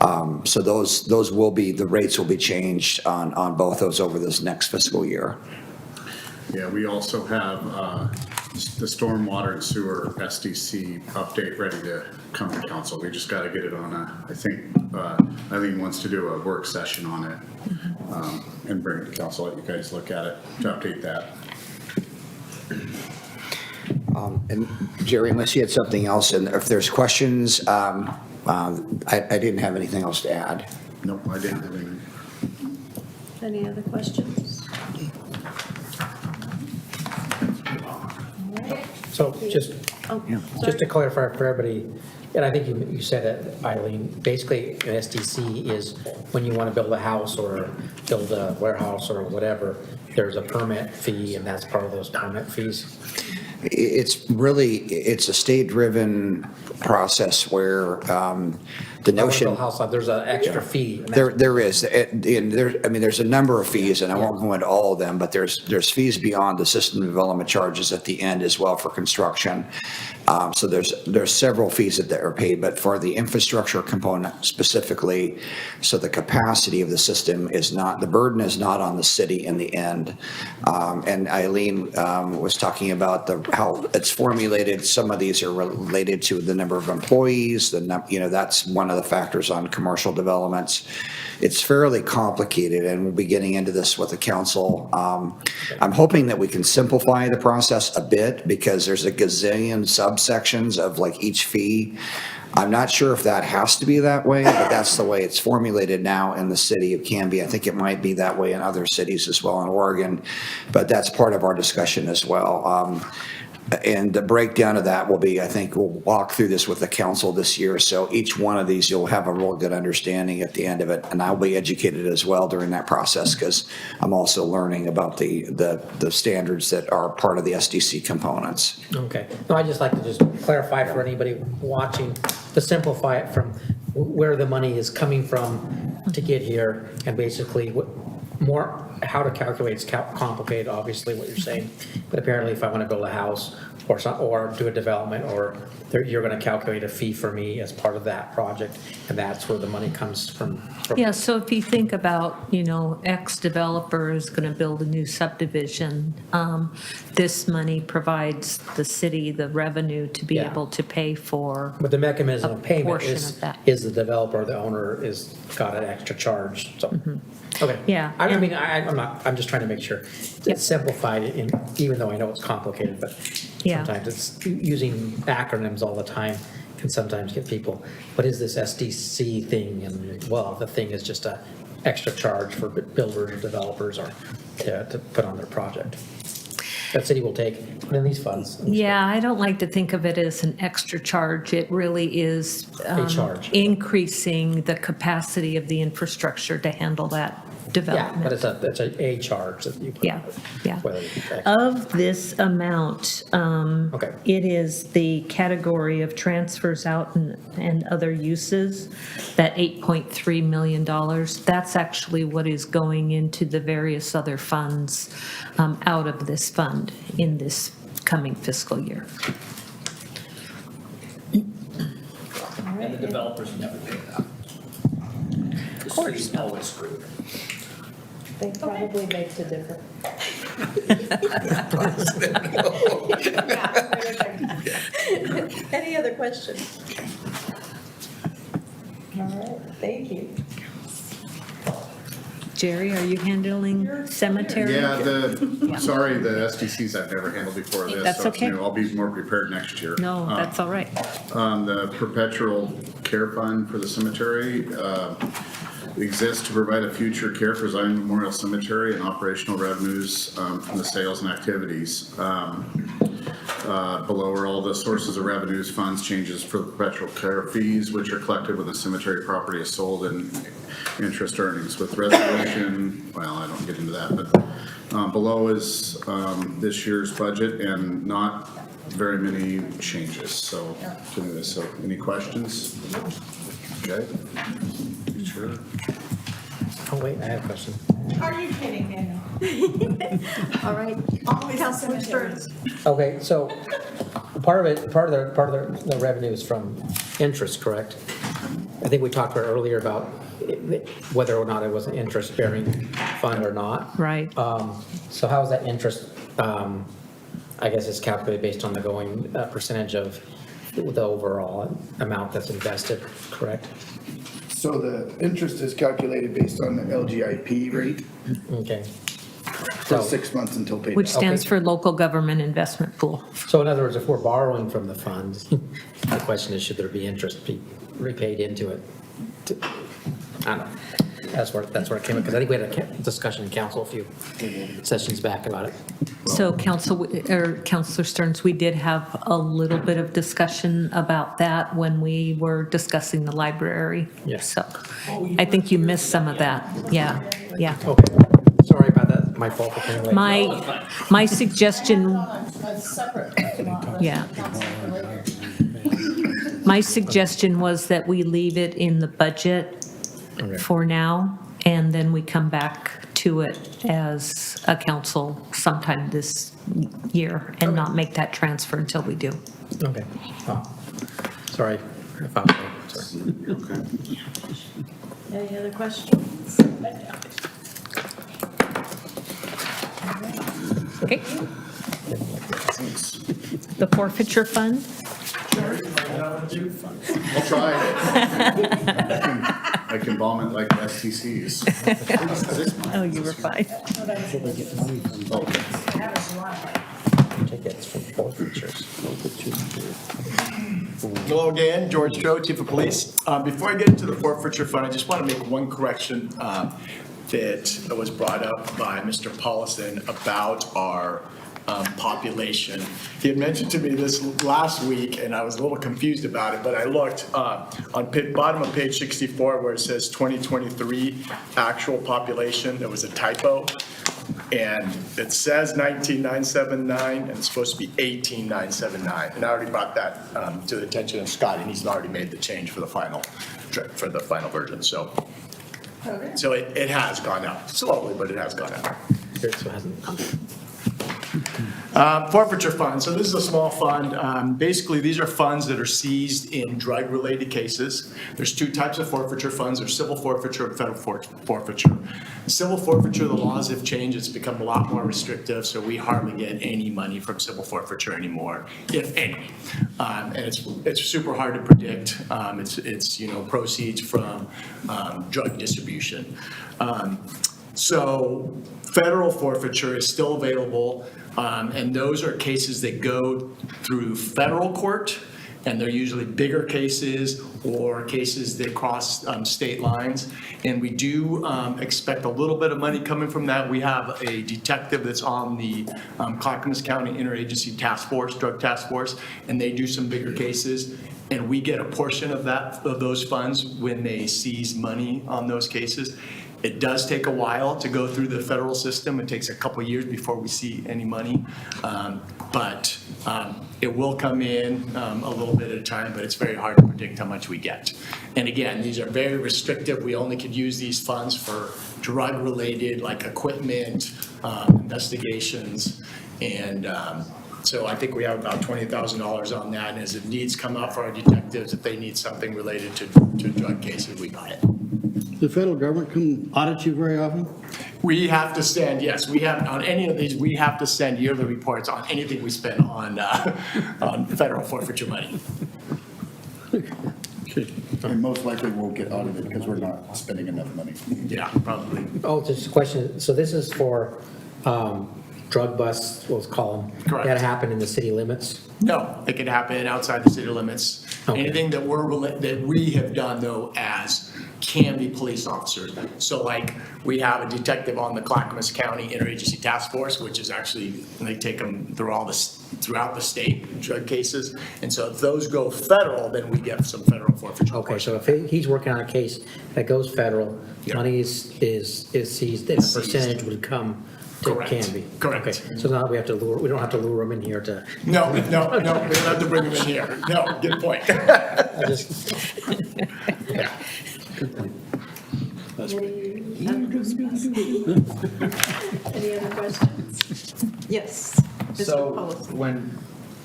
So those will be, the rates will be changed on both those over this next fiscal year. Yeah, we also have the stormwater and sewer SDC update ready to come to council. We just got to get it on I think Eileen wants to do a work session on it and bring it to council, let you guys look at it to update that. And Jerry, unless you had something else, and if there's questions, I didn't have anything else to add. Nope, I didn't have anything. Any other questions? So just to clarify for everybody, and I think you said it, Eileen, basically an SDC is when you want to build a house or build a warehouse or whatever, there's a permit fee and that's part of those permit fees. It's a state-driven process where the notion. House, there's an extra fee. And that's- There is, and there's a number of fees, and I won't go into all of them, but there's fees beyond the system development charges at the end as well for construction. So there's several fees that are paid, but for the infrastructure component specifically, so the capacity of the system is not, the burden is not on the city in the end. And Eileen was talking about how it's formulated. Some of these are related to the number of employees, that's one of the factors on commercial developments. It's fairly complicated, and we'll be getting into this with the council. I'm hoping that we can simplify the process a bit because there's a gazillion subsections of like each fee. I'm not sure if that has to be that way, but that's the way it's formulated now in the city of Canby. I think it might be that way in other cities as well in Oregon, but that's part of our discussion as well. And the breakdown of that will be, I think we'll walk through this with the council this year. So each one of these, you'll have a real good understanding at the end of it. And I'll be educated as well during that process because I'm also learning about the standards that are part of the SDC components. Okay. No, I just like to just clarify for anybody watching, to simplify it from where the money is coming from to get here, and basically more how to calculate is complicated, obviously, what you're saying. But apparently if I want to build a house or do a development, or you're going to calculate a fee for me as part of that project, and that's where the money comes from. Yeah, so if you think about, X developer is going to build a new subdivision, this money provides the city the revenue to be able to pay for. But the mechanism of payment portion is of that. the developer, the owner is got an extra charge, so. Okay. Yeah. I'm just trying to make sure it's simplified, even though I know it's complicated, but Yeah. sometimes it's using acronyms all the time can sometimes get people, what is this SDC thing? And well, the thing is just a extra charge for builders or developers or to put on their project. That city will take in these funds. Yeah, I don't like to think of it as an extra charge. It really is A charge. increasing the capacity of the infrastructure to handle that Yeah, development. but it's a charge that you put. Yeah, yeah. Whether it's Of this amount, Okay. it is the category of transfers out and other uses, that $8.3 million. That's actually what is going into the various other funds out of this fund in this coming fiscal year. And the developers never pay that. Of course. The city's always screwed. They probably make the difference. Any other questions? All right, thank you. Jerry, are you handling cemetery? Sorry, the SDCs I've never handled before this. That's so it's okay. new. I'll be more prepared next year. No, that's all right. The perpetual care fund for the cemetery exists to provide a future care for Zion Memorial Cemetery and operational revenues from the sales and activities. Below are all the sources of revenues, funds, changes for the perpetual care fees, which are collected when the cemetery property is sold, and interest earnings. With resolution, well, I don't get into that, but below is this year's budget and not very many changes. So, any questions? Okay. Sure. Oh, wait, I have a question. Are you kidding, Daniel? All right. Always have cemeteries. Okay, so part of the revenue is from interest, correct? I think we talked earlier about whether or not it was an interest-bearing fund or not. Right. So how is that interest, I guess it's calculated based on the going percentage of the overall amount that's invested, correct? So the interest is calculated based on the LGIP rate Okay. for 6 months until paid. Which back. stands for Local Government Investment Pool. So in other words, if we're borrowing from the funds, the question is, should there be interest be repaid into it? I don't know. That's where it came in, because I think we had a discussion in council a few sessions back about it. So Counselor Stearns, we did have a little bit of discussion about that when we were discussing the library. Yes. So I think you missed some of that. Yeah, yeah. Okay, sorry about that, my fault for coming late. My suggestion, yeah. My suggestion was that we leave it in the budget for now, and then we come back to it as a council sometime this year and not make that transfer until we do. Okay. Oh, sorry. I found it. Sorry. Any other questions? Okay. The forfeiture fund? I'll try. I can bomb it like STCs. Oh, you were fine. Tickets from forfeitures. Hello again, George Cho, Chief of Police. Before I get into the forfeiture fund, I just want to make one correction that was brought up by Mr. Paulson about our population. He had mentioned to me this last week, and I was a little confused about it, but I looked on bottom of page 64 where it says 2023 actual population. There was a typo, and it says 19,979, and it's supposed to be 18,979. And I already brought that to the attention of Scott, and he's already made the change for the final version. So it has gone up slowly, but it has gone up. So it hasn't come. Forfeiture fund. So this is a small fund. Basically, these are funds that are seized in drug-related cases. There's two types of forfeiture funds. There's civil forfeiture and federal forfeiture. Civil forfeiture, the laws have changed. It's become a lot more restrictive, so we hardly get any money from civil forfeiture anymore, if any. And it's super hard to predict. It's proceeds from drug distribution. So federal forfeiture is still available, and those are cases that go through federal court, and they're usually bigger cases or cases that cross state lines. And we do expect a little bit of money coming from that. We have a detective that's on the Clackamas County Interagency Task Force, Drug Task Force, and they do some bigger cases. And we get a portion of those funds when they seize money on those cases. It does take a while to go through the federal system. It takes a couple of years before we see any money. But it will come in a little bit at a time, but it's very hard to predict how much we get. And again, these are very restrictive. We only could use these funds for drug-related, like equipment, investigations, and so I think we have about $20,000 on that. And as the needs come up for our detectives, if they need something related to drug cases, we got it. The federal government come audit you very often? We have to send, yes, we have, on any of these, we have to send yearly reports on anything we spend on federal forfeiture money. And most likely we'll get audited because we're not spending enough money. Yeah, probably. Oh, just a question. So this is for drug busts, we'll call them. Correct. That happen in the city limits? No, it could happen outside the city limits. Okay. Anything that we have done though as Canby police officers. So like we have a detective on the Clackamas County Interagency Task Force, which is actually, they take them throughout the state drug cases. And so if those go federal, then we get some federal forfeiture. Okay, so if he's working on a case that goes federal, money is seized, then a percentage would come to Correct. Canby. Correct. Okay, so now we don't have to lure him in here to. No, we don't have to bring them in here. No, good point. I just. Yeah. Good point. Any other questions? Yes. Mr. So Paulson.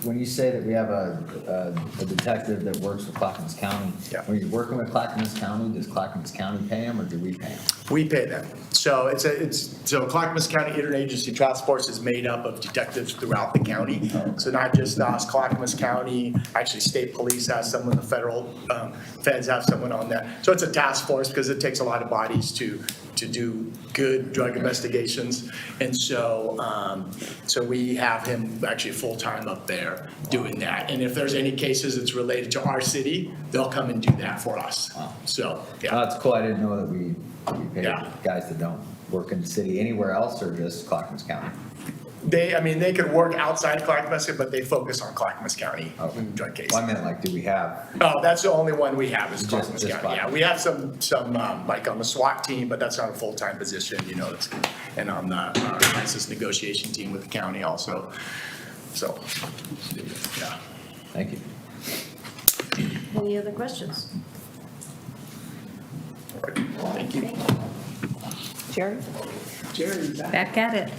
when you say that we have a detective that works with Clackamas County, when you're working with Clackamas County, does Clackamas County pay him or do we pay him? We pay them. So so Clackamas County Interagency Task Force is made up of detectives throughout the county. So not just us, Clackamas County, actually state police has someone, the federal feds have someone on that. So it's a task force because it takes a lot of bodies to do good drug investigations. And so we have him actually full-time up there doing that. And if there's any cases that's related to our city, they'll come and do that for us. Wow. So, yeah. That's cool. I didn't know that we You pay Yeah. guys that don't work in the city anywhere else or just Clackamas County? They could work outside of Clackamas, but they focus on Clackamas County joint case. Well, I meant like, do we have? Oh, that's the only one we have is Just Clackamas County. Yeah, Clackamas. we have some like on the SWAT team, but that's not a full-time position, and on the crisis negotiation team with the county also. So, yeah. Thank you. Any other questions? Thank you. Jerry? Jerry's Back at it.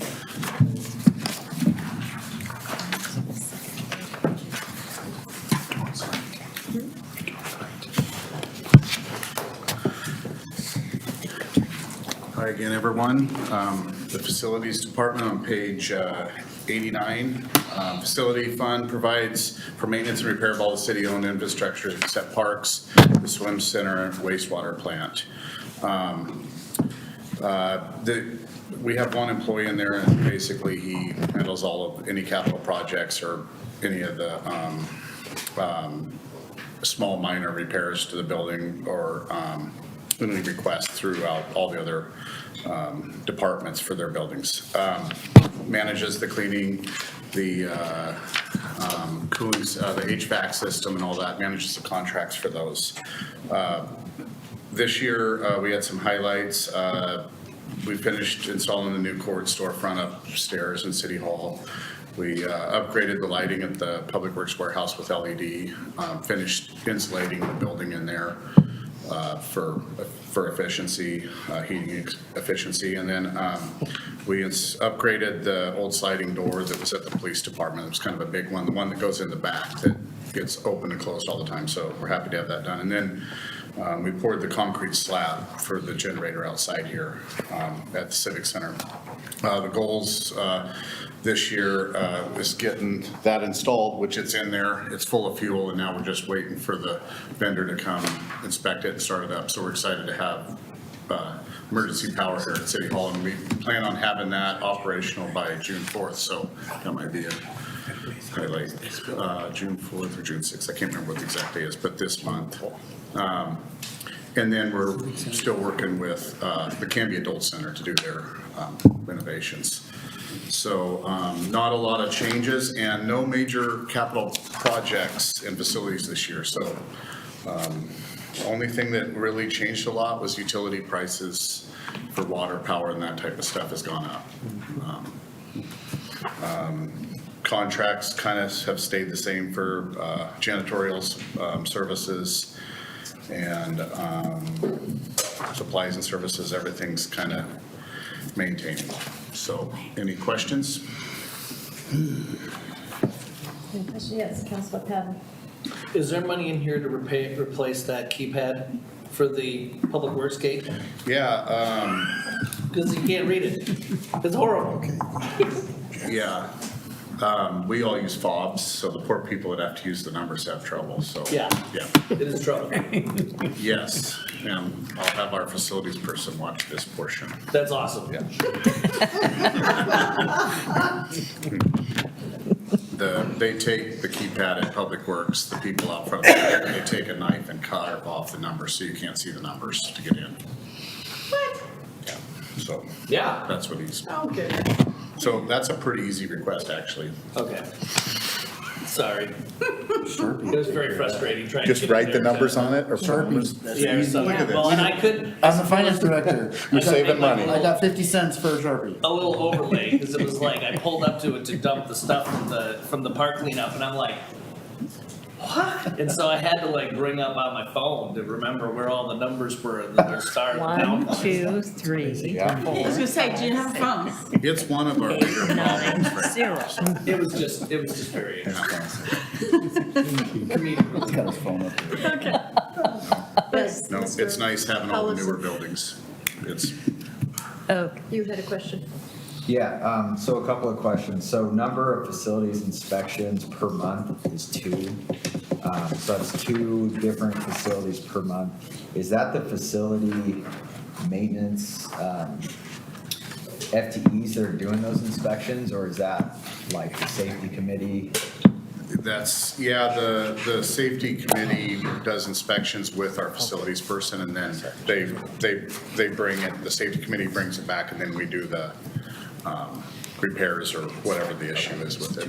Hi again, everyone. The Facilities Department on page 89. Facility fund provides for maintenance and repair of all the city-owned infrastructure except parks, the swim center, and wastewater plant. We have one employee in there, and basically he handles all of any capital projects or any of the small minor repairs to the building or any requests throughout all the other departments for their buildings. Manages the cleaning, the cooling, the HVAC system and all that, manages the contracts for those. This year, we had some highlights. We finished installing the new court storefront upstairs in City Hall. We upgraded the lighting at the Public Works Warehouse with LED, finished insulating the building in there for efficiency, heating efficiency. And then we upgraded the old sliding door that was at the police department. It was kind of a big one, the one that goes in the back that gets open and closed all the time. So we're happy to have that done. And then we poured the concrete slab for the generator outside here at the Civic Center. The goals this year is getting that installed, which it's in there. It's full of fuel, and now we're just waiting for the vendor to come inspect it and start it up. So we're excited to have emergency power here at City Hall, and we plan on having that operational by June 4th. So that might be a highlight, June 4th or June 6th. I can't remember what the exact day is, but this month. And then we're still working with the Canby Adult Center to do their renovations. So not a lot of changes and no major capital projects in facilities this year. So the only thing that really changed a lot was utility prices for water, power, and that type of stuff has gone up. Contracts kind of have stayed the same for janitorial services and supplies and services. Everything's kind of maintaining. So any questions? Any questions? Yes, Councilor Patton. Is there money in here to replace that keypad for the Public Works gate? Yeah. Because you can't read it. It's horrible. Yeah. We all use fobs, so the poor people that have to use the numbers have trouble, so. Yeah. Yeah. It is trouble. Yes, and I'll have our facilities person watch this portion. That's awesome. Yeah. They take the keypad at Public Works, the people out front, and they take a knife and carve off the numbers so you can't see the numbers to get in. What? Yeah, so. Yeah. That's what he's. Oh, good. So that's a pretty easy request, actually. Okay. Sorry. It was very frustrating trying to. Just get in write the there to- numbers on it or Sharpies. Yeah, or something. Look at this. Well, and I could. I'm the finance director. You're saving money. I got 50 cents for a Sharpie. A little overlay, because it was like, I pulled up to it to dump the stuff from the park cleanup, and I'm like, what? And so I had to like bring up on my phone to remember where all the numbers were and the stars. 1, 2, 3, I was gonna say, do you have a phone? It's one of our bigger 9, problems. 0. It was just very expensive. He's got his phone up there. Yes. No, it's nice having all the newer buildings. It's, Oh, You had a question? Yeah, so a couple of questions. So number of facilities inspections per month is 2. So that's 2 different facilities per month. Is that the facility maintenance FTEs that are doing those inspections, or is that like the safety committee? That's, yeah, the safety committee does inspections with our facilities person, and then they bring it, the safety committee brings it back, and then we do the repairs or whatever the issue is with it.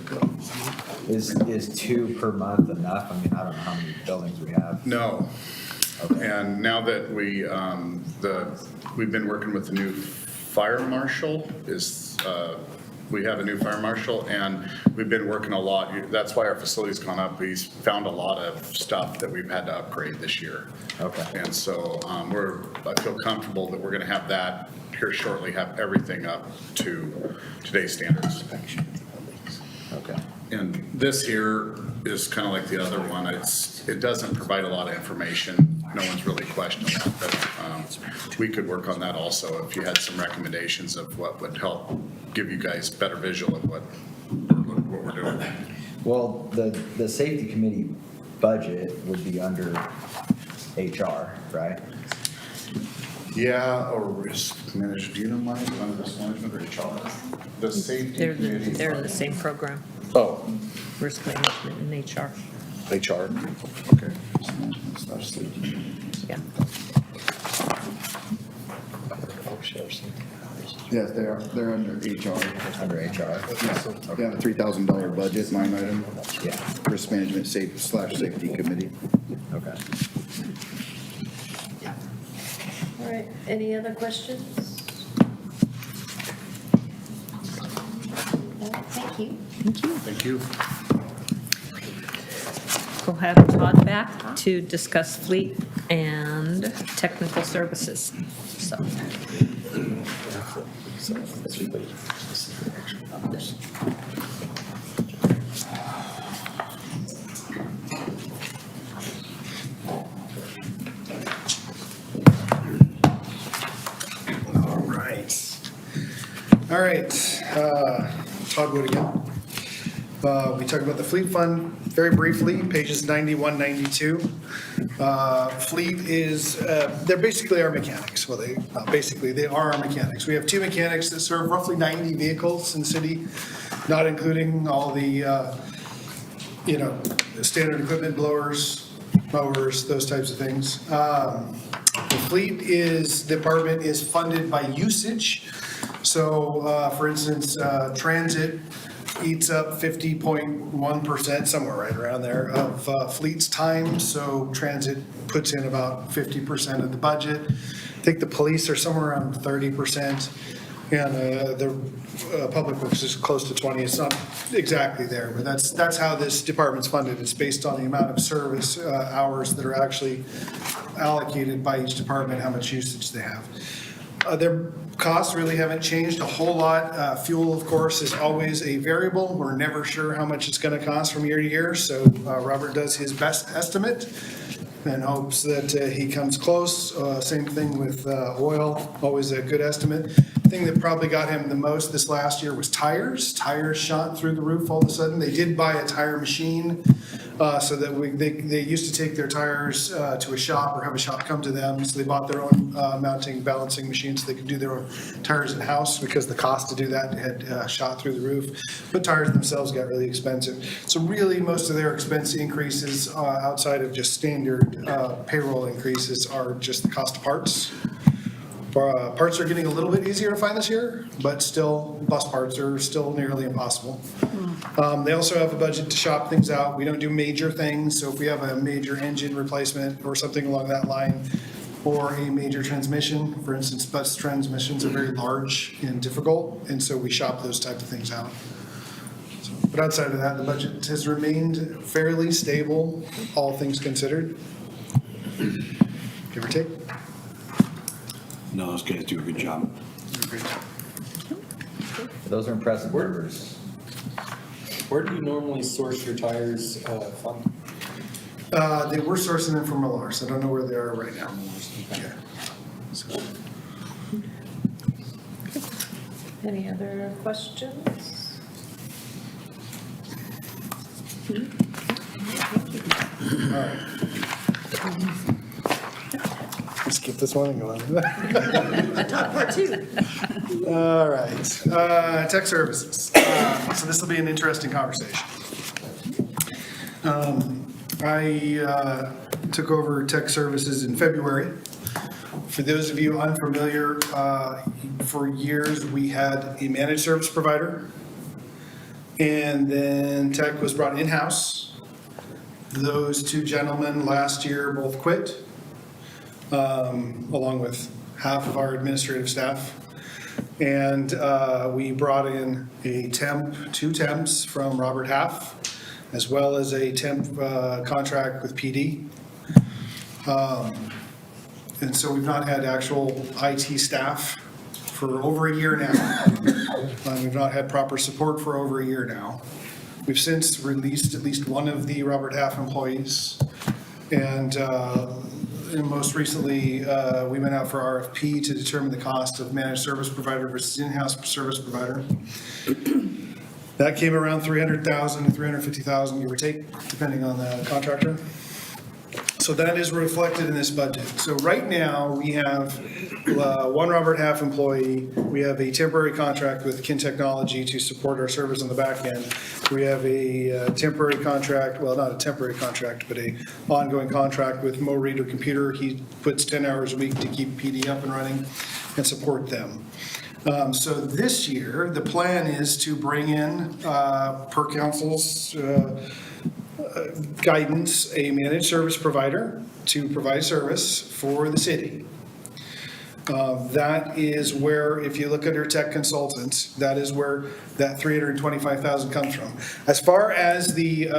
Is 2 per month enough? I mean, I don't know how many buildings we have. No. And now that we've been working with the new fire marshal, we have a new fire marshal, and we've been working a lot. That's why our facility's gone up. He's found a lot of stuff that we've had to upgrade this year. Okay. And so I feel comfortable that we're gonna have that here shortly, have everything up to today's standards. Okay. And this here is kind of like the other one. It doesn't provide a lot of information. No one's really questioned that, but we could work on that also if you had some recommendations of what would help give you guys better visual of what we're doing. Well, the safety committee budget would be under HR, right? Yeah, or risk management. Do you know mine on risk management or HR? The safety committee. They're in the same program, Oh, risk management and HR. HR. Okay. Yeah. Yes, they are, they're under HR. Under HR? They have a $3,000 budget line item. Yeah. Risk management safety committee. Okay. All right, any other questions? Thank you. Thank you. We'll have Todd back to discuss fleet and technical services, so. All right, Todd Wood again. We talked about the fleet fund very briefly, pages 91, 92. Fleet is, they're basically our mechanics. Well, they are our mechanics. We have 2 mechanics that serve roughly 90 vehicles in the city, not including all the, standard equipment, blowers, mowers, those types of things. The fleet department is funded by usage. So, for instance, transit eats up 50.1%, somewhere right around there, of fleet's time. So transit puts in about 50% of the budget. I think the police are somewhere around 30%, and the public works is close to 20. It's not exactly there, but that's how this department's funded. It's based on the amount of service hours that are actually allocated by each department, how much usage they have. Their costs really haven't changed a whole lot. Fuel, of course, is always a variable. We're never sure how much it's going to cost from year to year, so Robert does his best estimate and hopes that he comes close. Same thing with oil, always a good estimate. The thing that probably got him the most this last year was tires. Tires shot through the roof all of a sudden. They did buy a tire machine so that they used to take their tires to a shop or have a shop come to them. So they bought their own mounting, balancing machine so they could do their own tires in-house because the cost to do that had shot through the roof. But tires themselves got really expensive. So really most of their expense increases outside of just standard payroll increases are just the cost of parts. Parts are getting a little bit easier to find this year, but still, bus parts are still nearly impossible. They also have a budget to shop things out. We don't do major things, so if we have a major engine replacement or something along that line, or a major transmission, for instance, bus transmissions are very large and difficult, and so we shop those type of things out. But outside of that, the budget has remained fairly stable, all things considered. Give or take. No, those guys do a good job. Those are impressive numbers. Where do you normally source your tires from? They were sourcing them from Millars. I don't know where they are right now. Yeah. So. Any other questions? All right. Skip this one and go on. Part 2. All right, tech services. So this will be an interesting conversation. I took over tech services in February. For those of you unfamiliar, for years, we had a managed service provider, and then tech was brought in-house. Those two gentlemen last year both quit, along with half of our administrative staff. And we brought in two temps from Robert Half, as well as a temp contract with PD. And so we've not had actual IT staff for over a year now. We've not had proper support for over a year now. We've since released at least one of the Robert Half employees. And most recently, we went out for RFP to determine the cost of managed service provider versus in-house service provider. That came around $300,000 to $350,000, give or take, depending on the contractor. So that is reflected in this budget. So right now, we have one Robert Half employee. We have a temporary contract with Kin Technology to support our service on the back end. We have a temporary contract, well, not a temporary contract, but a ongoing contract with Mo Reader Computer. He puts 10 hours a week to keep PD up and running and support them. So this year, the plan is to bring in, per council's guidance, a managed service provider to provide service for the city. That is where, if you look under tech consultants, that is where that $325,000 comes from. As far as the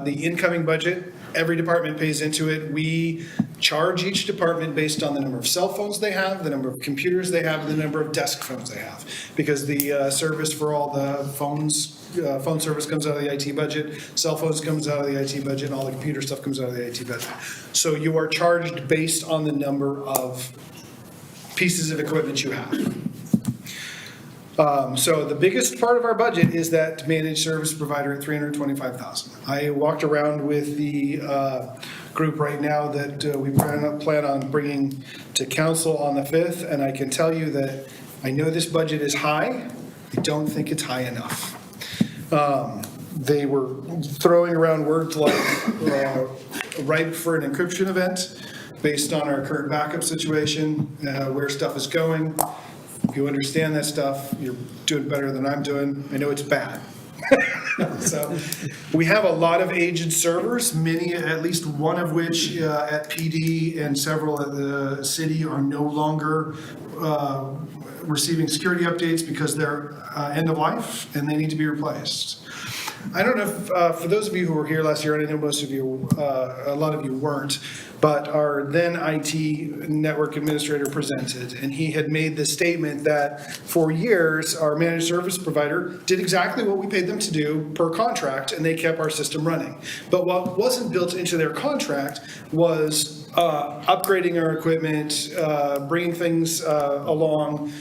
incoming budget, every department pays into it. We charge each department based on the number of cell phones they have, the number of computers they have, and the number of desk phones they have. Because the service for all the phones, phone service comes out of the IT budget, cell phones comes out of the IT budget, and all the computer stuff comes out of the IT budget. So you are charged based on the number of pieces of equipment you have. So the biggest part of our budget is that managed service provider at $325,000. I walked around with the group right now that we plan on bringing to council on the 5th, and I can tell you that I know this budget is high. I don't think it's high enough. They were throwing around words like ripe for an encryption event based on our current backup situation, where stuff is going. If you understand that stuff, you're doing better than I'm doing. I know it's bad. So we have a lot of aged servers, many, at least one of which at PD and several at the city are no longer receiving security updates because they're end of life and they need to be replaced. I don't know if, for those of you who were here last year, and I know most of you, a lot of you weren't, but our then IT network administrator presented, and he had made the statement that for years, our managed service provider did exactly what we paid them to do per contract, and they kept our system running. But what wasn't built into their contract was upgrading our equipment, bringing things along.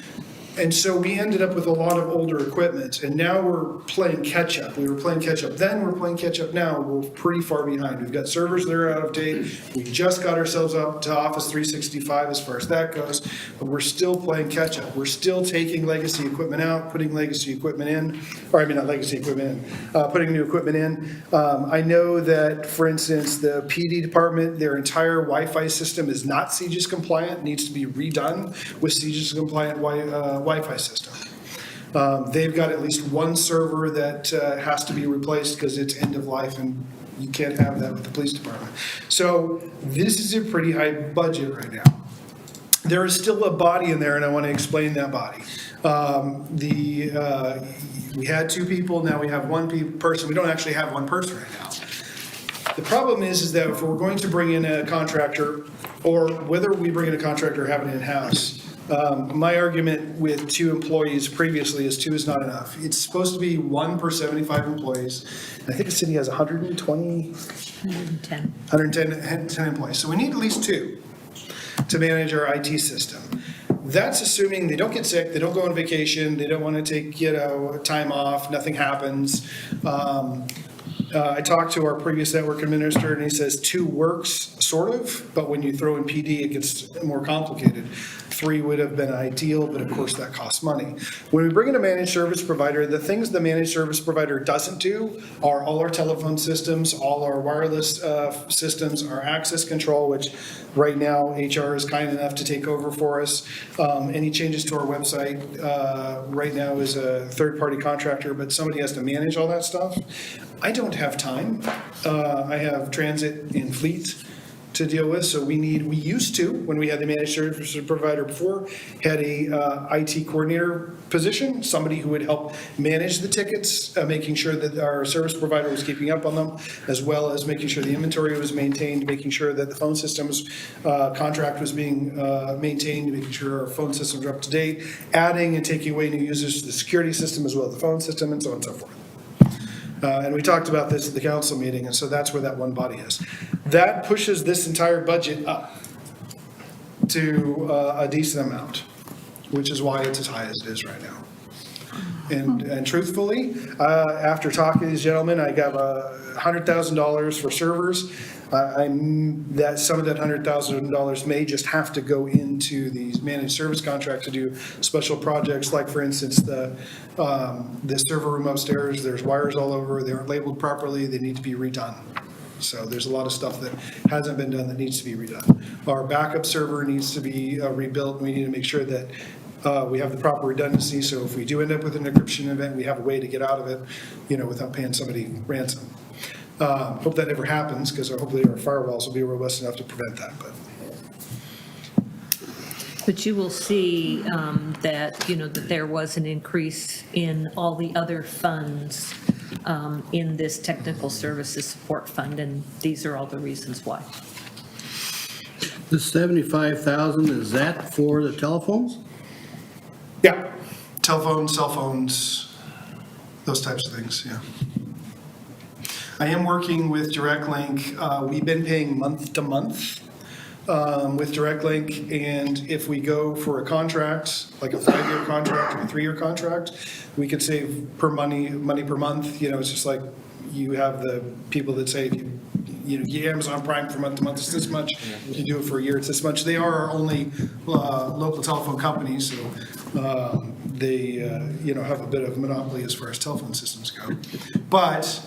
And so we ended up with a lot of older equipment, and now we're playing catch up. We were playing catch up then, we're playing catch up now. We're pretty far behind. We've got servers that are out of date. We just got ourselves up to Office 365 as far as that goes, but we're still playing catch up. We're still taking legacy equipment out, putting legacy equipment in, or I mean, not legacy equipment in, putting new equipment in. I know that, for instance, the PD department, their entire Wi-Fi system is not CGIS compliant, needs to be redone with CGIS compliant Wi-Fi system. They've got at least one server that has to be replaced because it's end of life, and you can't have that with the police department. So this is a pretty high budget right now. There is still a body in there, and I want to explain that body. We had two people, now we have one person. We don't actually have one person right now. The problem is that if we're going to bring in a contractor, or whether we bring in a contractor or have it in-house, my argument with two employees previously is two is not enough. It's supposed to be 1 per 75 employees. I think the city has 110 employees. So we need at least 2 to manage our IT system. That's assuming they don't get sick, they don't go on vacation, they don't want to take, time off, nothing happens. I talked to our previous network administrator, and he says 2 works, sort of, but when you throw in PD, it gets more complicated. 3 would have been ideal, but of course that costs money. When we bring in a managed service provider, the things the managed service provider doesn't do are all our telephone systems, all our wireless systems, our access control, which right now HR is kind enough to take over for us. Any changes to our website right now is a third-party contractor, but somebody has to manage all that stuff. I don't have time. I have transit and fleet to deal with, so we used to, when we had the managed service provider before, had a IT coordinator position, somebody who would help manage the tickets, making sure that our service provider was keeping up on them, as well as making sure the inventory was maintained, making sure that the phone systems contract was being maintained, making sure our phone systems are up to date, adding and taking away new users to the security system as well as the phone system, and so on and so forth. And we talked about this at the council meeting, and so that's where that one body is. That pushes this entire budget up to a decent amount, which is why it's as high as it is right now. And truthfully, after talking to these gentlemen, I got $100,000 for servers. That some of that $100,000 may just have to go into these managed service contracts to do special projects, like for instance, the server room upstairs, there's wires all over, they aren't labeled properly, they need to be redone. So there's a lot of stuff that hasn't been done that needs to be redone. Our backup server needs to be rebuilt, and we need to make sure that we have the proper redundancy, so if we do end up with an encryption event, we have a way to get out of it, without paying somebody ransom. Hope that never happens, because hopefully our firewalls will be robust enough to prevent that. But you will see that, that there was an increase in all the other funds in this technical services support fund, and these are all the reasons why. The 75,000, is that for the telephones? Yeah, telephones, cell phones, those types of things, yeah. I am working with Direct Link. We've been paying month to month with Direct Link, and if we go for a contract, like a 5-year contract or a 3-year contract, we could save money per month. It's just like you have the people that say, if you get Amazon Prime for month to month, it's this much. If you do it for a year, it's this much. They are our only local telephone company, so they have a bit of a monopoly as far as telephone systems go. But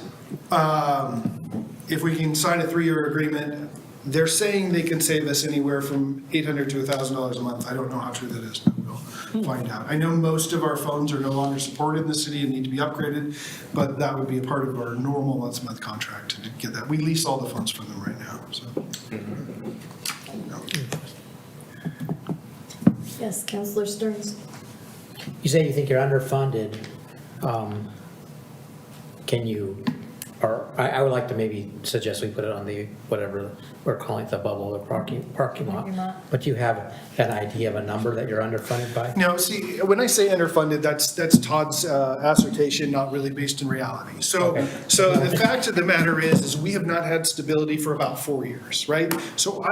if we can sign a 3-year agreement, they're saying they can save us anywhere from $800 to $1,000 a month. I don't know how true that is, but we'll find out. I know most of our phones are no longer supported in the city and need to be upgraded, but that would be a part of our normal once-a-month contract to get that. We lease all the phones from them right now, so. Yes, Councilor Stearns. You say you think you're underfunded. Can you, or I would like to maybe suggest we put it on the, whatever we're calling it, the bubble or parking lot. But you have an idea of a number that you're underfunded by? No, see, when I say underfunded, that's Todd's assertion, not really based in reality. So the fact of the matter is we have not had stability for about 4 years, right? So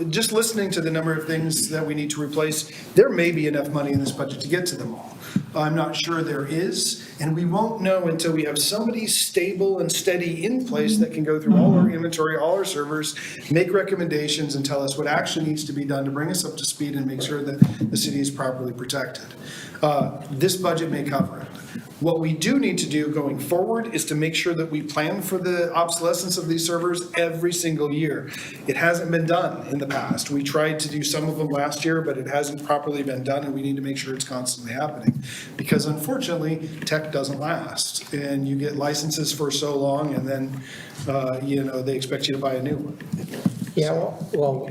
just listening to the number of things that we need to replace, there may be enough money in this budget to get to them all. I'm not sure there is, and we won't know until we have somebody stable and steady in place that can go through all our inventory, all our servers, make recommendations and tell us what actually needs to be done to bring us up to speed and make sure that the city is properly protected. This budget may cover it. What we do need to do going forward is to make sure that we plan for the obsolescence of these servers every single year. It hasn't been done in the past. We tried to do some of them last year, but it hasn't properly been done, and we need to make sure it's constantly happening. Because unfortunately, tech doesn't last, and you get licenses for so long, and then, they expect you to buy a new one. Yeah, well,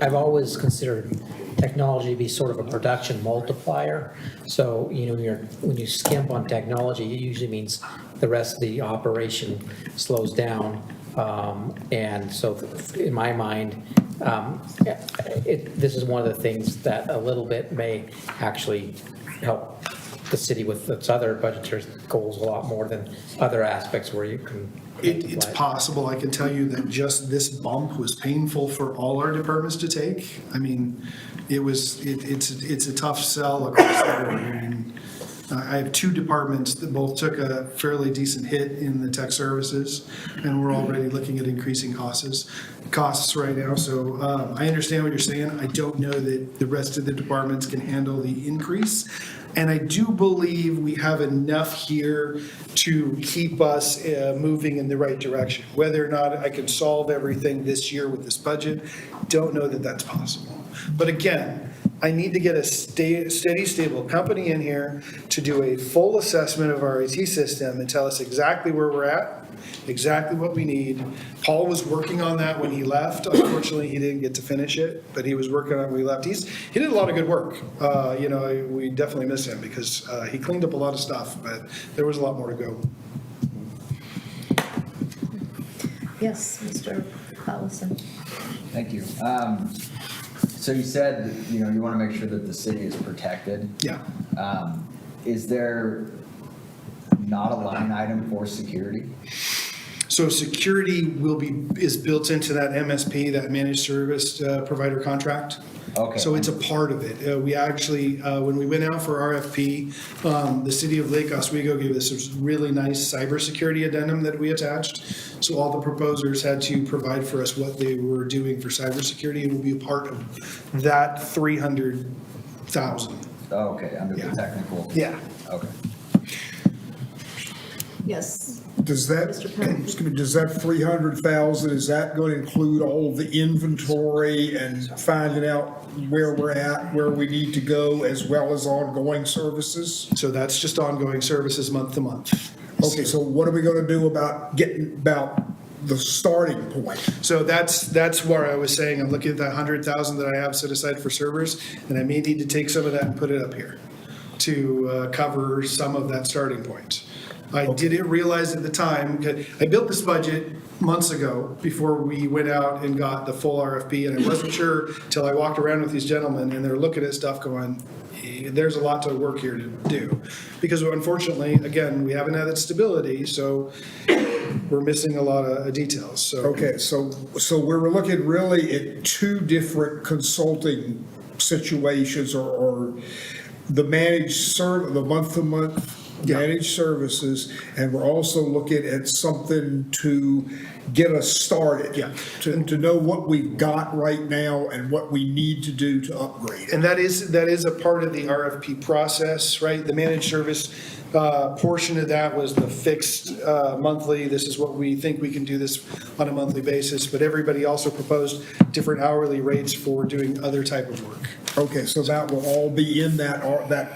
I've always considered technology to be sort of a production multiplier. So, when you skimp on technology, it usually means the rest of the operation slows down. And so in my mind, this is one of the things that a little bit may actually help the city with its other budgetary goals a lot more than other aspects where you can. It's possible. I can tell you that just this bump was painful for all our departments to take. I mean, it's a tough sell across the board. I mean, I have two departments that both took a fairly decent hit in the tech services, and we're already looking at increasing costs right now. So I understand what you're saying. I don't know that the rest of the departments can handle the increase. And I do believe we have enough here to keep us moving in the right direction. Whether or not I can solve everything this year with this budget, don't know that that's possible. But again, I need to get a steady, stable company in here to do a full assessment of our IT system and tell us exactly where we're at, exactly what we need. Paul was working on that when he left. Unfortunately, he didn't get to finish it, but he was working on it when he left. He did a lot of good work. We definitely miss him because he cleaned up a lot of stuff, but there was a lot more to go. Yes, Mr. Collison. Thank you. So you said, that, you want to make sure that the city is protected. Yeah. Is there not a line item for security? So security is built into that MSP, that managed service provider contract. Okay. So it's a part of it. We actually, when we went out for RFP, the city of Lake Oswego gave us this really nice cybersecurity addendum that we attached. So all the proposers had to provide for us what they were doing for cybersecurity. It will be a part of that 300,000. Oh, okay, under the technical. Yeah. Okay. Yes. Does that 300,000, is that going to include all the inventory and finding out where we're at, where we need to go, as well as ongoing services? So that's just ongoing services month to month. Okay, so what are we going to do about the starting point? So that's where I was saying, I'm looking at that 100,000 that I have set aside for servers, and I may need to take some of that and put it up here to cover some of that starting point. I didn't realize at the time, I built this budget months ago before we went out and got the full RFP, and I wasn't sure till I walked around with these gentlemen and they're looking at stuff going, there's a lot to work here to do. Because unfortunately, again, we haven't had that stability, so we're missing a lot of details, so. Okay, so we're looking really at two different consulting situations or the the month-to-month managed services, and we're also looking at something to get us started. Yeah. To know what we've got right now and what we need to do to upgrade it. And that is a part of the RFP process, right? The managed service portion of that was the fixed monthly, this is what we think we can do this on a monthly basis, but everybody also proposed different hourly rates for doing other type of work. Okay, so that will all be in that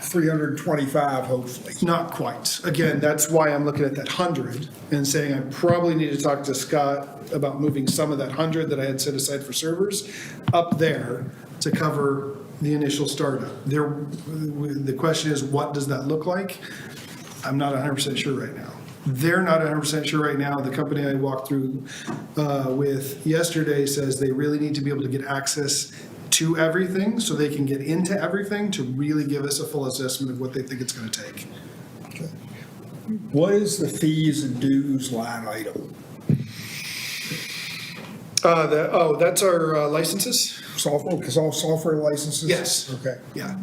325, hopefully. Not quite. Again, that's why I'm looking at that 100 and saying I probably need to talk to Scott about moving some of that 100 that I had set aside for servers up there to cover the initial startup. The question is, what does that look like? I'm not 100% sure right now. They're not 100% sure right now. The company I walked through with yesterday says they really need to be able to get access to everything so they can get into everything to really give us a full assessment of what they think it's going to take. Okay. What is the fees and dues line item? That's our licenses. Software, because all software licenses? Yes. Okay. Yeah.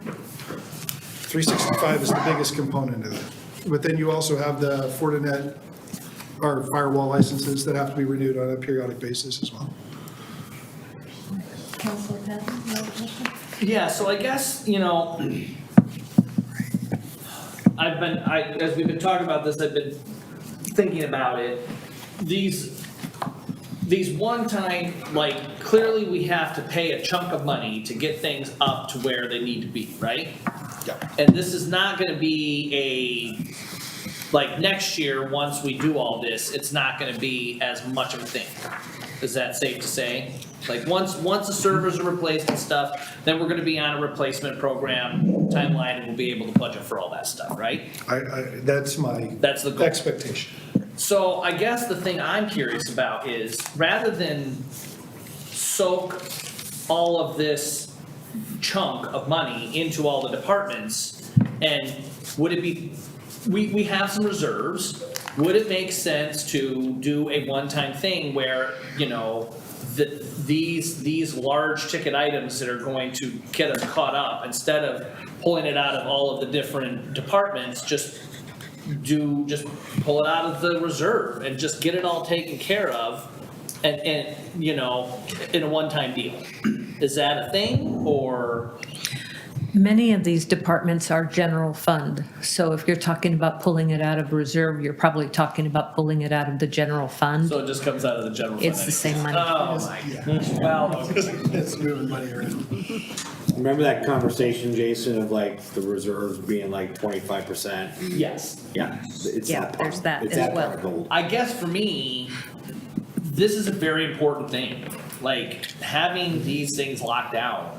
365 is the biggest component of that. But then you also have the Fortinet, or firewall licenses that have to be renewed on a periodic basis as well. Councilor Patton, you have a question? Yeah, so I guess, as we've been talking about this, I've been thinking about it. These one-time, clearly we have to pay a chunk of money to get things up to where they need to be, right? Yeah. And this is not gonna be next year, once we do all this, it's not gonna be as much of a thing. Is that safe to say? Once the servers are replaced and stuff, then we're gonna be on a replacement program timeline and we'll be able to budget for all that stuff, right? That's the goal. Expectation. So I guess the thing I'm curious about is, rather than soak all of this chunk of money into all the departments, and would it be, we have some reserves, would it make sense to do a one-time thing where, these large ticket items that are going to get us caught up, instead of pulling it out of all of the different departments, just pull it out of the reserve and just get it all taken care of and you know, in a one-time deal. Is that a thing, or? Many of these departments are general fund, so if you're talking about pulling it out of reserve, you're probably talking about pulling it out of the general fund. So it just comes out of the general fund? It's the same money. Oh, my gosh. Well, It's moving money around. Remember that conversation, Jason, of like the reserves being like 25%? yes. Yeah. It's Yeah, that part. there's that It's as that well. part of gold. I guess for me, this is a very important thing. Like, having these things locked down.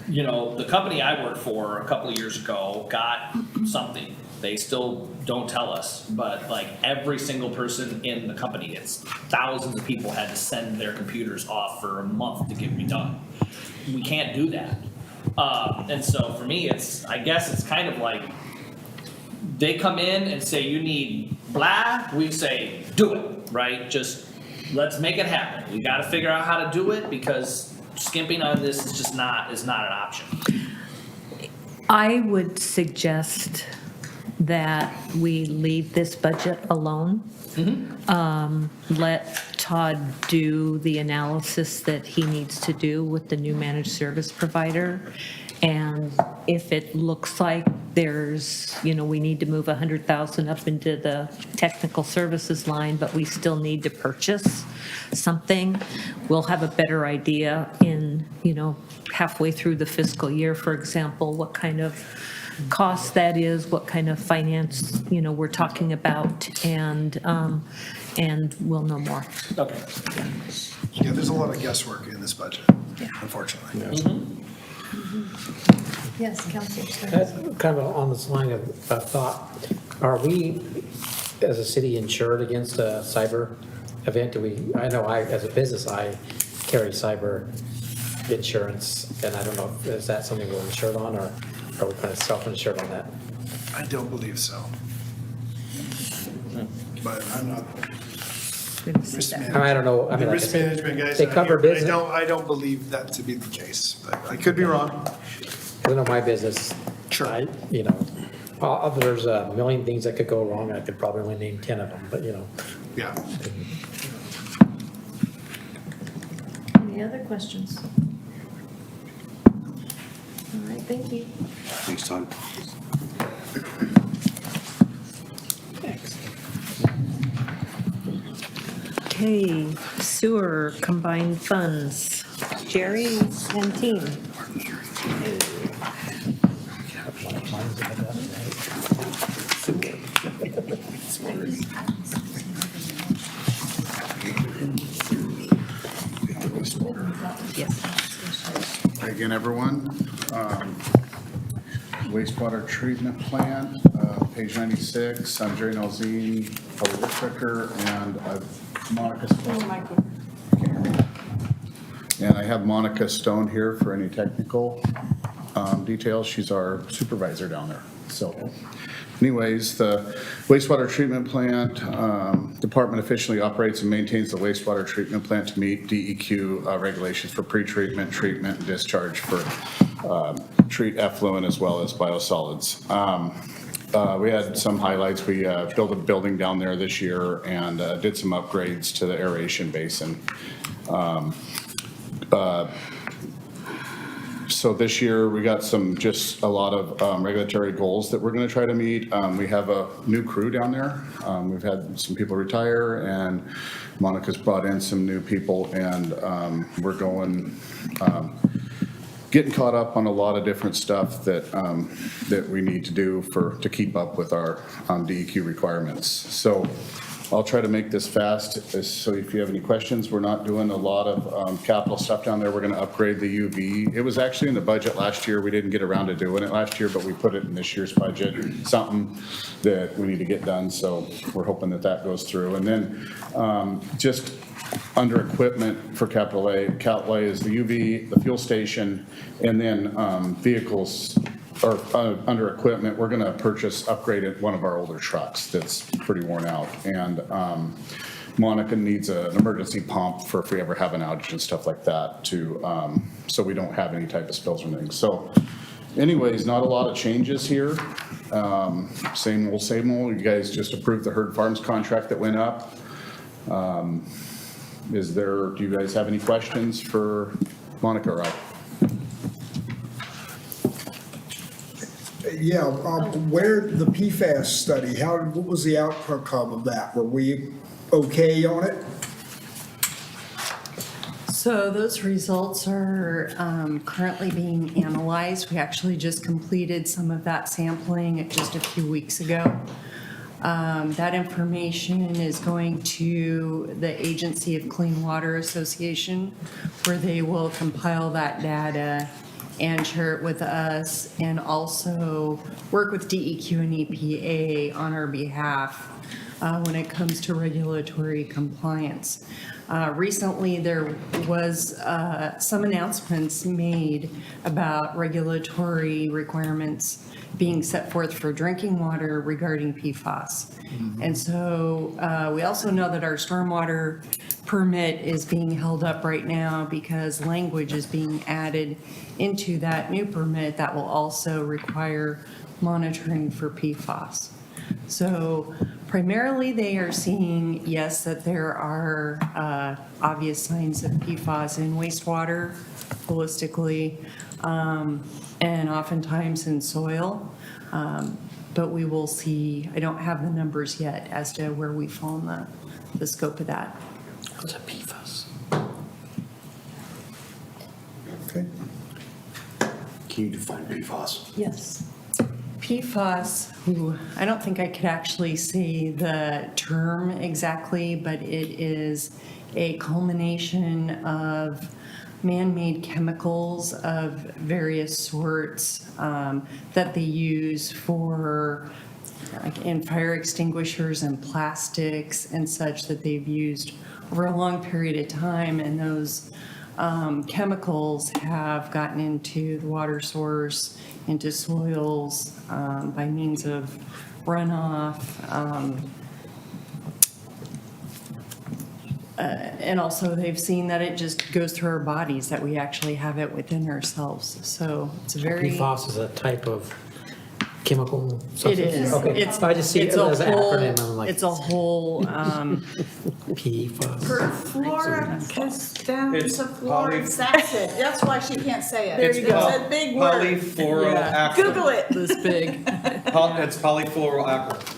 You know, the company I worked for a couple of years ago got something. They still don't tell us, but like every single person in the company, it's thousands of people had to send their computers off for a month to get redone. We can't do that. And so for me, I guess it's kind of like, they come in and say, you need blah, we say, do it, right? Just, let's make it happen. We gotta figure out how to do it, because skimping on this is just not an option. I would suggest that we leave this budget alone. Let Todd do the analysis that he needs to do with the new managed service provider. And if it looks like there's, you know, we need to move 100,000 up into the technical services line, but we still need to purchase something, we'll have a better idea in, you know, halfway through the fiscal year, for example, what kind of cost that is, what kind of finance, you know, we're talking about, and we'll know more. Okay. Yeah, there's a lot of guesswork in this budget, unfortunately. Yes, Counselor. That's kind of on this line of thought. Are we, as a city, insured against a cyber event? Do we, I know as a business, I carry cyber insurance, and I don't know, is that something we're insured on, or are we kind of self-insured on that? I don't believe so. But I'm not. Risk management. I don't know. I mean, The like risk I said, management guys. they cover business. I don't believe that to be the case, but I could be wrong. I know my business, Sure. you know, there's a million things that could go wrong. I could probably only name 10 of them, but you know. Yeah. Any other questions? All right, thank you. Thanks, Todd. Okay, sewer combined funds. Jerry and team. Yes. Again, everyone, wastewater treatment plant, page 96, I'm Jerry Nalzine, public works director, and Monica Stone. And I have Monica Stone here for any technical details. She's our supervisor down there. So anyways, the wastewater treatment plant department efficiently operates and maintains the wastewater treatment plant to meet DEQ regulations for pretreatment, treatment, and discharge for treat effluent as well as biosolids. We had some highlights. We built a building down there this year and did some upgrades to the aeration basin. So this year, we got just a lot of regulatory goals that we're going to try to meet. We have a new crew down there. We've had some people retire, and Monica's brought in some new people, and we're getting caught up on a lot of different stuff that we need to do to keep up with our DEQ requirements. So I'll try to make this fast, so if you have any questions, we're not doing a lot of capital stuff down there. We're going to upgrade the UV. It was actually in the budget last year. We didn't get around to doing it last year, but we put it in this year's budget, something that we need to get done, so we're hoping that that goes through. And then just under equipment for capital A is the UV, the fuel station, and then vehicles, or under equipment, we're gonna upgrade one of our older trucks that's pretty worn out. And Monica needs an emergency pump for if we ever have an outage and stuff like that to, so we don't have any type of spills or anything. So anyways, not a lot of changes here. Same old, same old. You guys just approved the Herd Farms contract that went up. Do you guys have any questions for Monica or I? Yeah, where, the PFAS study, what was the outcome of that? Were we okay on it? So those results are currently being analyzed. We actually just completed some of that sampling just a few weeks ago. That information is going to the Agency of Clean Water Association, where they will compile that data and share it with us, and also work with DEQ and EPA on our behalf when it comes to regulatory compliance. Recently, there was some announcements made about regulatory requirements being set forth for drinking water regarding PFAS. And so we also know that our stormwater permit is being held up right now because language is being added into that new permit that will also require monitoring for PFAS. So primarily they are seeing, yes, that there are obvious signs of PFAS in wastewater holistically, and oftentimes in soil. But we will see, I don't have the numbers yet as to where we fall in the scope of that. What's a PFAS? Okay. Can you define PFAS? Yes. PFAS, I don't think I could actually say the term exactly, but it is a culmination of man-made chemicals of various sorts that they use for, like in fire extinguishers and plastics and such, that they've used over a long period of time, and those chemicals have gotten into the water source, into soils by means of runoff, and also they've seen that it just goes through our bodies, that we actually have it within ourselves. So it's a very... PFAS is a type of chemical It substance? is. Okay, It's, I just see it it's a as an whole, acronym, I'm like. it's a whole, PFAS. Perfluorocarbons, that's it. That's why she can't say it. There you go. It's a big word. Polyfluoroacryl. Google it. this big. It's polyfluoroacryl.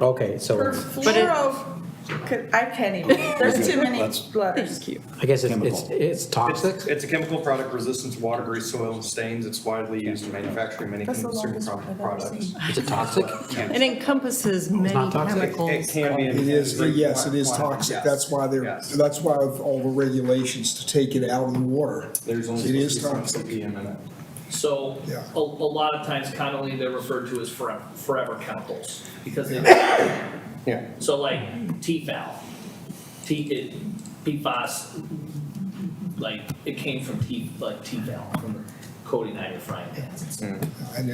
Okay, so Perfluoro, I can't even, there's too many letters. I guess it's toxic? It's a chemical product resistant to water, grease, soil, and stains. It's widely used in manufacturing many That's the consumer longest word I've ever products. seen. Is it toxic? It encompasses many not toxic? chemicals. It can be. It is, yes, it is toxic. Yes. That's why that's why of all the regulations to take it out of the water. There's only It is supposed to toxic. be some PM in it. So, Yeah. a lot of times commonly they're referred to as forever chemicals, because they, Yeah. so like Tefal, PFAS, like, it came from Tefal, from the coating on your frying pans. And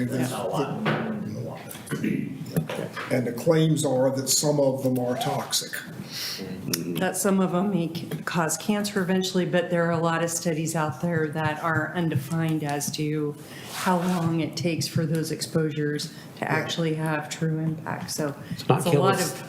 That's how a lot of them went in the water. and the claims are that some of them are toxic. That some of them may cause cancer eventually, but there are a lot of studies out there that are undefined as to how long it takes for those exposures to actually have true impact. So It's not it's a kill lot us of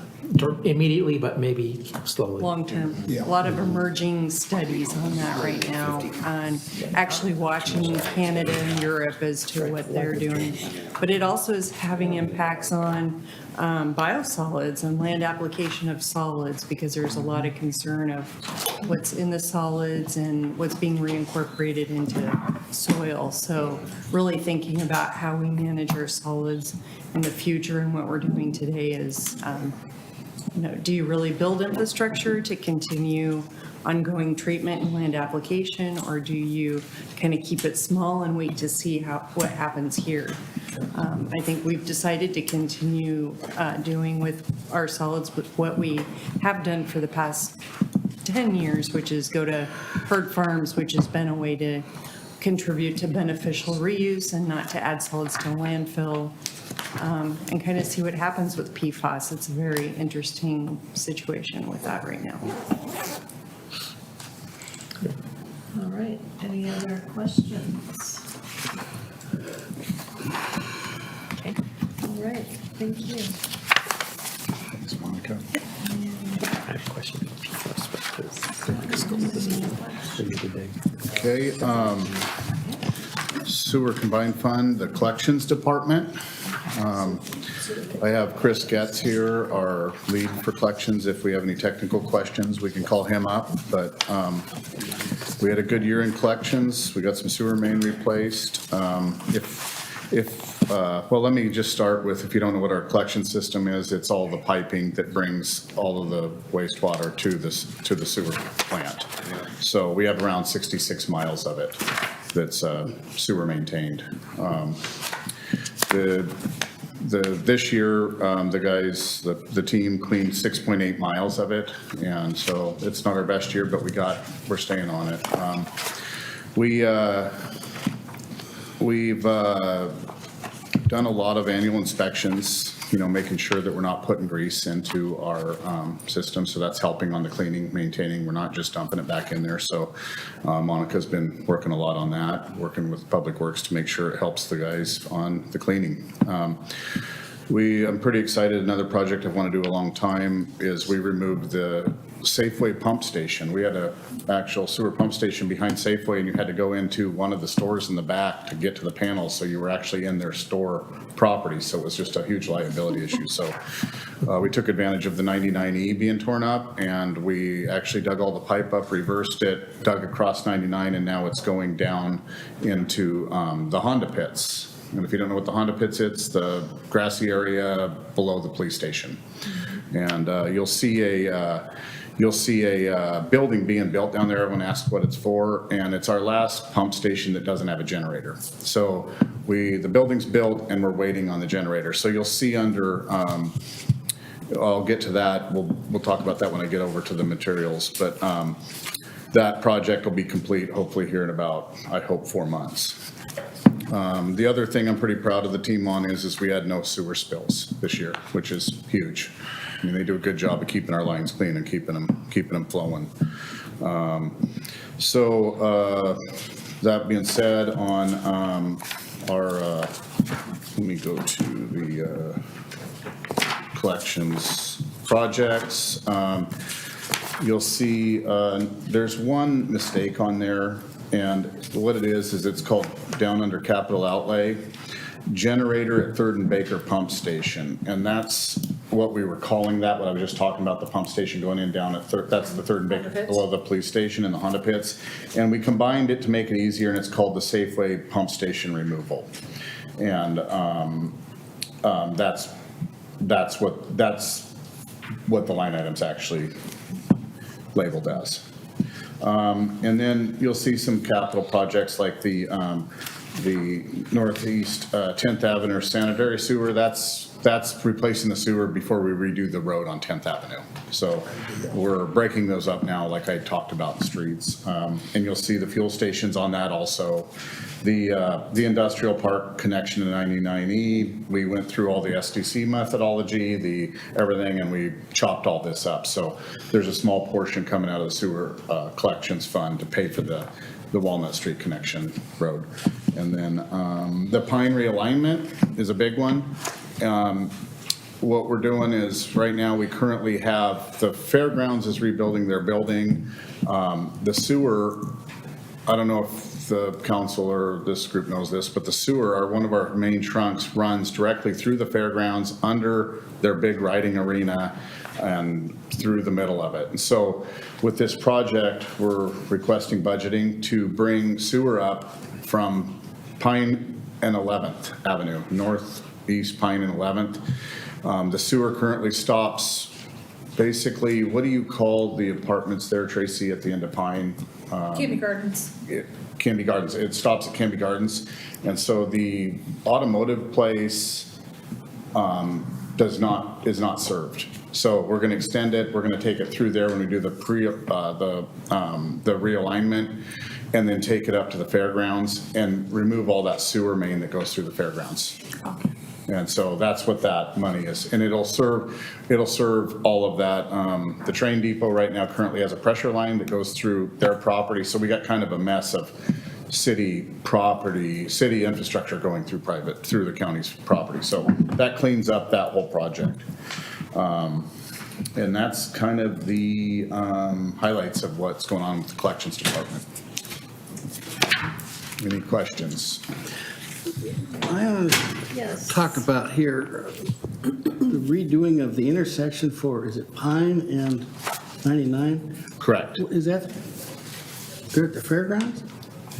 immediately, but maybe slowly. long-term, Yeah. a lot of emerging studies on that right now, on actually watching Canada and Europe as to what they're doing. But it also is having impacts on biosolids and land application of solids, because there's a lot of concern of what's in the solids and what's being reincorporated into soil. So really thinking about how we manage our solids in the future, and what we're doing today is, do you really build infrastructure to continue ongoing treatment and land application, or do you kind of keep it small and wait to see what happens here? I think we've decided to continue doing with our solids with what we have done for the past 10 years, which is go to herd farms, which has been a way to contribute to beneficial reuse and not to add solids to landfill. and kind of see what happens with PFAS. It's a very interesting situation with that right now. All right, any other questions? Okay. All right, thank you. Thanks, Monica. I have a question. Okay, sewer combined fund, the collections department. I have Chris Getz here, our lead for collections. If we have any technical questions, we can call him up, but we had a good year in collections. We got some sewer main replaced. Well, let me just start with, if you don't know what our collection system is, it's all the piping that brings all of the wastewater to the sewer plant. So we have around 66 miles of it that's sewer maintained. This year, the team cleaned 6.8 miles of it, and so it's not our best year, but we're staying on it. We've done a lot of annual inspections, making sure that we're not putting grease into our system, so that's helping on the cleaning, maintaining. We're not just dumping it back in there, so Monica's been working a lot on that, working with Public Works to make sure it helps the guys on the cleaning. I'm pretty excited. Another project I've wanted to do a long time is we removed the Safeway pump station. We had an actual sewer pump station behind Safeway, and you had to go into one of the stores in the back to get to the panels, so you were actually in their store property, so it was just a huge liability issue. So we took advantage of the 99E being torn up, and we actually dug all the pipe up, reversed it, dug across 99, and now it's going down into the Honda pits. And if you don't know what the Honda pits, it's the grassy area below the police station. And you'll see a building being built down there. Everyone asks what it's for, and it's our last pump station that doesn't have a generator. So the building's built, and we're waiting on the generator. So you'll see under, I'll get to that. We'll talk about that when I get over to the materials. But that project will be complete hopefully here in about, I hope, 4 months. The other thing I'm pretty proud of the team on is we had no sewer spills this year, which is huge. I mean, they do a good job of keeping our lines clean and keeping them flowing. That being said, on let me go to the collections projects. You'll see there's one mistake on there. And what it is it's called down under capital outlay, generator at 3rd and Baker pump station. And that's what we were calling that, what I was just talking about, the pump station going in down at that's the 3rd and Baker below the police station and the Honda pits. And we combined it to make it easier, and it's called the Safeway pump station removal. And that's what the line item's actually labeled as. And then you'll see some capital projects like the Northeast 10th Avenue sanitary sewer. That's replacing the sewer before we redo the road on 10th Avenue. So we're breaking those up now, like I talked about in the streets. And you'll see the fuel stations on that also. The industrial park connection to 99E, we went through all the SDC methodology, everything, and we chopped all this up. So there's a small portion coming out of the sewer collections fund to pay for the Walnut Street connection road. And then the Pine realignment is a big one. What we're doing is right now we currently have the fairgrounds is rebuilding their building. The sewer, I don't know if the council or this group knows this, but the sewer, one of our main trunks, runs directly through the fairgrounds under their big riding arena and through the middle of it. And so with this project, we're requesting budgeting to bring sewer up from Pine and 11th Avenue, northeast Pine and 11th. The sewer currently stops basically, what do you call the apartments there, Tracy, at the end of Pine? Canby Gardens. Canby Gardens. It stops at Canby Gardens. And so the automotive place is not served. So we're going to extend it. We're going to take it through there when we do the realignment, and then take it up to the fairgrounds and remove all that sewer main that goes through the fairgrounds. Okay. And so that's what that money is. And it'll serve all of that. The train depot right now currently has a pressure line that goes through their property. So we got kind of a mess of city property, city infrastructure going through the county's property. So that cleans up that whole project. And that's kind of the highlights of what's going on with the collections department. Any questions? I want to talk about here, the redoing of the intersection for, is it Pine and 99? Correct. Is that, they're at the fairgrounds?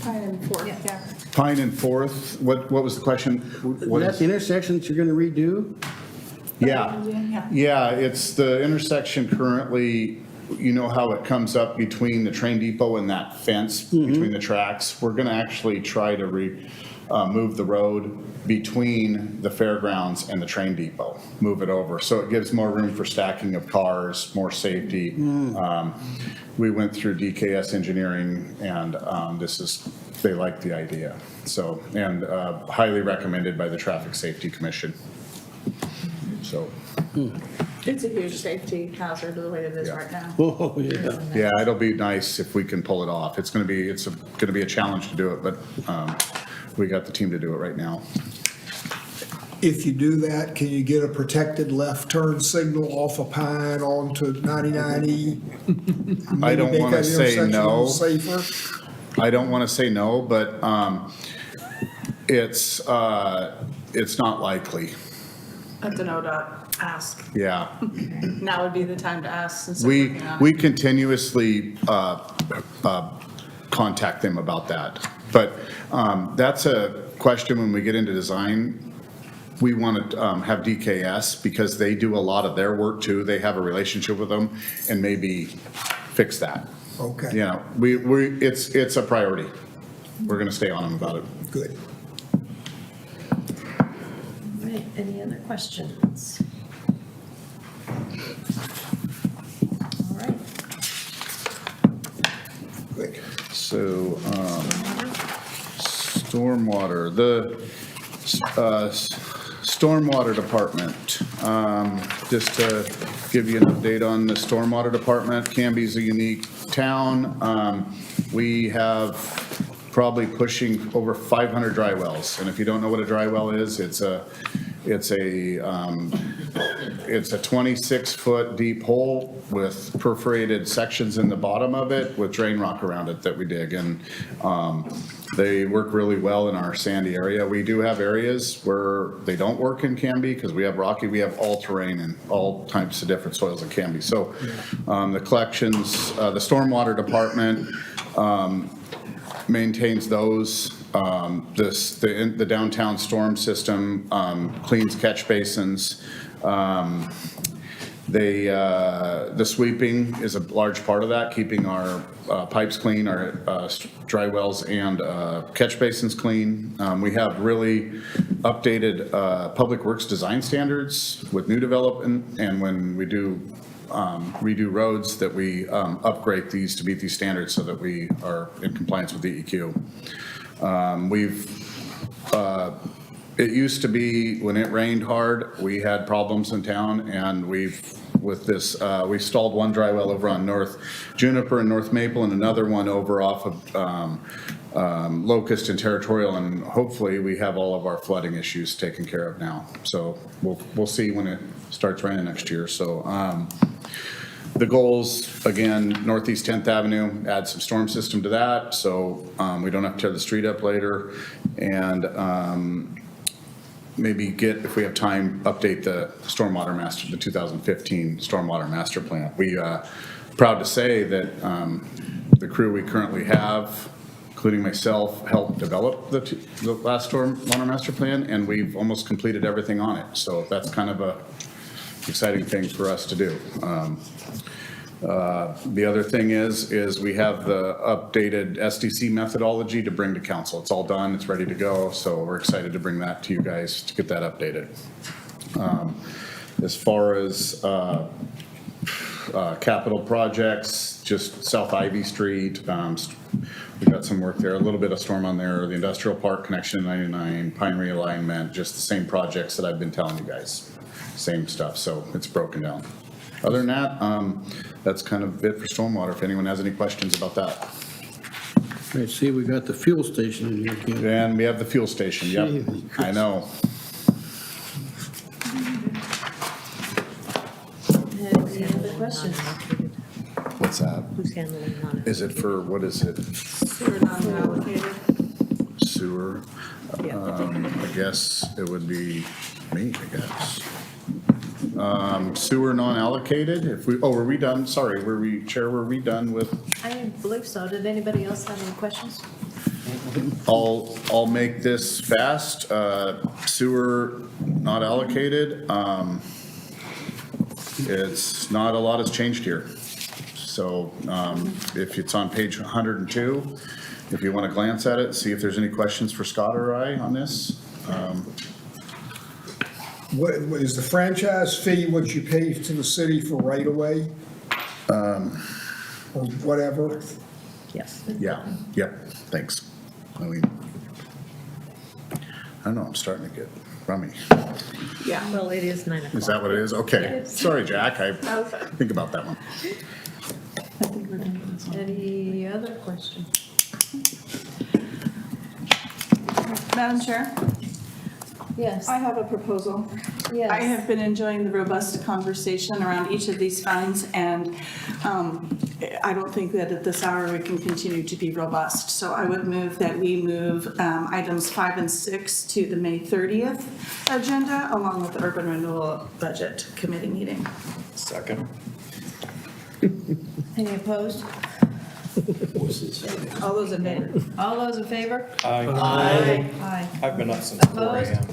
Pine and Fourth, yeah. Pine and Fourth, what was the question? What Is that is- the intersection that you're going to redo? Yeah, it's the intersection currently, you know how it comes up between the train depot and that fence between the tracks? We're gonna actually try to move the road between the fairgrounds and the train depot, move it over. So it gives more room for stacking of cars, more safety. We went through DKS engineering and they like the idea. So, and highly recommended by the Traffic Safety Commission. So. It's a huge safety hazard the way it is right now. Oh, yeah. Yeah, it'll be nice if we can pull it off. It's gonna be a challenge to do it, but we got the team to do it right now. If you do that, can you get a protected left turn signal off of Pine onto 99E? I don't Maybe make wanna that say intersection a little no. Safer? I don't wanna say no, but it's not likely. That's an ODOT ask. Yeah. Now would be the time to ask since they're We working on it. continuously contact them about that. But that's a question when we get into design. We want to have DKS because they do a lot of their work too. They have a relationship with them and maybe fix that. Okay. You know, it's a priority. We're going to stay on them about it. Good. Right, any other questions? All right. So, stormwater, the stormwater department, just to give you an update on the stormwater department, Canby's a unique town. We have probably pushing over 500 dry wells, and if you don't know what a dry well is, it's a 26-foot deep hole with perforated sections in the bottom of it with drain rock around it that we dig. And they work really well in our sandy area. We do have areas where they don't work in Canby because we have rocky, we have all terrain and all types of different soils in Canby. So the collections, the stormwater department maintains those. The downtown storm system cleans catch basins. The sweeping is a large part of that, keeping our pipes clean, our dry wells and catch basins clean. We have really updated public works design standards with new development, and when we do redo roads, that we upgrade these to meet these standards so that we are in compliance with DEQ. It used to be when it rained hard, we had problems in town, and we stalled one dry well over on North Juniper and North Maple, and another one over off of Locust and Territorial, and hopefully we have all of our flooding issues taken care of now. So we'll see when it starts raining next year. So the goals, again, Northeast 10th Avenue, add some storm system to that, so we don't have to tear the street up later. And maybe if we have time, update the stormwater master, the 2015 stormwater master plan. We proud to say that the crew we currently have, including myself, helped develop the last stormwater master plan, and we've almost completed everything on it. So that's kind of a exciting thing for us to do. The other thing is we have the updated SDC methodology to bring to council. It's all done, it's ready to go, so we're excited to bring that to you guys to get that updated. As far as capital projects, just South Ivy Street. We got some work there, a little bit of storm on there, the industrial park connection 99, Pine realignment, just the same projects that I've been telling you guys. Same stuff, so it's broken down. Other than that, that's kind of it for stormwater, if anyone has any questions about that. I see we got the fuel station in here, Ken. And we have the fuel station, yep, I know. Any other questions? What's that? Who's handling non? Is it for, what is it? Sewer non-allocated. Sewer? I guess it would be me, I guess. Sewer non-allocated, if we, were we done? Sorry, Chair, were we done with? I believe so. Did anybody else have any questions? I'll make this fast. Sewer not allocated. It's not a lot has changed here. So if it's on page 102, if you want to glance at it, see if there's any questions for Scott or I on this. What is the franchise fee what you pay to the city for right of way? Or whatever? Yes. Yeah, thanks. I mean, I don't know, I'm starting to get rummy. Yeah. Well, it is 9 o'clock. Is that what it is? Okay. Sorry, Jack, I think about that one. Any other questions? Madam Chair, Yes. I have a proposal. Yes. I have been enjoying the robust conversation around each of these funds, and I don't think that at this hour we can continue to be robust. So I would move that we move items 5 and 6 to the May 30th agenda, along with the Urban Renewal Budget Committee meeting. Second. Any opposed? All those in favor? All those in favor? Aye. Aye. I've been up since 4 Opposed? a.m.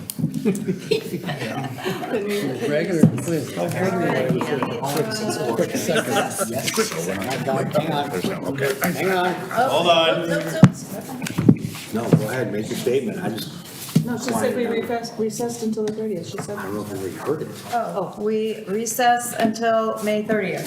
Hang on. Hold on. No, go ahead, make your statement. I just, No, she said we recessed until the 30th. She said. I don't know if we heard it. Oh, we recess until May 30th.